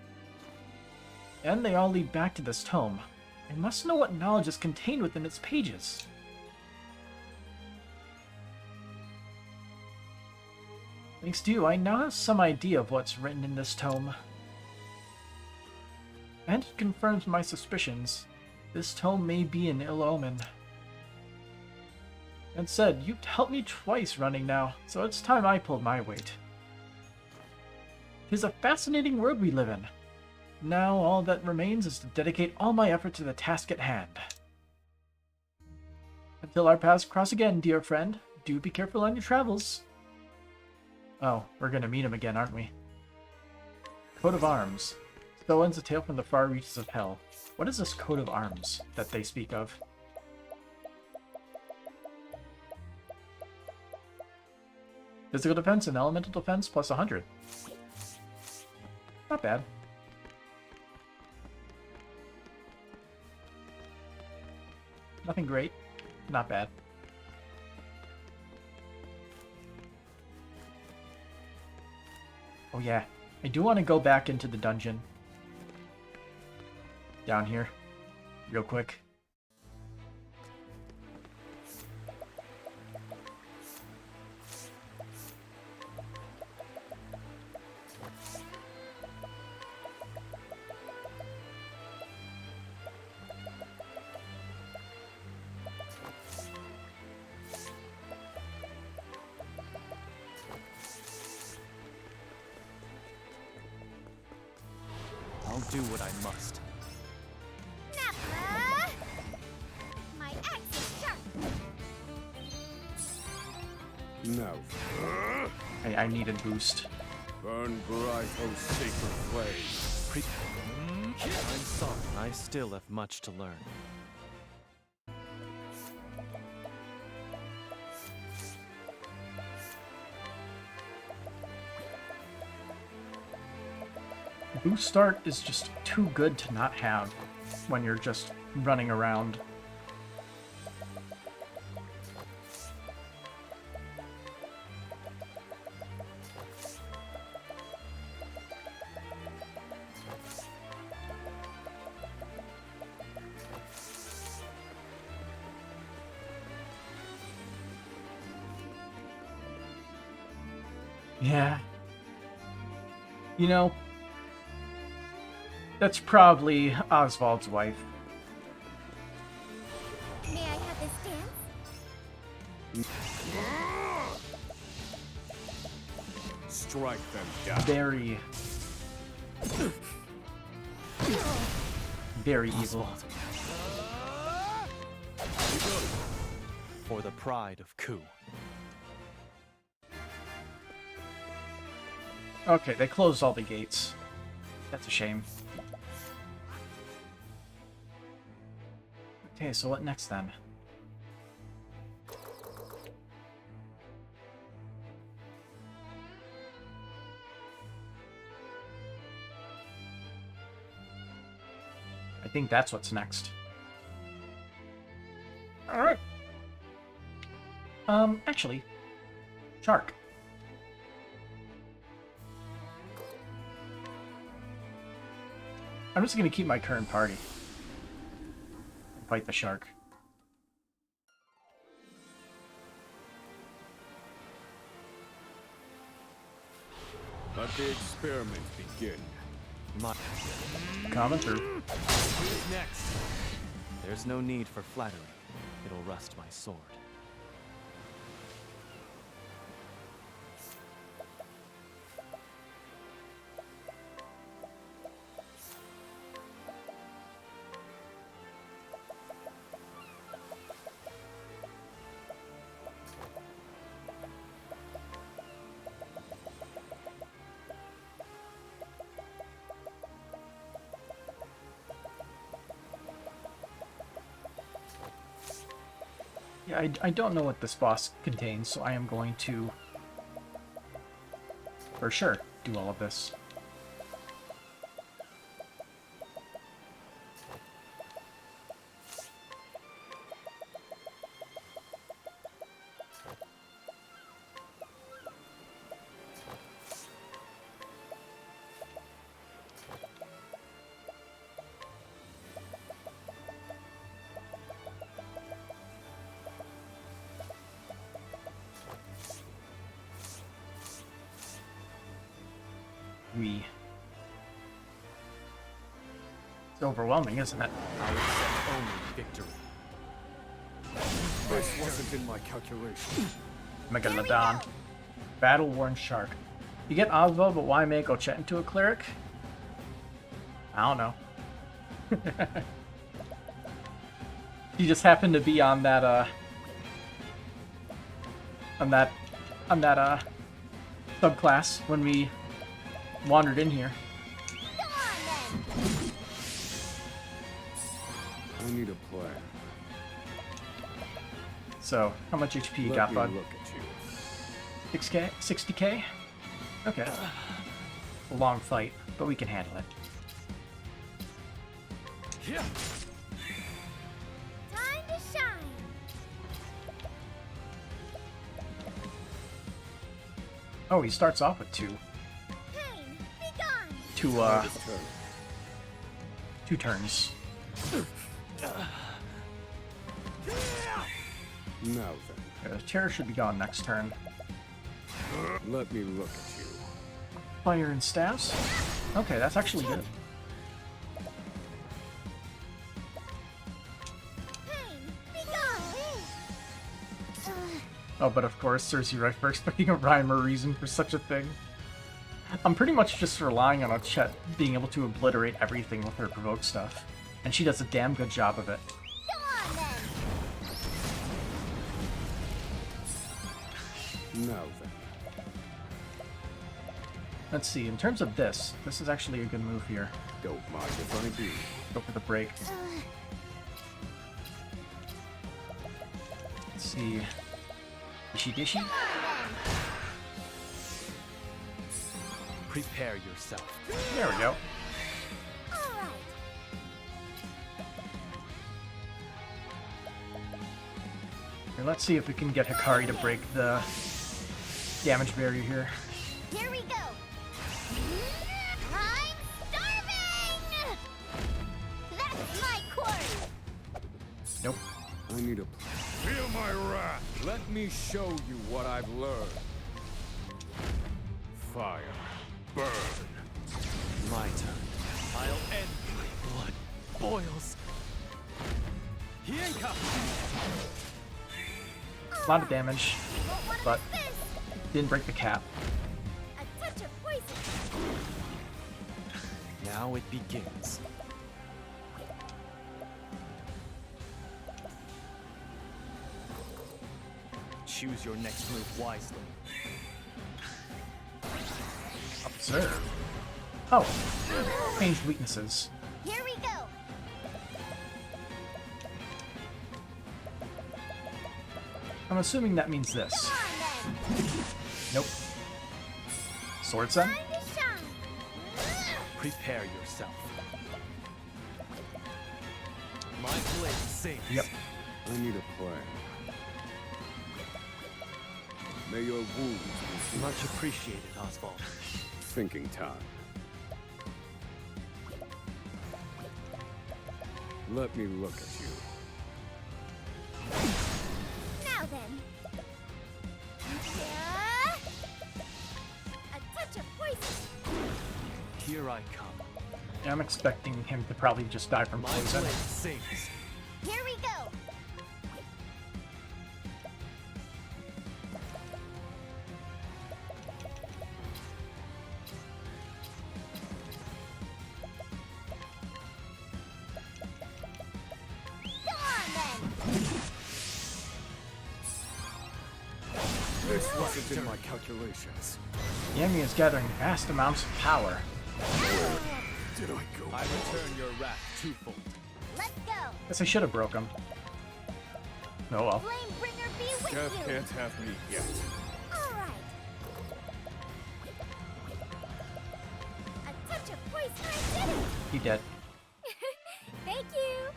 and they all lead back to this tome. I must know what knowledge is contained within its pages. Thanks to you, I now have some idea of what's written in this tome. And it confirms my suspicions. This tome may be an ill omen. That said, you've helped me twice running now, so it's time I pulled my weight. 'Tis a fascinating world we live in. Now all that remains is to dedicate all my effort to the task at hand. Until our paths cross again, dear friend, do be careful on your travels. Oh, we're gonna meet him again, aren't we? Coat of Arms. So ends a tale from the far reaches of hell. What is this coat of arms that they speak of? Physical defense and elemental defense plus 100. Not bad. Nothing great. Not bad. Oh yeah, I do want to go back into the dungeon. Down here. Real quick. I'll do what I must. Nappa! My axe is sharp. No. I need a boost. Burn bright, O sacred flame. I'm sorry, I still have much to learn. Boost start is just too good to not have when you're just running around. Yeah. You know, that's probably Osvald's wife. May I have this dance? Strike them down. Very evil. For the pride of Ku. Okay, they closed all the gates. That's a shame. Okay, so what next then? I think that's what's next. Alright. Actually, Shark. I'm just gonna keep my current party. Fight the shark. Let the experiment begin. Coming through. Who's next? There's no need for flattery. It'll rust my sword. Yeah, I don't know what this boss contains, so I am going to, for sure, do all of this. It's overwhelming, isn't it? I'll accept only victory. This wasn't in my calculation. Megalodon. Battle-worn shark. You get Osvald, but why make Ochet into a cleric? I don't know. He just happened to be on that, subclass when we wandered in here. I need a plan. So, how much HP you got, bud? Look at you. 6K? 60K? Okay. A long fight, but we can handle it. Yeah. Time to shine. Oh, he starts off with two. Pain, be gone. Two turns. Now then. The chair should be gone next turn. Let me look at you. Fire and staffs? Okay, that's actually good. Pain, be gone. Oh, but of course, Cersei right for expecting a rhyme or reason for such a thing. I'm pretty much just relying on Ochet being able to obliterate everything with her provoke stuff. And she does a damn good job of it. Go on then. Now then. Let's see, in terms of this is actually a good move here. Don't mind if I do. Go for the break. Let's see. Dishy dishy? Prepare yourself. There we go. All right. Here, let's see if we can get Hikari to break the damage barrier here. Here we go. I'm starving. That's my course. Nope. I need a plan. Feel my wrath. Let me show you what I've learned. Fire. Burn. My turn. I'll end my blood boils. Hienka! A lot of damage, but didn't break the cap. A touch of poison. Now it begins. Choose your next move wisely. Observe. Oh, changed weaknesses. Here we go. I'm assuming that means this. Nope. Sword Sun? Time to shine. Prepare yourself. My blade sings. Yep. I need a plan. May your wounds be Much appreciated, Osvald. thinking time. Let me look at you. Now then. A touch of poison. Here I come. I'm expecting him to probably just die from My poison. blade sings. Here we go. Go on then. This wasn't in my calculations. The enemy is gathering vast amounts of power. Did I go? I return your wrath twofold. Let's go. Guess I should have broke him. Oh well. Flamebringer be with Death you. can't have me yet. All right. A touch of poison. I did it. He dead. Thank you.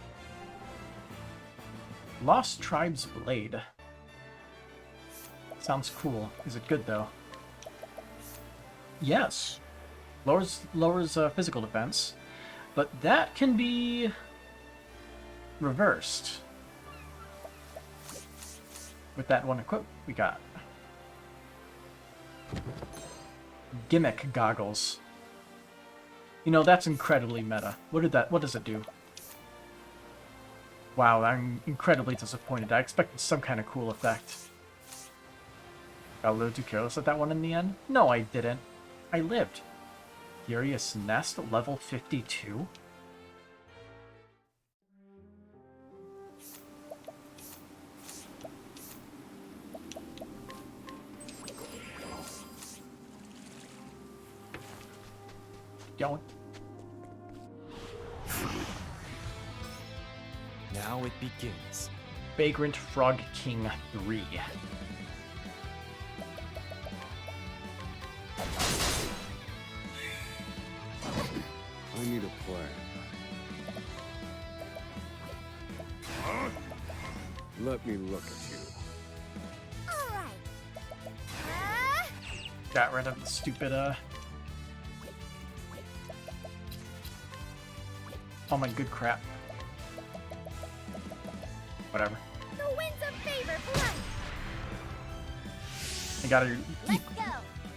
Lost Tribe's Blade. Sounds cool. Is it good though? Yes. Lowers physical defense, but that can be reversed with that one equip we got. Gimmick goggles. You know, that's incredibly meta. What does it do? Wow, I'm incredibly disappointed. I expected some kind of cool effect. Got a little too careless at that one in the end? No, I didn't. I lived. Furious Nest, level 52? Going. Now it begins. Vagrant Frog King 3. I need a plan. Let me look at you. All right. Got rid of the stupid, Oh my good crap. Whatever. The winds of favor blood. I gotta Let's go.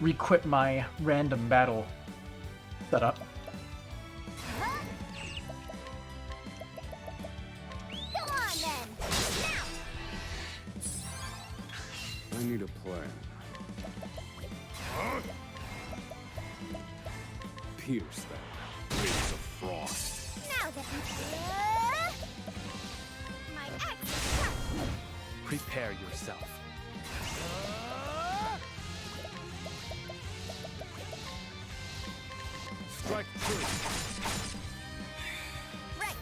re-quit my random battle setup. Go on then. Now. I need a plan. Pierce them. Rays of frost. Now that my axe is sharp. Prepare yourself. Strike true. Right.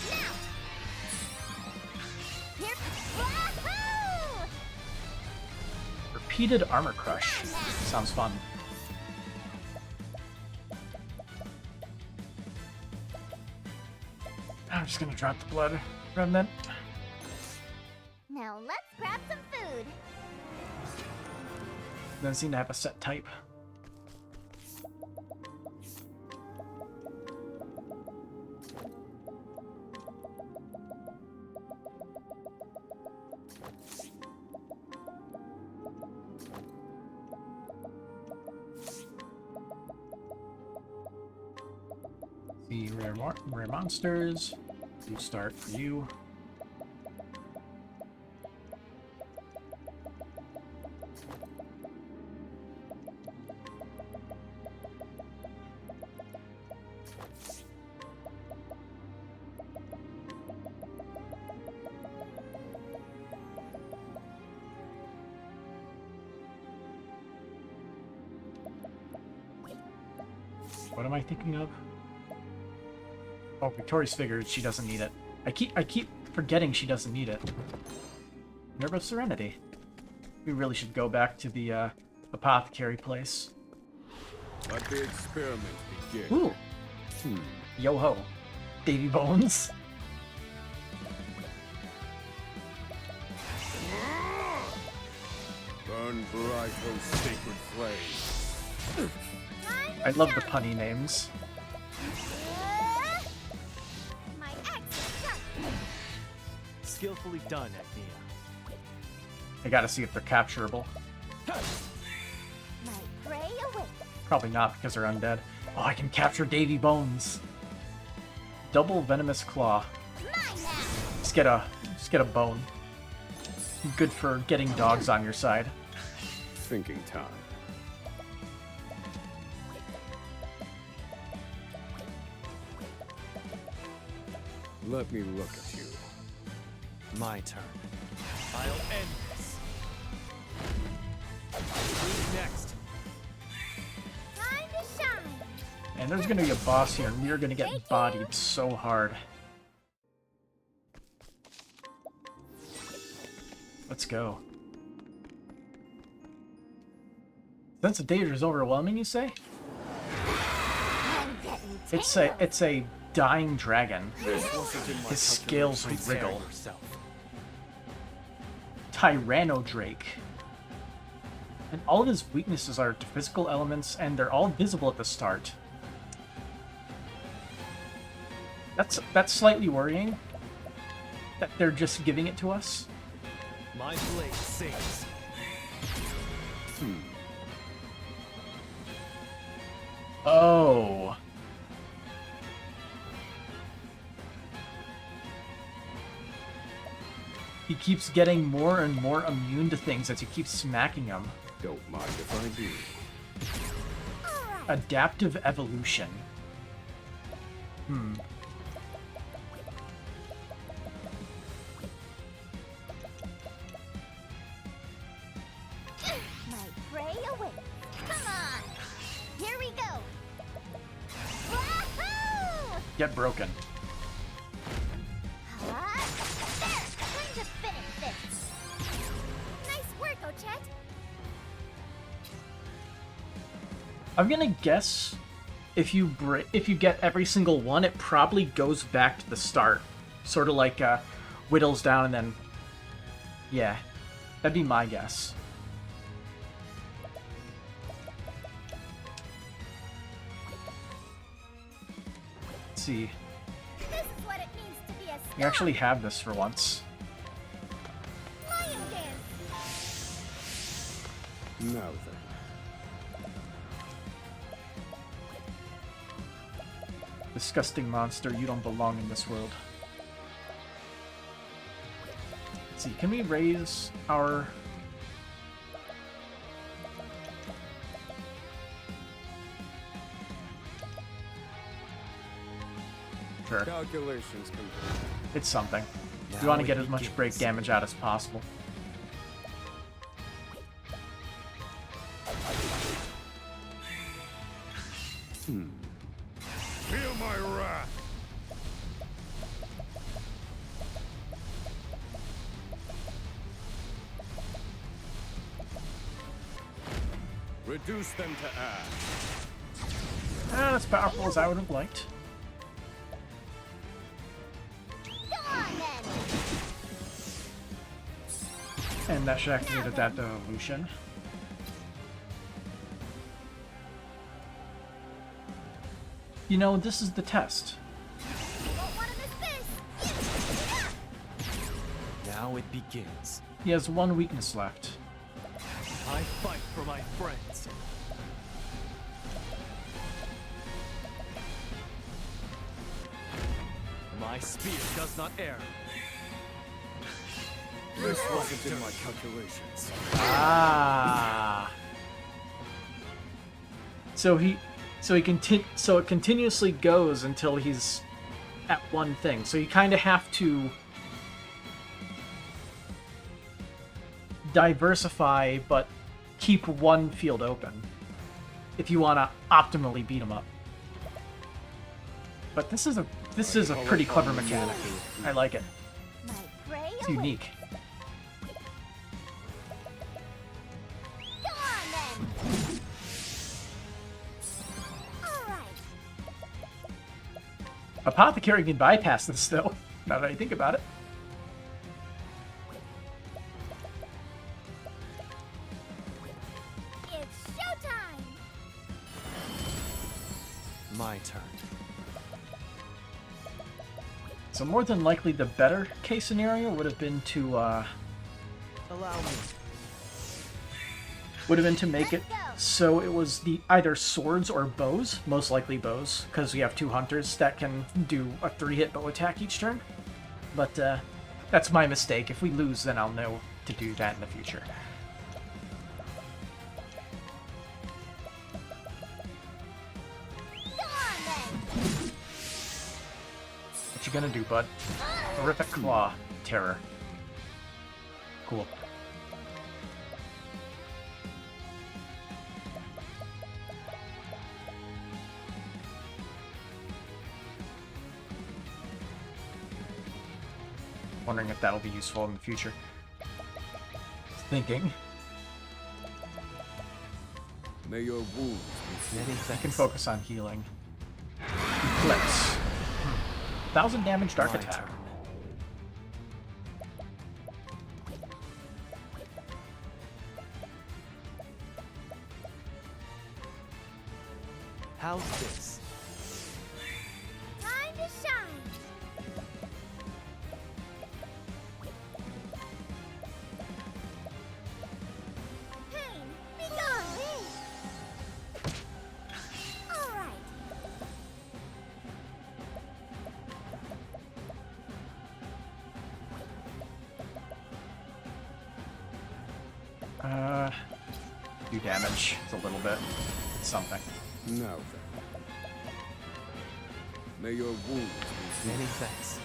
Now. Here. Wahoo! Repeated armor crush. Sounds fun. I'm just gonna drop the blood remnant. Now let's grab some food. Doesn't seem to have a set type. See rare monsters. You start for you. What am I thinking of? Oh, Victoria's figured she doesn't need it. I keep forgetting she doesn't need it. Nerve of Serenity. We really should go back to the apothecary place. Let the experiment begin. Ooh. Yo ho. Davy Bones. Burn bright, O sacred flame. I love the punny names. My axe is sharp. Skillfully done, Agnia. I gotta see if they're capturable. My Probably not because they're undead. Oh, I can capture Davy Bones. Double venomous claw. Just get a bone. Good for getting dogs on your side. Thinking time. Let me look at you. My turn. I'll end this. Who's next? Time to shine. And there's gonna be a boss here, and we're gonna get bodied so hard. Let's go. Sense of danger is overwhelming, you say? It's a dying dragon. His scales wriggle. Tyrannodrake. And all of his weaknesses are to physical elements, and they're all visible at the start. That's slightly worrying. That they're just giving it to us. My blade sings. Oh. He keeps getting more and more immune to things as you keep smacking him. Don't mind if I do. Adaptive evolution. My prey awaits. Come on. Here we go. Wahoo! Get broken. There. Time to finish this. Nice work, Ochet. I'm gonna guess if you get every single one, it probably goes back to the start, sort of like whittles down and then, yeah, that'd be my guess. Let's see. This is what it means to be a We actually have this for once. lion dance. Now then. Disgusting monster, you don't belong in this world. Let's see, can we raise our... Sure. Calculations complete. It's something. We Now want to it get as much begins. break damage out as possible. Feel my wrath. Reduce them to ash. Not as powerful as I would have liked. Go on then. And that should activate Adaptive Evolution. You know, this is the test. Won't want to miss this. Now it begins. He has one weakness left. I fight for my friends. My spear does not err. This wasn't in my calculations. Ah. So it continuously goes until he's at one thing. So you kind of have to diversify, but keep one field open if you want to optimally beat him up. But this is a pretty clever mechanic. I like it. My prey It's awaits. unique. Go on then. All right. Apothecary can bypass this though. Now that I think about it. It's showtime. My turn. So more than likely the better case scenario would have been to Allow me. would have been to make it so it was the either swords or bows, most likely bows, because we have 2 hunters that can do a 3-hit bow attack each turn. But that's my mistake. If we lose, then I'll know to do that in the future. What you gonna do, bud? Horrific Claw. Terror. Cool. Wondering if that'll be useful in the future. Thinking. May your wounds be healed. I can focus on healing. Eclipse. 1000 damage dark attack. How's this? Time to shine. Pain, be gone. All right. Do damage. It's a little bit. It's something. Now then. May your wounds be healed. Many thanks.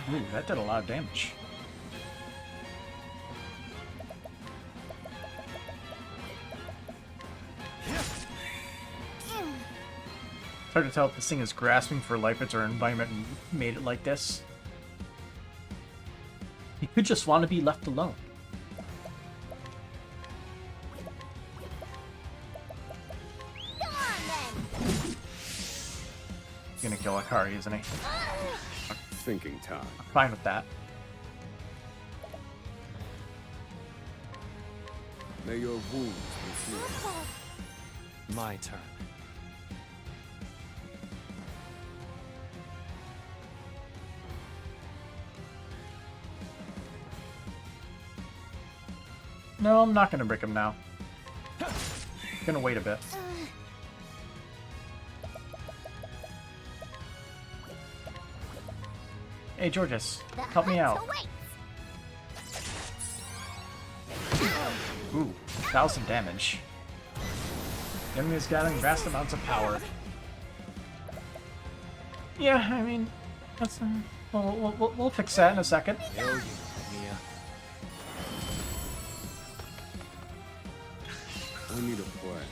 Ooh, that did a lot of damage. It's hard to tell if this thing is grasping for life if our environment made it like this. He could just want to be left alone. He's gonna kill Hikari, isn't he? Thinking time. I'm fine with that. May your wounds be healed. My turn. No, I'm not gonna break him now. I'm gonna wait a bit. Hey, Georges, help me out. Ooh, 1000 damage. The enemy is gathering vast amounts of power. Yeah, I mean, that's we'll fix that in a second. Hell yeah, Mia. I need a plan.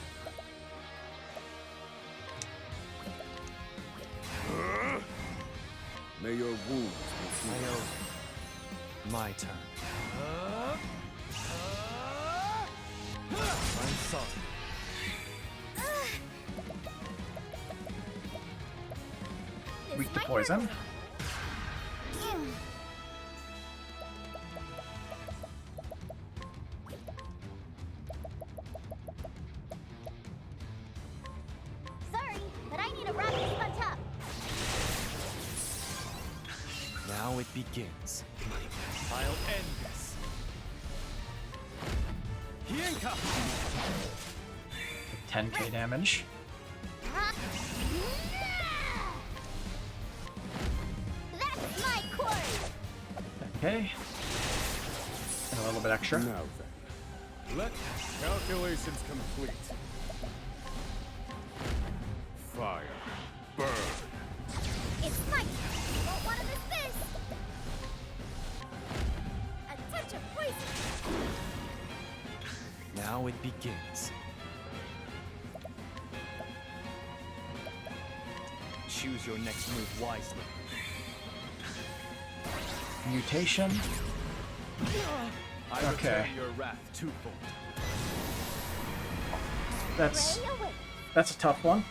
May your wounds be healed. My turn. I'm sorry. Weak to poison. Sorry, but I need a rapid punch up. Now it begins. I'll end this. Hienka! 10k damage. That's my quarry. 10k. And a little bit extra. Now then. Let calculations complete. Fire. Burn. It's my turn. Won't want to miss this. A touch of poison. Now it begins. Choose your next move wisely. Mutation. I Okay. return your wrath twofold. That's a tough one.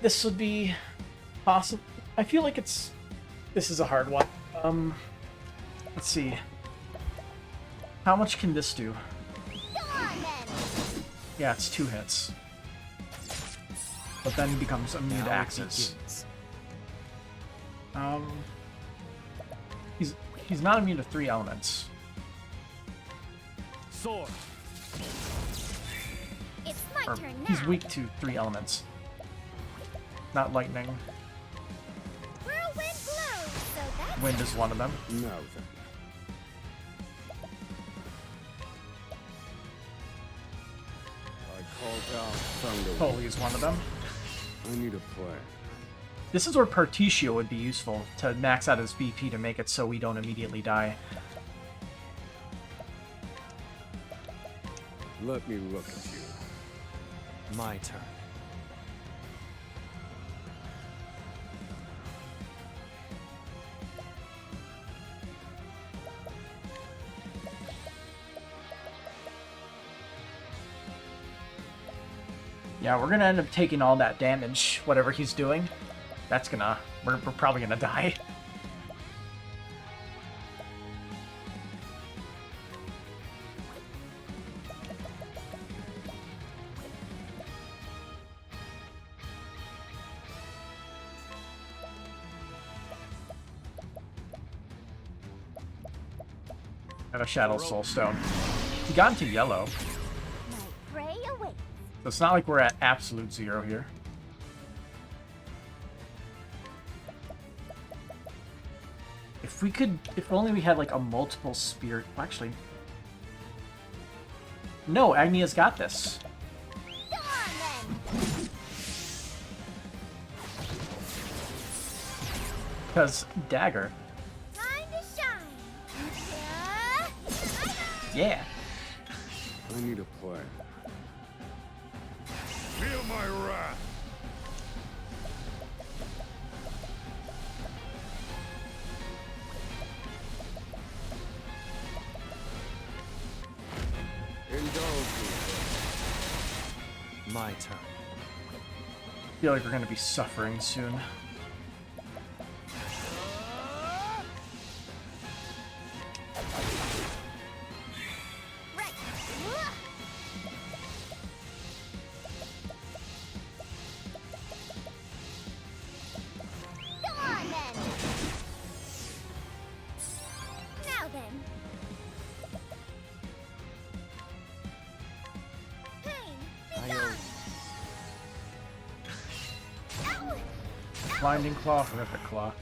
This would be possible. I feel like this is a hard one. Let's see. How much can this do? Yeah, it's 2 hits. But then he becomes immune to Now it axes. begins. He's not immune to 3 elements. sword. It's my Or turn now. he's weak to 3 elements. Not lightning. Whirlwind blows, so that's Wind is one of them. Now then. I called out Thunder. Holy is one of them. I need a plan. This is where Particio would be useful, to max out his BP to make it so we don't immediately die. Let me look at you. My turn. Yeah, we're gonna end up taking all that damage, whatever he's doing. That's gonna... We're probably gonna die. I have a Shadow Soul Stone. He got into yellow. my prey awaits. So it's not like we're at absolute 0 here. If we could... If only we had, like, a multiple spirit... Actually... No, Agnia's got this. Go on then. Because dagger. Time to shine. Yeah. I need a plan. Feel my wrath. Indulge me. My turn. I feel like we're gonna be suffering soon. Right. Go on then. Now then. Pain, be gone. Ow! Blinding Claw, Horrific Claw.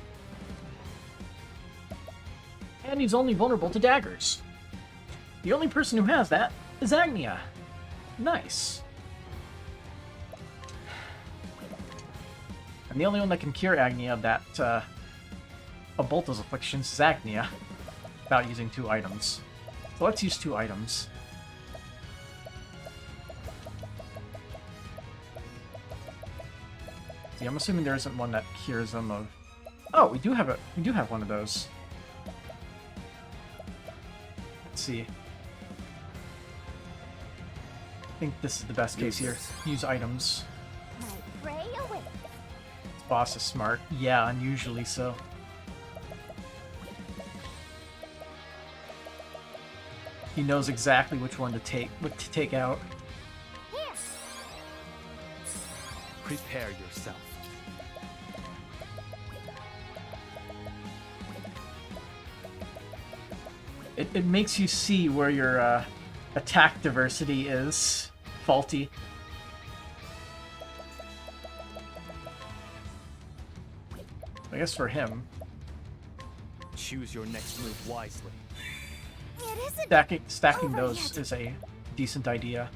And he's only vulnerable to daggers. The only person who has that is Agnia. Nice. And the only one that can cure Agnia of that, of both those afflictions is Agnia, without using 2 items. So let's use 2 items. See, I'm assuming there isn't one that cures them of... Oh, we do have one of those. Let's see. I think this is the best case here. Use items. My prey awaits. This boss is smart. Yeah, unusually so. He knows exactly which one to take out. Here. Prepare yourself. It makes you see where your attack diversity is faulty. I guess for him, Choose your next move wisely. It isn't stacking over those yet. is a decent idea.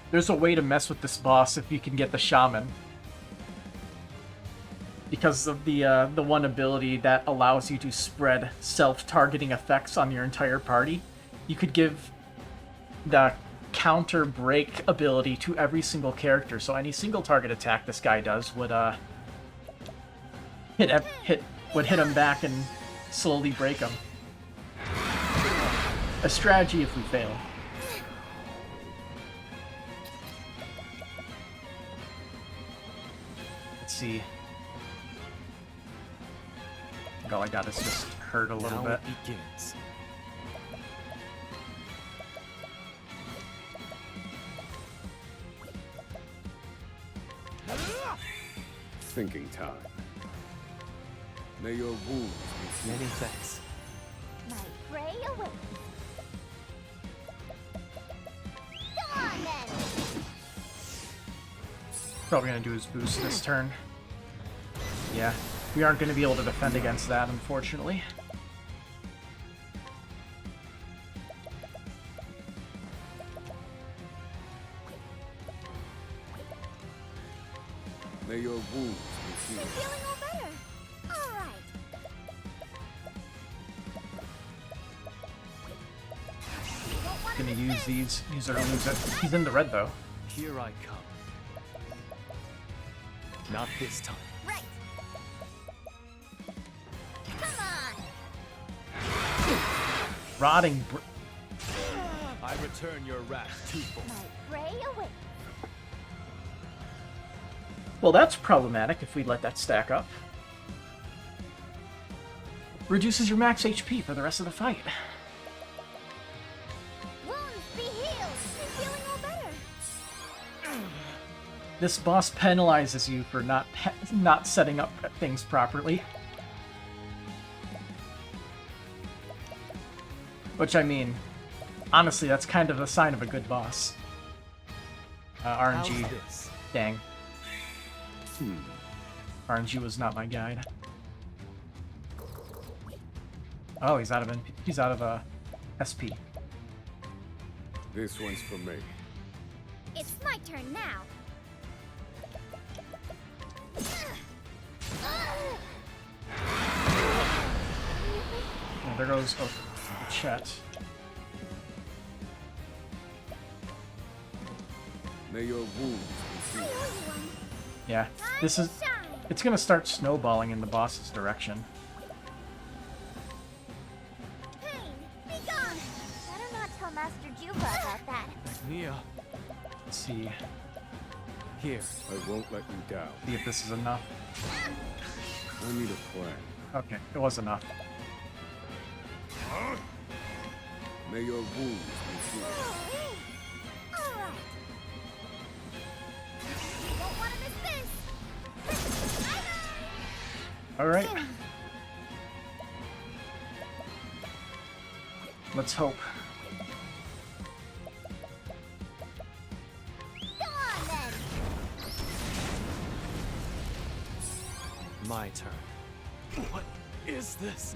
There's a way to mess with this boss if you can get the Shaman. Because of the one ability that allows you to spread self-targeting effects on your entire party. You could give the counter break ability to every single character, so any single target attack this guy does would hit him back and slowly break him. A strategy if we fail. Let's see. I think all I got is just hurt a little Now bit. it begins. thinking time. May your wounds be Many thanks. My prey awaits. Go on then! Probably gonna do his boost this turn. Yeah, we aren't gonna be able to defend against that, unfortunately. May your wounds be I'm healed. feeling all better. All right. You won't want to Gonna miss use this. these. Use it or lose it. He's in the red though. Here I come. Not this time. Right. Come on. Rotting. I return your wrath twofold. My prey awaits. Well, that's problematic if we let that stack up. Reduces your max HP for the rest of the fight. Wounds be healed. I'm feeling all better. This boss penalizes you for not setting up things properly. Which, I mean, honestly, that's kind of a sign of a good boss. RNG. How's this? Dang. RNG was not my guide. Oh, he's out of SP. This one's for me. It's my turn now. Oh, there goes Chet. May your wounds be healed. Yeah, this is. It's gonna start snowballing in the boss's direction. Pain, be gone. Better not tell Master Juba about that. Mia. Let's see. Here. I won't let you down. See if this is enough. I need a plan. Okay, it was enough. May your wounds be healed. All right. You won't want to miss this. All right. Let's hope. Go on then. My turn. What is this?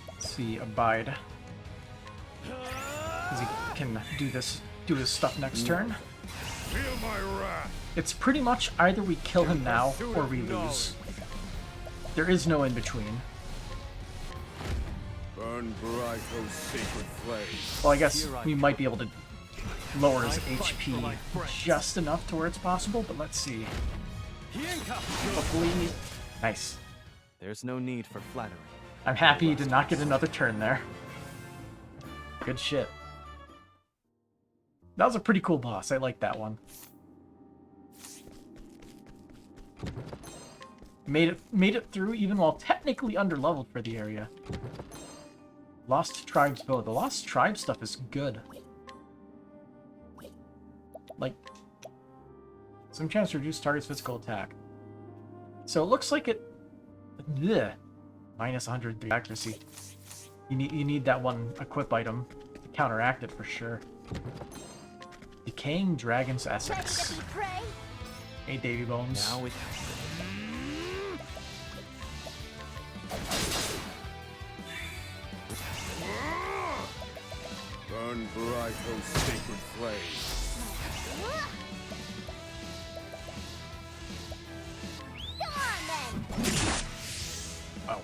Let's see, abide. Because he can do his stuff next turn. Feel my wrath. It's pretty much either we kill him now or we lose. There is no in between. Burn bright those sacred flames. Well, I guess we might be able to lower his HP just enough to where it's possible, but let's see. Hopefully, nice. There's no need for flattery. I'm happy he did not get another turn there. Good shit. That was a pretty cool boss. I like that one. Made it through even while technically underleveled for the area. Lost Tribes bow. The Lost Tribe stuff is good. Like, some chance to reduce target's physical attack. So it looks like it. Bleh, minus 103 accuracy. You need that one equip item to counteract it for sure. Decaying Dragon's Essence. Hey, Davy Bones. Now it. Burn bright those sacred flames. Oh.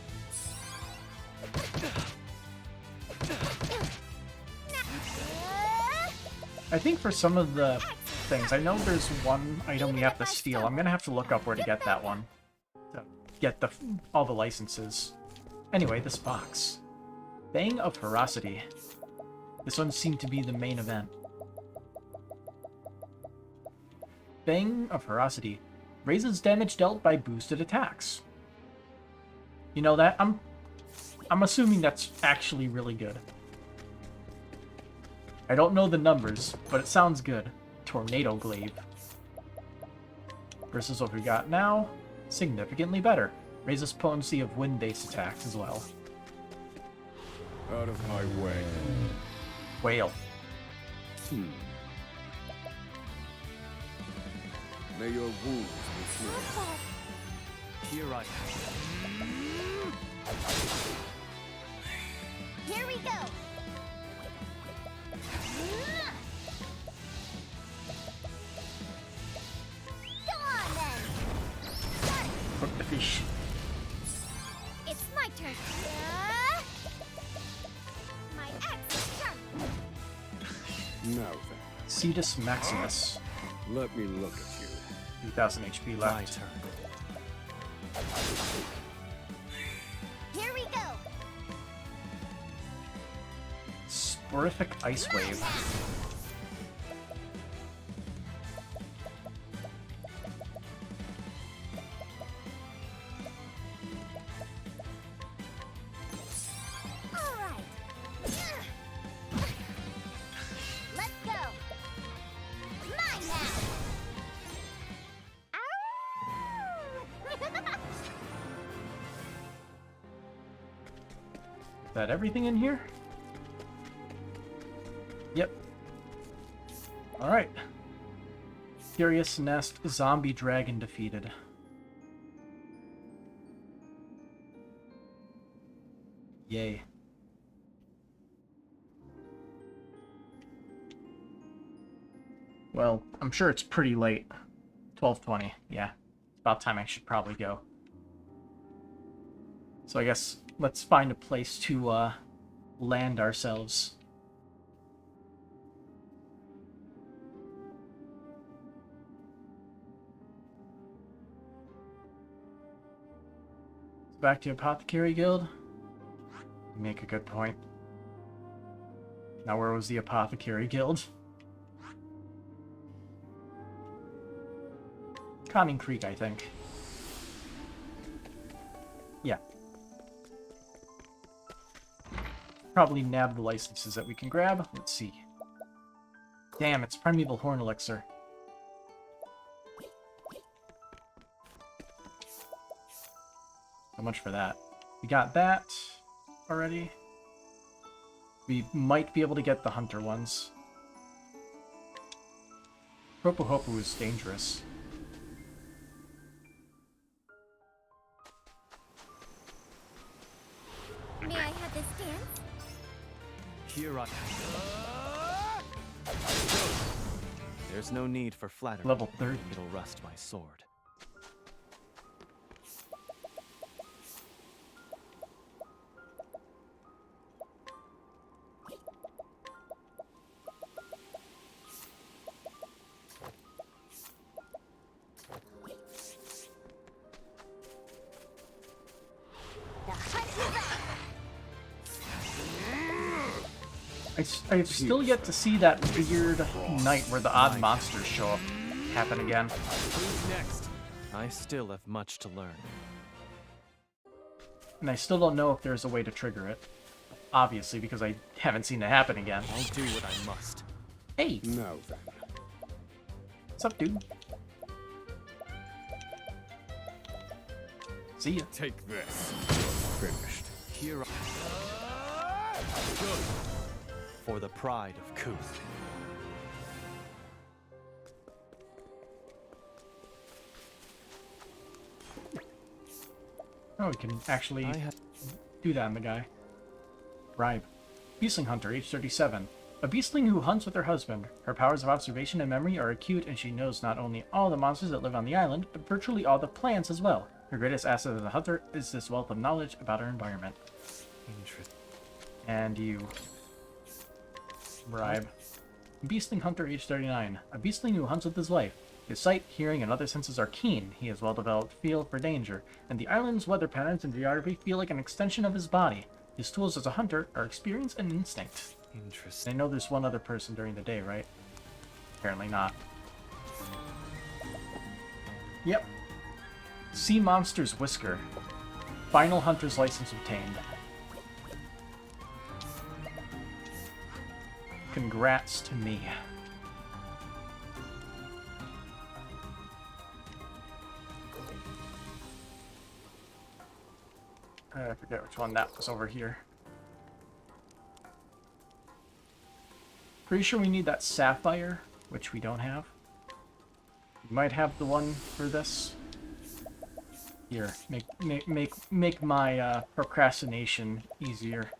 I think for some of the things, I know there's one item we have to steal. I'm gonna have to look up where to get that one. To get all the licenses. Anyway, this box. Bang of Ferocity. This one seemed to be the main event. Bang of Ferocity. Raises damage dealt by boosted attacks. You know that? I'm assuming that's actually really good. I don't know the numbers, but it sounds good. Tornado Glaive. Versus what we got now, significantly better. Raises potency of wind-based attacks as well. Out of my way. Whale. May your wounds be healed. Here I Here we go. Go on then. Cook the fish. It's my turn. My axe is sharp. Now then, Cetus Maximus. let me look at you. 3000 HP My left. turn. Here we go. Sporific Ice Wave. All right. Let's go. Mine now. Ow! Is that everything in here? Yep. Alright. Curious Nest Zombie Dragon defeated. Yay. Well, I'm sure it's pretty late. 12:20. Yeah. It's about time I should probably go. So I guess let's find a place to land ourselves. Back to Apothecary Guild. You make a good point. Now where was the Apothecary Guild? Conning Creek, I think. Yeah. Probably nab the licenses that we can grab. Let's see. Damn, it's Primeval Horn Elixir. So much for that. We got that already. We might be able to get the hunter ones. Hopu Hopu is dangerous. May I have this dance? Here I There's no need for flattery. Level 30. It'll rust my sword. The hunt is on. I've still yet to see that weird night where the odd monsters show up happen again. Who's next? I still have much to learn. And I still don't know if there's a way to trigger it. Obviously, because I haven't seen it happen again. I'll do what I must. Hey! Now then. What's up, dude? See ya. Take this. You're finished. Here I Good. For the pride of Ku. Oh, we can actually do that on the guy. Bribe. Beastling Hunter, age 37. A beastling who hunts with her husband. Her powers of observation and memory are acute, and she knows not only all the monsters that live on the island, but virtually all the plants as well. Her greatest asset as a hunter is this wealth of knowledge about her environment. Interesting. And you... Bribe. Beastling Hunter, age 39. A beastling who hunts with his wife. His sight, hearing, and other senses are keen. He has well-developed feel for danger, and the island's weather patterns and geography feel like an extension of his body. His tools as a hunter are experience and instinct. Interesting. I know there's one other person during the day, right? Apparently not. Yep. Sea Monster's Whisker. Final Hunter's license obtained. congrats to me. I forget which one that was over here. Pretty sure we need that sapphire, which we don't have. We might have the one for this. Here, make my procrastination easier.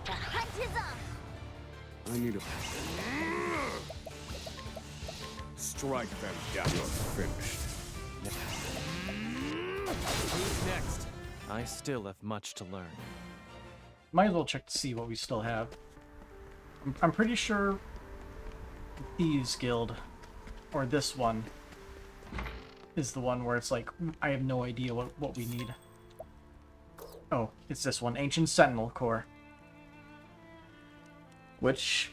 The hunt is on. I need a... Strike them down. You're finished. Who's next? I still have much to learn. Might as well check to see what we still have. I'm pretty sure Thieves Guild, or this one, is the one where it's like, I have no idea what we need. Oh, it's this one, Ancient Sentinel Core. Which,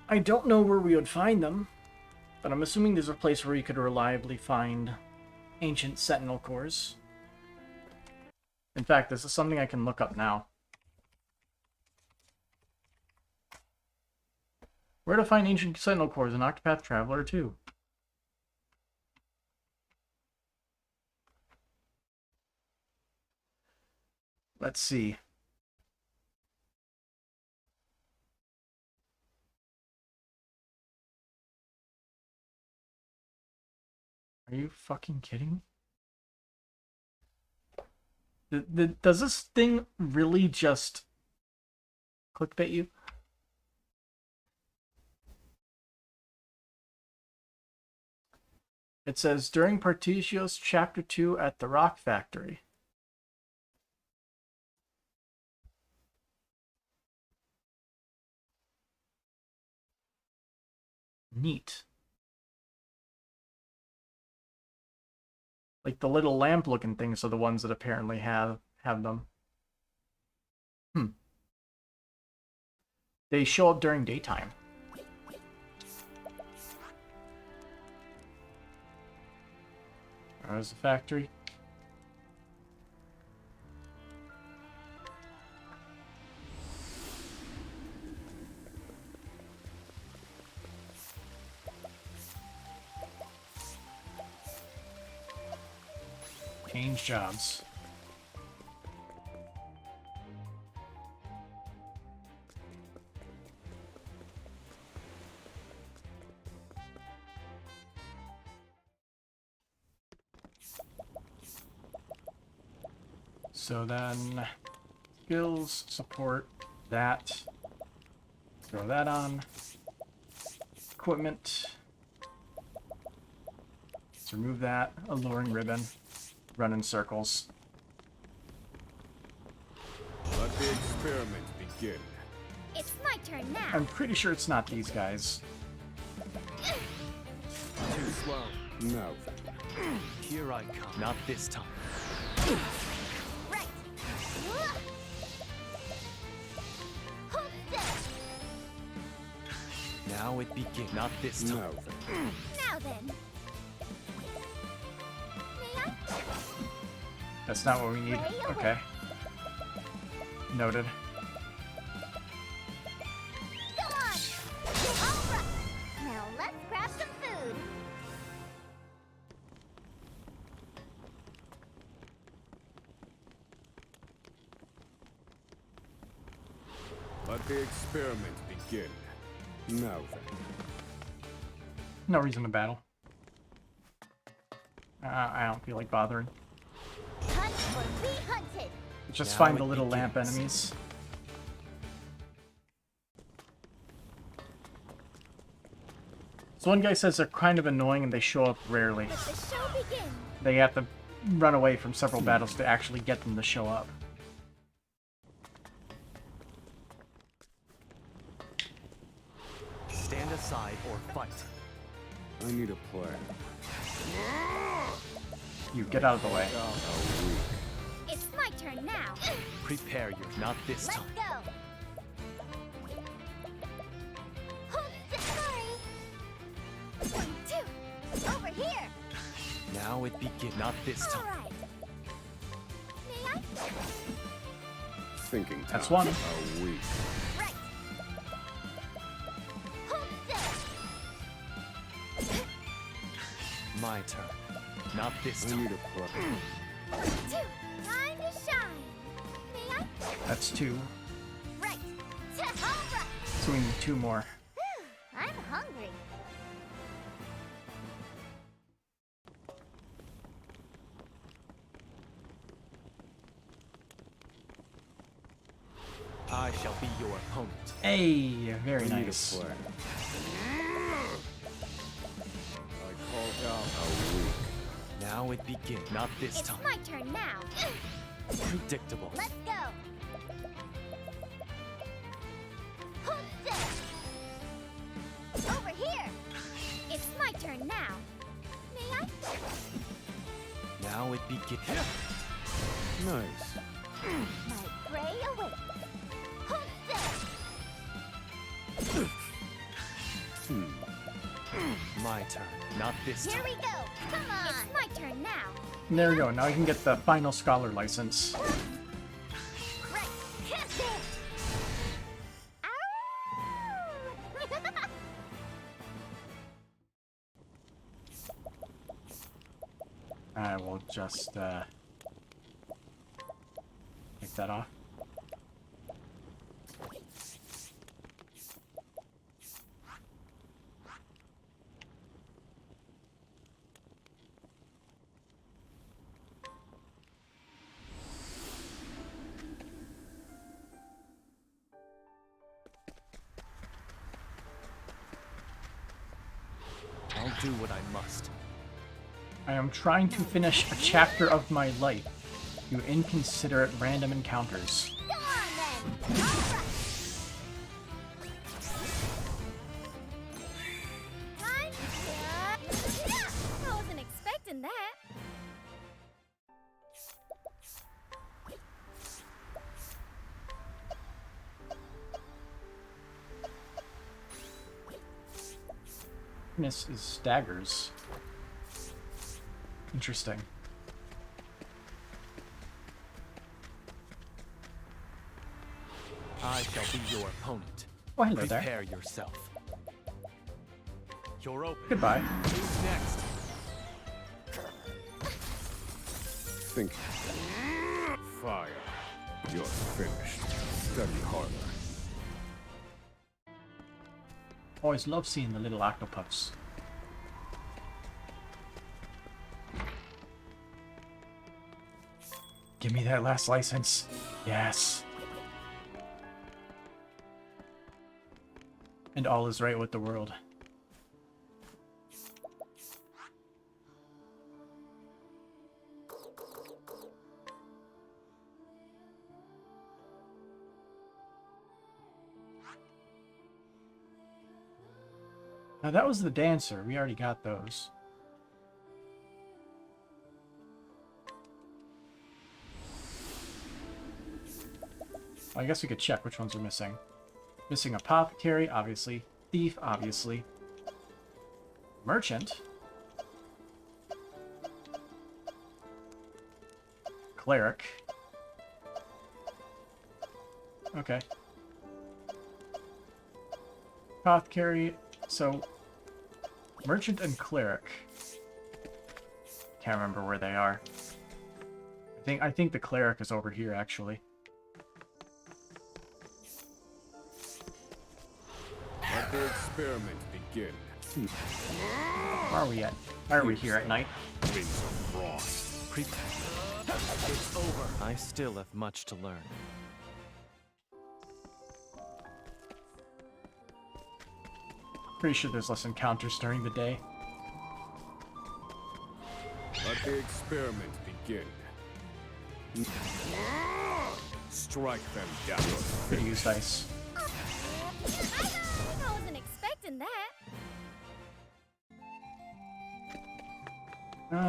I don't know where we would find them, but I'm assuming there's a place where you could reliably find Ancient Sentinel Cores. In fact, this is something I can look up now. Where to find Ancient Sentinel Cores in Octopath Traveler 2? Let's see. Are you fucking kidding me? Does this thing really just clickbait you? It says, during Partitio's Chapter 2 at the Rock Factory. Neat. Like the little lamp-looking things are the ones that apparently have them. They show up during daytime. There's the factory. Change jobs. So then, skills, support, that. Throw that on. Equipment. Let's remove that. Alluring ribbon. Run in circles. Let the experiment begin. It's my turn now. I'm pretty sure it's not these guys. Too slow. Now then. Here I come. Not this time. Right. Hold still. Now it begins. Not this time. Now then. Now then. That's not what we need. Okay. Noted. Come on. All right. Now let's grab some food. Let the experiment begin. Now then. No reason to battle. I don't feel like bothering. Hunt or be hunted. Just Now find it the little lamp begins. enemies. So one guy says they're kind of annoying and they show up rarely. Let the show begin. They have to run away from several battles to actually get them to show up. Stand aside or fight. I need a plan. You get out of the way. It's my turn now. Prepare your. Not this Let's time. go. Hold still. Sorry. Now it begins. Not this time. Alright. May I? Thinking That's time. one. A week. Right. Hold still. My turn. Not this I time. need a club. 2. Time to shine. May I? That's 2. Right. Alright. So we need 2 more. I'm hungry. I shall be your opponent. Hey, very I need a nice. plan. I called out a week. Now it begins. Not this It's time. my turn now. Predictable. Let's go. Hold still. Over here. It's my turn now. May I? Now it begins. Nice. My prey awaits. Hold still. My turn. Not this Here time. we go. Come on. It's my turn now. And there we go. Now I can get the final scholar license. Right. Ow! I will just take that off. I'll do what I must. I am trying to finish a chapter of my life. You inconsiderate random encounters. Go on then. All right. Time. I wasn't expecting that. This is staggers. Interesting. I shall be your opponent. Oh, hello there. Prepare yourself. You're open. Goodbye. Who's next? Think. Fire. You're finished. Study harder. Always love seeing the little octopuffs. Give me that last license. Yes. And all is right with the world. Now that was the dancer. We already got those. I guess we could check which ones are missing. Missing apothecary, obviously. Thief, obviously. Merchant. Cleric. Okay. Apothecary. So, merchant and cleric. Can't remember where they are. I think the cleric is over here, actually. Let the experiment begin. Where are we at? Why are we here at night? Winds of frost. It's over. I still have much to learn. Pretty sure there's less encounters during the day. Let the experiment begin. Strike them down. Could use dice. I wasn't expecting that.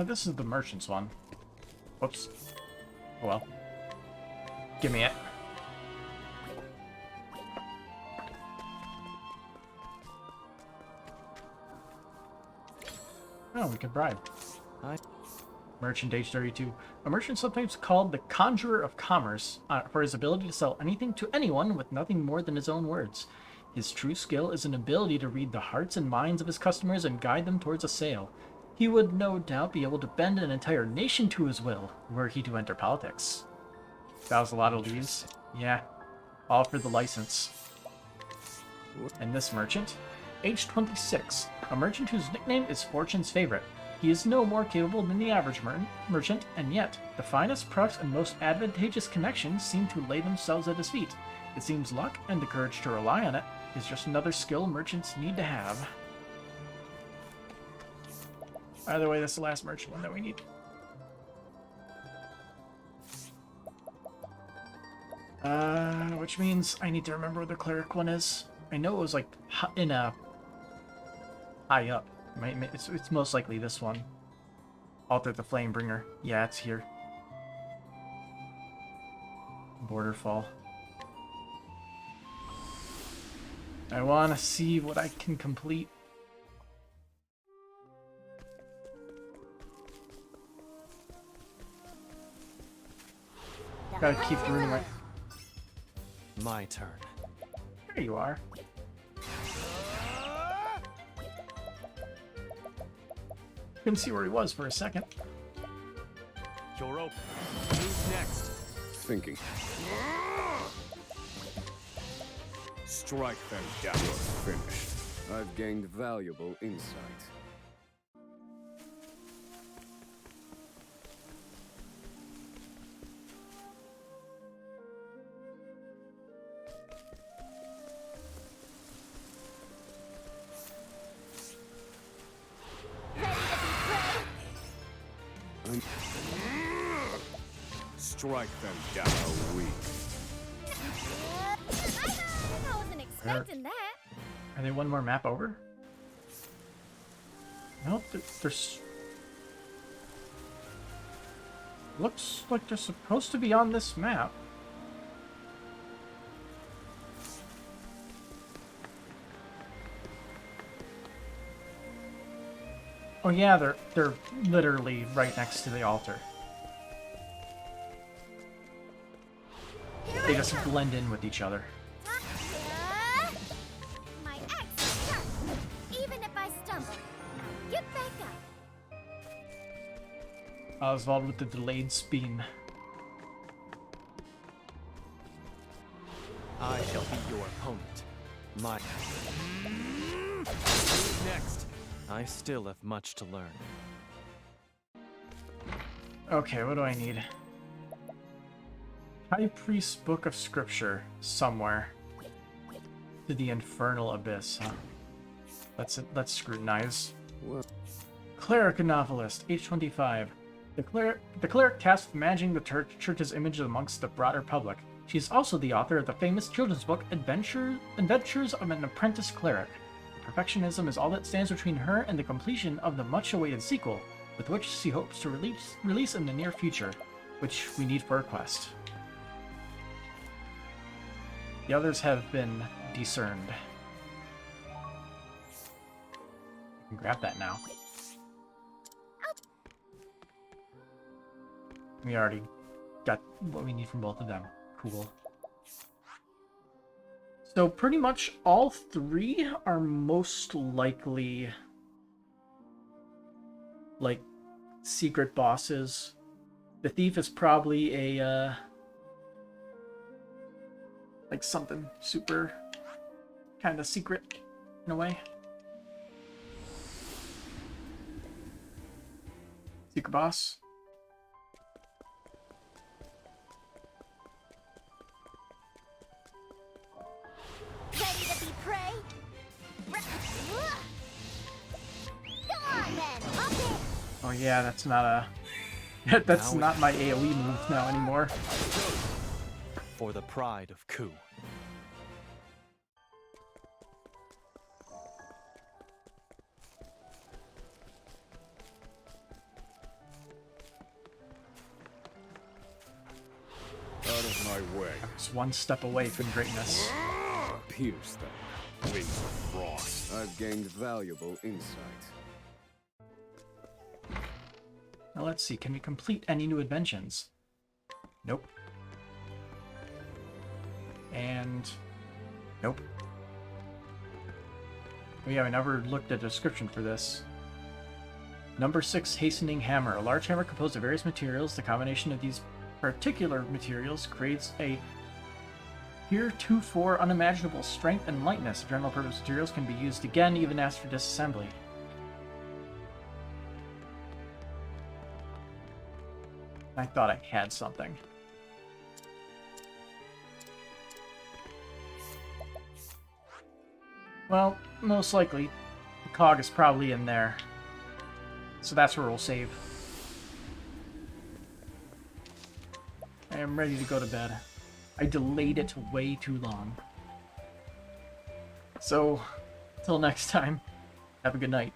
This is the merchant's one. Whoops. Oh well. Give me it. Oh, we can bribe. Merchant, age 32. A merchant sometimes called the conjurer of commerce for his ability to sell anything to anyone with nothing more than his own words. His true skill is an ability to read the hearts and minds of his customers and guide them towards a sale. He would no doubt be able to bend an entire nation to his will, were he to enter politics. That was a lot of leaves. Yeah, all for the license. And this merchant? Age 26. A merchant whose nickname is Fortune's Favorite. He is no more capable than the average merchant, and yet, the finest products and most advantageous connections seem to lay themselves at his feet. It seems luck and the courage to rely on it is just another skill merchants need to have. Either way, that's the last merchant one that we need. Which means I need to remember where the cleric one is. I know it was like in a high up. It's most likely this one. Alter the Flamebringer. Yeah, it's here. Borderfall. I want to see what I can complete. Gotta keep ruining my... My turn. There you are. Couldn't see where he was for a second. You're open. Who's next? Thinking. Strike them down. Finished. I've gained valuable insight. Strike them down weak. I wasn't expecting that. Are they one more map over? Nope, there's... Looks like they're supposed to be on this map. Oh yeah, they're literally right next to the altar. They just blend in with each other. My axe is sharp, even if I stumble. Get back up. Osvald with the delayed spin. I shall be your opponent. My... Who's next? I still have much to learn. Okay, what do I need? High Priest's Book of Scripture somewhere. To the Infernal Abyss, huh? Let's scrutinize. Cleric and Novelist, age 25. The cleric tasked with managing the church's image amongst the broader public. She is also the author of the famous children's book Adventures of an Apprentice Cleric. Perfectionism is all that stands between her and the completion of the much-awaited sequel, with which she hopes to release in the near future, which we need for her quest. The others have been discerned. I can grab that now. We already got what we need from both of them. Cool. So pretty much all three are most likely like secret bosses. The thief is probably a like something super kind of secret in a way. Secret boss. Ready to be prey? Come on then, up it! Oh yeah, that's not a... that's not my AoE move now anymore. For the pride of Ku. Out of my way. I was one step away from greatness. Pierce them. Wings of frost. I've gained valuable insight. Now let's see, can we complete any new inventions? Nope. And... nope. Oh yeah, I never looked at the description for this. Number 6 Hastening Hammer. A large hammer composed of various materials. The combination of these particular materials creates a heretofore unimaginable strength and lightness. General purpose materials can be used again, even after disassembly. I thought I had something. Well, most likely, the cog is probably in there. So that's where we'll save. I am ready to go to bed. I delayed it way too long. So, till next time, have a good night.